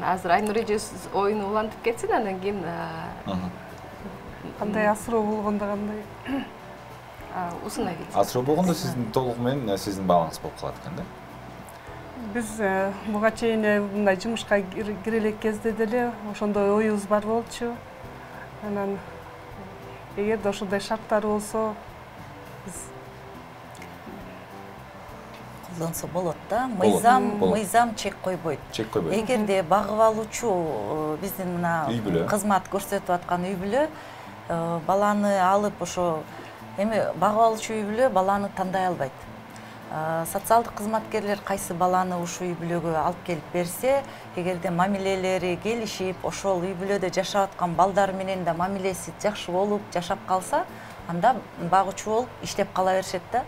Азыр Айнур эже оюну улантып кетсин, анан кийин
кандай асыроо болгондо кандай?
Усунай кетсин.
Асыроо болгондо сиздин толугу менен сиздин балаңыз болуп калат экен да?
Биз буга чейин мындай жумушка кире элек кезде деле ошондой оюбуз бар болчу. Анан эгерде ошондой шарттар болсо, биз
колдонсо болот да. Мыйзам чек койбойт.
Эгерде
Эгерде багып алуучу биздин мына кызмат көрсөтүп аткан үй бүлө баланы алып ошо эми багып алуучу үй бүлө баланы тандай албайт. Социалдык кызматкерлер кайсы баланы ушул үй бүлөгө алып келип берсе, эгерде мамилелери келишип, ошол үй бүлөдө жашап аткан балдар менен да мамилеси жакшы болуп жашап калса, анда багуучу болуп иштеп кала беришет да.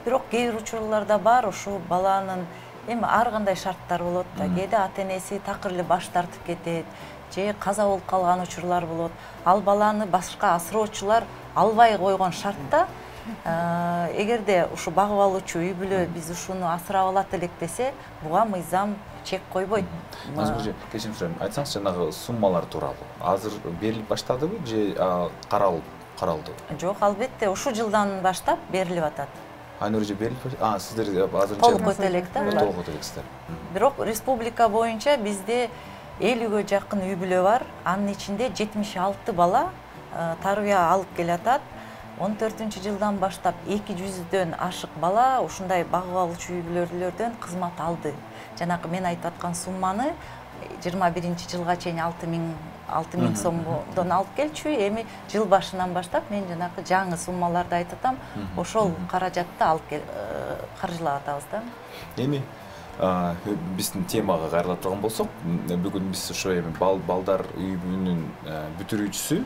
Бирок кээ бир учурларда бар, ушул баланын эми ар кандай шарттар болот да. Кээде ата-энеси такыр эле баш тартып кетет, же каза болуп калган учурлар болот. Ал баланы башка асыроочулар албай койгон шартта эгерде ушу багып алуучу үй бүлө биз ушуну асырап алат элек десе, буга мыйзам чек койбойт.
Кечирим сурайм, айтсаңыз жанагы суммалар тууралуу. Азыр берилип баштадыбы же каралды?
Жок, албетте, ушул жылдан баштап берилип атат.
Айнур же берилип, сиздер азырынча
толук өтө элек да.
Толук өтө элексиздер.
Бирок республика боюнча бизде 50-ге жакын үй бүлө бар. Анын ичинде 76 бала тарбия алып келатат. 14-жылдан баштап 200дөн ашык бала ушундай багып алуучу үй бүлөлөрдөн кызмат алды. Жанагы мен айтып аткан сумманы 21-жылга чейин 6000 сомдон алып келчү. Эми жыл башынан баштап мен жанагы жаңы суммаларды айтып атам. Ошол каражатты алып каржылап атабыз да.
Эми биздин темага кайрыла турган болсок, бүгүн биз ошо эми балдар үй бүлөнүн бүтүрүүчүсү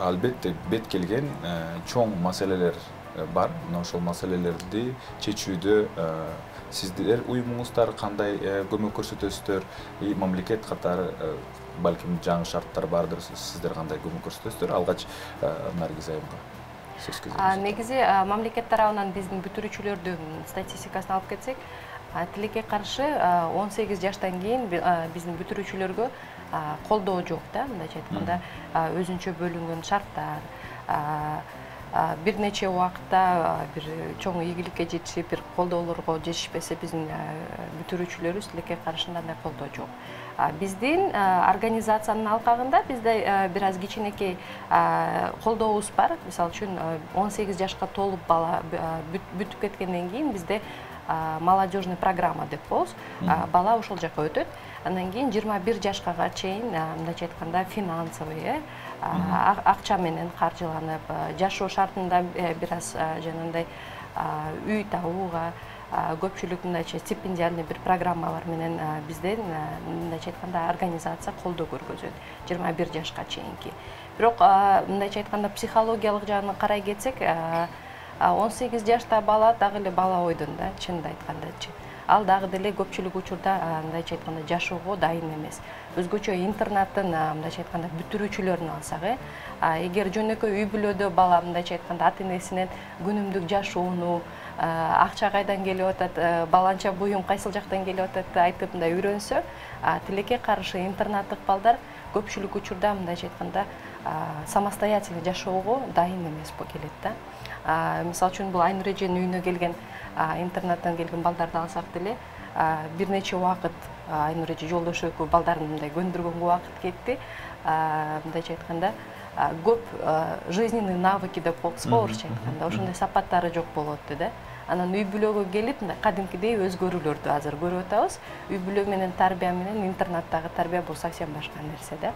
албетте бет келген чоң маселелер бар. Ошол маселелерди чечүүдө сиздер уюмуңуздар кандай көмөк көрсөтөсүздөр? Мамлекет катары балким жаңы шарттар бардыр, сиздер кандай көмөк көрсөтөсүздөр? Алгач Наргиз айымга сөз кезебиз.
Негизи мамлекет тарабынан биздин бүтүрүүчүлөрдүн статистикасын алып кетсек, тилекке каршы 18 жаштан кийин биздин бүтүрүүчүлөргө колдоо жок да, мындайча айтканда өзүнчө бөлүнгөн шарттар, бир нече убакытта бир чоң ийгиликке жетишип, бир колдоолорго жетишпесе биздин бүтүрүүчүлөрүбүз тилекке каршы андай колдоо жок. Биздин организациянын алкагында бизде бир аз кичинекей колдообуз бар. Мисалы үчүн 18 жашка толуп бала бүтүп кеткенден кийин бизде молодежный программа деп коебуз. Бала ошол жака өтөт. Андан кийин 21 жашкага чейин мындайча айтканда финансовый акча менен каржыланып, жашоо шартында бир аз жанагындай үй табууга, көпчүлүк мындайча стипендиальный бир программалар менен бизден мындайча айтканда организация колдоо көргөзөт 21 жашка чейинки. Бирок мындайча айтканда психологиялык жагынан карай кетсек, 18 жашта бала дагы эле бала ойдон да, чынын айткандачы. Ал дагы деле көпчүлүк учурда мындайча айтканда жашоого дайын эмес. Өзгөчө интернаттын мындайча айтканда бүтүрүүчүлөрүн алсак, эгер жөнөкөй үй бүлөдө бала мындайча айтканда ата-энесинен күнүмдүк жашоону, акча кайдан келип атат, баланча буюм кайсыл жактан келип атат айтып мындай үйрөнсө, тилекке каршы интернаттык балдар көпчүлүк учурда мындайча айтканда самостоятельный жашоого дайын эмес болуп келет да. Мисалы үчүн бул Айнур эженин үйүнө келген интернаттан келген балдарды алсак деле, бир нече убакыт Айнур эже жолдош экөө балдарын мындай көндүргөнгө убакыт кетти. Мындайча айтканда көп жизненный навыки деп коебуз го орусча айтканда, ошондой сапаттары жок болот да. Анан үй бүлөгө келип мындай кадимкидей өзгөрүүлөрдү азыр көрүп атабыз. Үй бүлө менен тарбия менен интернаттагы тарбия бул совсем башка нерсе да.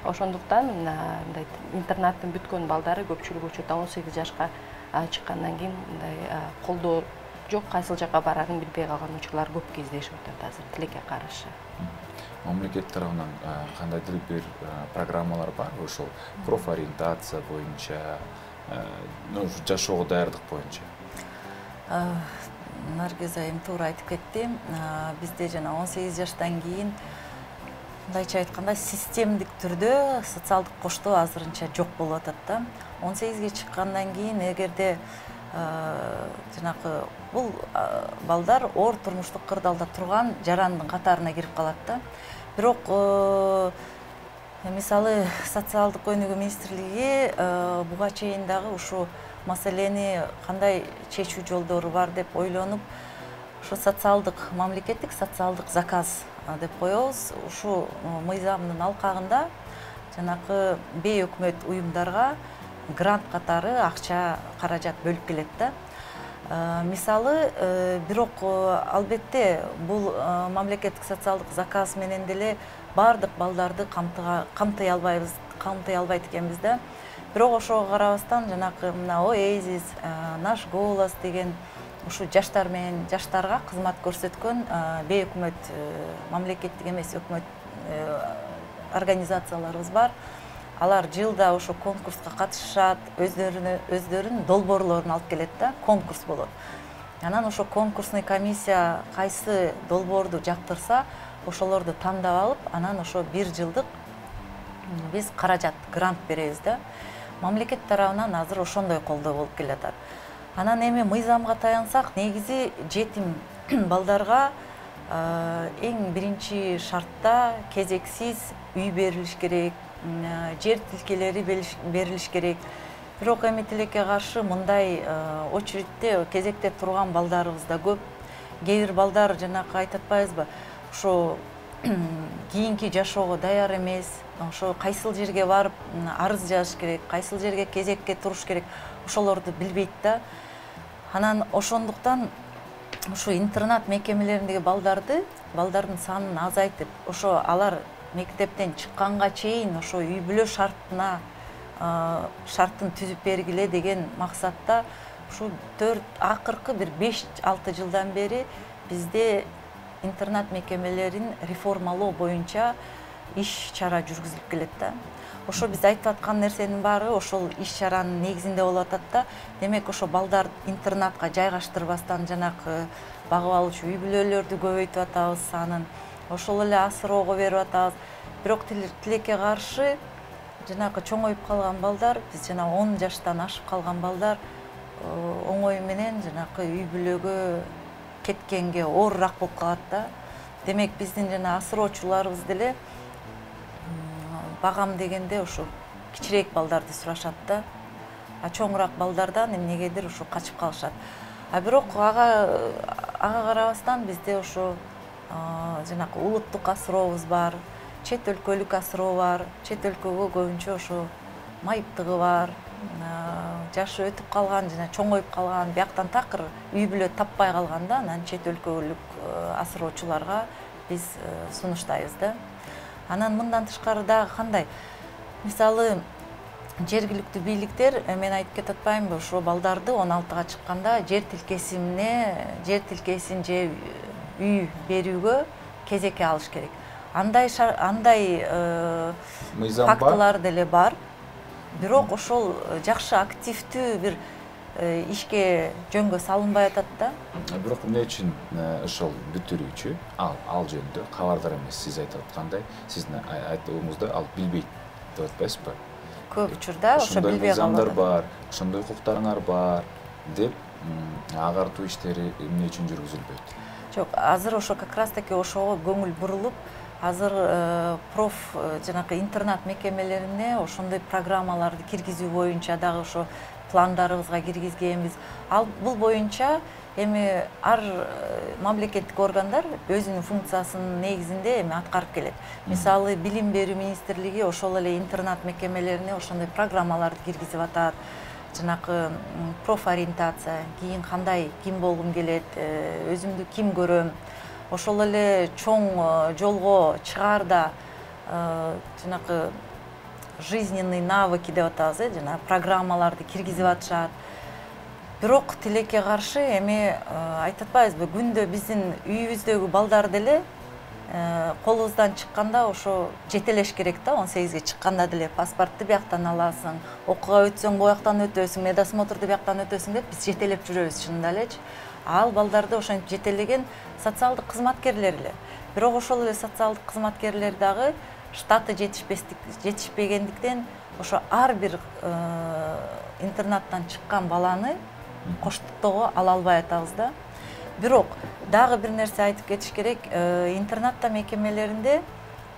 Ошондуктан мындай интернаттын бүткөн балдары көпчүлүк учурда 18 жашка чыккандан кийин мындай колдоо жок, кайсыл жака барарын билбей калган учурлар көп кездешип атат азыр тилекке каршы.
Мамлекет тарабынан кандайдыр бир программалар бар, ошол профориентация боюнча, жашоого даярдык боюнча?
Наргиз айым туура айтып кетти. Бизде жана 18 жаштан кийин мындайча айтканда системдик түрдө социалдык коштоо азырынча жок болуп атат да. 18ге чыккандан кийин эгерде жанагы бул балдар оор турмуштук кырдаалда турган жарандын катарына кирип калат да. Бирок мисалы социалдык өнүгүү министрлиги буга чейин дагы ушу маселени кандай чечүү жолдору бар деп ойлонуп, ушу мамлекеттик социалдык заказ деп коебуз. Ушу мыйзамдын алкагында жанагы бейөкмөт уюмдарга грант катары акча каражат бөлүп келет да. Мисалы, бирок албетте бул мамлекеттик социалдык заказ менен деле бардык балдарды камтый албайт экенбиз да. бирок ошого карабастан жанакы мына Oasis, Наш голос деген ушу жаштар менен жаштарга кызмат көрсөткөн бейөкмөт мамлекеттик эмес өкмөт организацияларыбыз бар. Алар жылда ошо конкурска катышышат, өздөрүнүн долбоорлорун алып келет да, конкурс болот. Анан ошо конкурсный комиссия кайсы долбоорду жактырса, ошолорду тандап алып, анан ошо 1 жылдык биз каражат, грант беребиз да. Мамлекет тарабынан азыр ошондой колдоо болуп келатат. Анан эми мыйзамга таянсак, негизи жетим балдарга эң биринчи шартта кезексиз үй берилиш керек, жер тилкелери берилиш керек. Бирок эми тилекке каршы мындай очередте, кезекте турган балдарыбыз да көп. Кээ бир балдар жанакы айтып атпайбызбы, ошо кийинки жашоого даяр эмес, ошо кайсыл жерге барып арыз жазыш керек, кайсыл жерге кезекке туруш керек, ошолорду билбейт да. Анан ошондуктан ушу интернат мекемелериндеги балдардын санын азайтып, ошо алар мектептен чыкканга чейин ошо үй бүлө шартын түзүп бергиле деген максатта ушу акыркы бир 5-6 жылдан бери бизде интернат мекемелерин реформалоо боюнча иш чара жүргүзүлүп келет да. Ошо биз айтып аткан нерсенин баары ошол иш чаранын негизинде болуп атат да. Демек ошо балдар интернатка жайгаштырбастан жанакы багып алуучу үй бүлөлөрдү көбөйтүп атабыз санын. Ошол эле асыроого берип атабыз. Бирок тилекке каршы жанакы чоңоюп калган балдар, биз жана 10 жаштан ашып калган балдар оңой менен жанакы үй бүлөгө кеткенге оорураак болуп калат да. Демек биздин жана асыроочуларыбыз деле багам дегенде ошо кичирээк балдарды сурашат да. Чоңураак балдардан эмнегедир ошо качып калышат. Бирок ага карабастан бизде ошо жанакы улуттук асырообуз бар, чет өлкөлүк асыроо бар. Чет өлкөгө көбүнчө ошо майыптыгы бар, жашы өтүп калган жана чоңоюп калган, бияктан такыр үй бүлө таппай калганда, анан чет өлкөлүк асыроочуларга биз сунуштайбыз да. Анан мындан тышкары дагы кандай? Мисалы, жергиликтүү бийликтер, мен айтып кетип атпаймынбы, ошо балдарды 16-га чыкканда жер тилкесин же үй берүүгө кезекке алыш керек. Андай фактылар деле бар. Бирок ошол жакшы активдүү бир ишке жөнгө салынбай атат да.
Бирок эмне үчүн ошол бүтүрүүчү ал жөнүндө кабардар эмес, сиз айтып аткандай, сиздин айтууңузда ал билбейт деп атпайсызбы?
Көп учурда ошо билбей калат.
Мыйзамдар бар, ошондой укуктарыңар бар деп агартуу иштери эмне үчүн жүргүзүлбөйт?
Жок, азыр ошо как раз таки ошого көңүл бурулуп, азыр жанакы интернат мекемелерине ошондой программаларды киргизүү боюнча дагы ошо пландарыбызга киргизгенбиз. Ал бул боюнча эми ар мамлекеттик органдар өзүнүн функциясынын негизинде эми аткарып келет. Мисалы, Билим берүү министрлиги ошол эле интернат мекемелерине ошондой программаларды киргизип атат. Жанакы профориентация, кийин кандай ким болгум келет, өзүмдү ким көрөм. Ошол эле чоң жолго чыгаарда жанакы жизненный навыки деп атабыз, жана программаларды киргизип атышат. Бирок тилекке каршы эми айтып атпайбызбы, күндө биздин үйүбүздөгү балдар деле колубуздан чыкканда ошо жетелеш керек да, 18ге чыкканда деле паспортду бияктан аласың, окууга өтсөң бояктан өтөсүң, медосмотрду бияктан өтөсүң деп биз жетелеп жүрөбүз чынында элечи. Ал балдарды ошентип жетелеген социалдык кызматкерлер эле. Бирок ошол эле социалдык кызматкерлер дагы штаты жетишпегендиктен ошо ар бир интернаттан чыккан баланы коштоого ала албай атабыз да. Бирок дагы бир нерсе айтып кетиш керек, интернатта мекемелеринде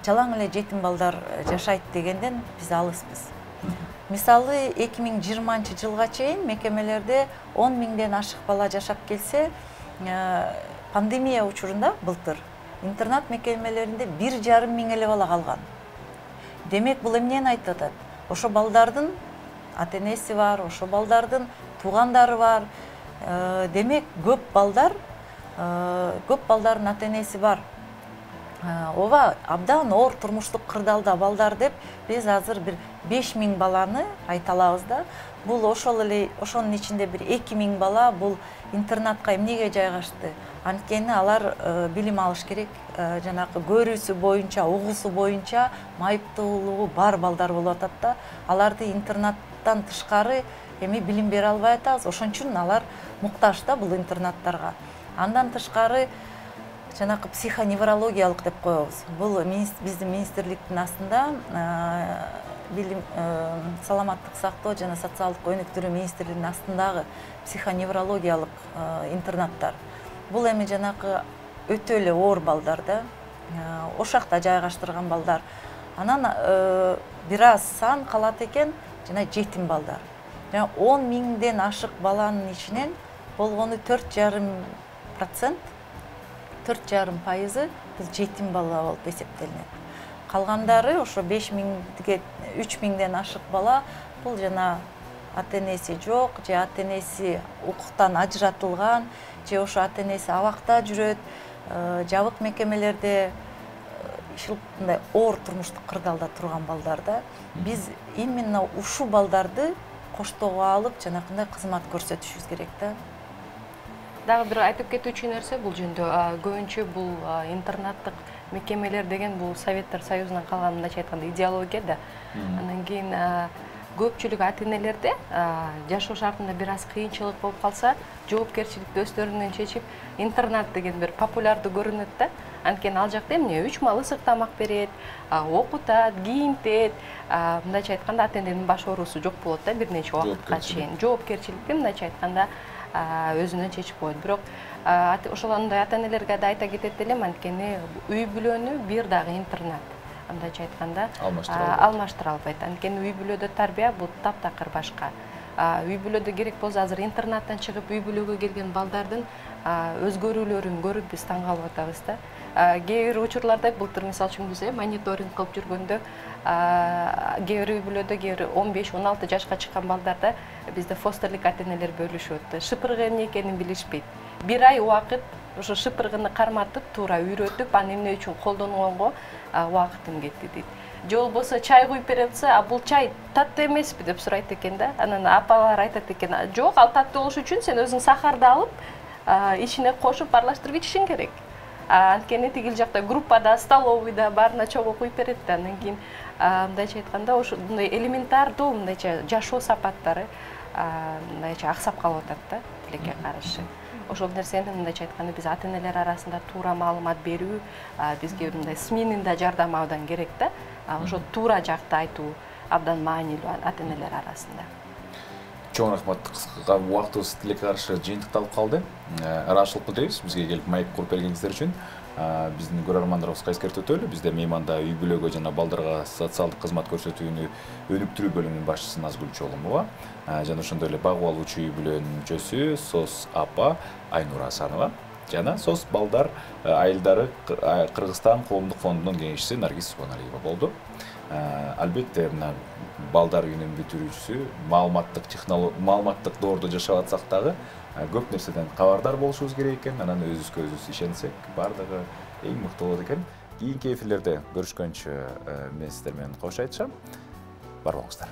жалаң эле жетим балдар жашайт дегенден биз алыспыз. Мисалы, 2020-жылга чейин мекемелерде 10 миңден ашык бала жашап келсе, пандемия учурунда былтыр интернат мекемелеринде 1,5 миң эле бала калган. Демек, бул эмнени айтып атат? Ошо балдардын ата-энеси бар, ошо балдардын туугандары бар. Демек, көп балдардын ата-энеси бар. ооба абдан оор турмуштук кырдаалда балдар деп биз азыр бир 5000 баланы айта алабыз да. Бул ошол эле ошонун ичинде бир 2000 бала бул интернатка эмнеге жайгашты? Анткени алар билим алыш керек. Жанакы көрүүсү боюнча, угуусу боюнча майыптуулугу бар балдар болуп атат да. Аларды интернаттан тышкары эми билим бере албай атабыз. Ошон үчүн алар муктаж да бул интернаттарга. Андан тышкары жанакы психоневрологиялык деп коебуз. Бул биздин министрликтин астында билим, саламаттык сактоо жана социалдык өнүктүрүү министрлигинин астындагы психоневрологиялык интернаттар. Бул эми жанакы өтө эле оор балдар да. Ошол жакта жайгаштырган балдар. Анан бир аз сан калат экен жана жетим балдар. Жана 10 миңден ашык баланын ичинен болгону 4,5%, 4,5% бул жетим бала болуп эсептелинет. Калгандары ошо 5000-ге 3000ден ашык бала бул жана ата-энеси жок, же ата-энеси укуктан ажыратылган, же ошо ата-энеси абакта жүрөт, жабык мекемелерде мындай оор турмуштук кырдаалда турган балдар да. Биз именно ушул балдарды коштоого алып, жанакындай кызмат көрсөтүшүбүз керек да.
Дагы бир айтып кетүүчү нерсе бул жөнүндө көбүнчө бул интернаттык мекемелер деген бул Советтер Союзунан калган мындайча айтканда идеология да. Андан кийин көпчүлүк ата-энелерде жашоо шартында бир аз кыйынчылык болуп калса, жоопкерчиликти өздөрүнөн чечип, интернат деген бир популярдуу көрүнөт да. Анткени ал жакта эмне 3 мал ысык тамак берет, окутат, кийинтет, мындайча айтканда ата-эненин баш оорусу жок болот да бир нече убакытка чейин. Жоопкерчиликти мындайча айтканда өзүнөн чечип коет. Бирок ошондой ата-энелерге да айта кетет элем, анткени үй бүлөнү бир дагы интернат мындайча айтканда алмаштыра албайт. Анткени үй бүлөдө тарбия бул таптакыр башка. Үй бүлөдө керек болсо азыр интернаттан чыгып үй бүлөгө келген балдардын өзгөрүүлөрүн көрүп биз таң калып атабыз да. Кээ бир учурларда былтыр мисалы үчүн биз мониторинг кылып жүргөндө кээ бир үй бүлөдө кээ бир 15-16 жашка чыккан балдарда бизде фостерлик ата-энелер бөлүшүп, шыпыргы эмне экенин билишпейт. Бир ай убакыт ошо шыпыргыны карматып, туура үйрөтүп, аны эмне үчүн колдонгонго убакытым кетти дейт. Же болбосо чай куюп бере атса, бул чай таттуу эмеспи деп сурайт экен да. Анан апалар айтат экен, жок, ал таттуу болуш үчүн сен өзүң сахарды алып, ичине кошуп аралаштырып ичишиң керек. Анткени тигил жакта группада, столовыйда баарына чогуу куюп берет да. Андан кийин мындайча айтканда ошондой элементардуу мындайча жашоо сапаттары мындайча аксап калып атат да тилекке каршы. Ошол нерсени мындайча айтканда биз ата-энелер арасында туура маалымат берүү, бизге мындай СМИнин да жардамы абдан керек да. Ошо туура жакты айтуу абдан маанилүү ата-энелер арасында.
Чоң рахмат, кыска убактыбыз тилекке каршы жыйынтыкталып калды. Ыраазычылык билдиребиз бизге келип майк куруп бергениңиздер үчүн. Биздин көрөрмандарыбызга эскертип өтөлү. Бизде мейманда үй бүлөгө жана балдарга социалдык кызмат көрсөтүүнү өнүктүрүү бөлүмүнүн башчысы Назгүл Чолумова жана ошондой эле багып алуучу үй бүлөнүн мүчөсү СОС апа Айнура Асанова жана СОС балдар айылдары Кыргызстан коомдук фондунун кеңешчиси Наргиз Субаналиева болду. Албетте мына балдар үйүнүн бүтүрүүчүсү маалыматтык доордо жашап атсак дагы көп нерседен кабардар болушубуз керек экен. Анан өзүбүзгө өзүбүз ишенсек, бардыгы эң мыкты болот экен. Кийинки эфирлерде көрүшкөнчө мен сиздер менен кош айтышам. Бар болуңуздар.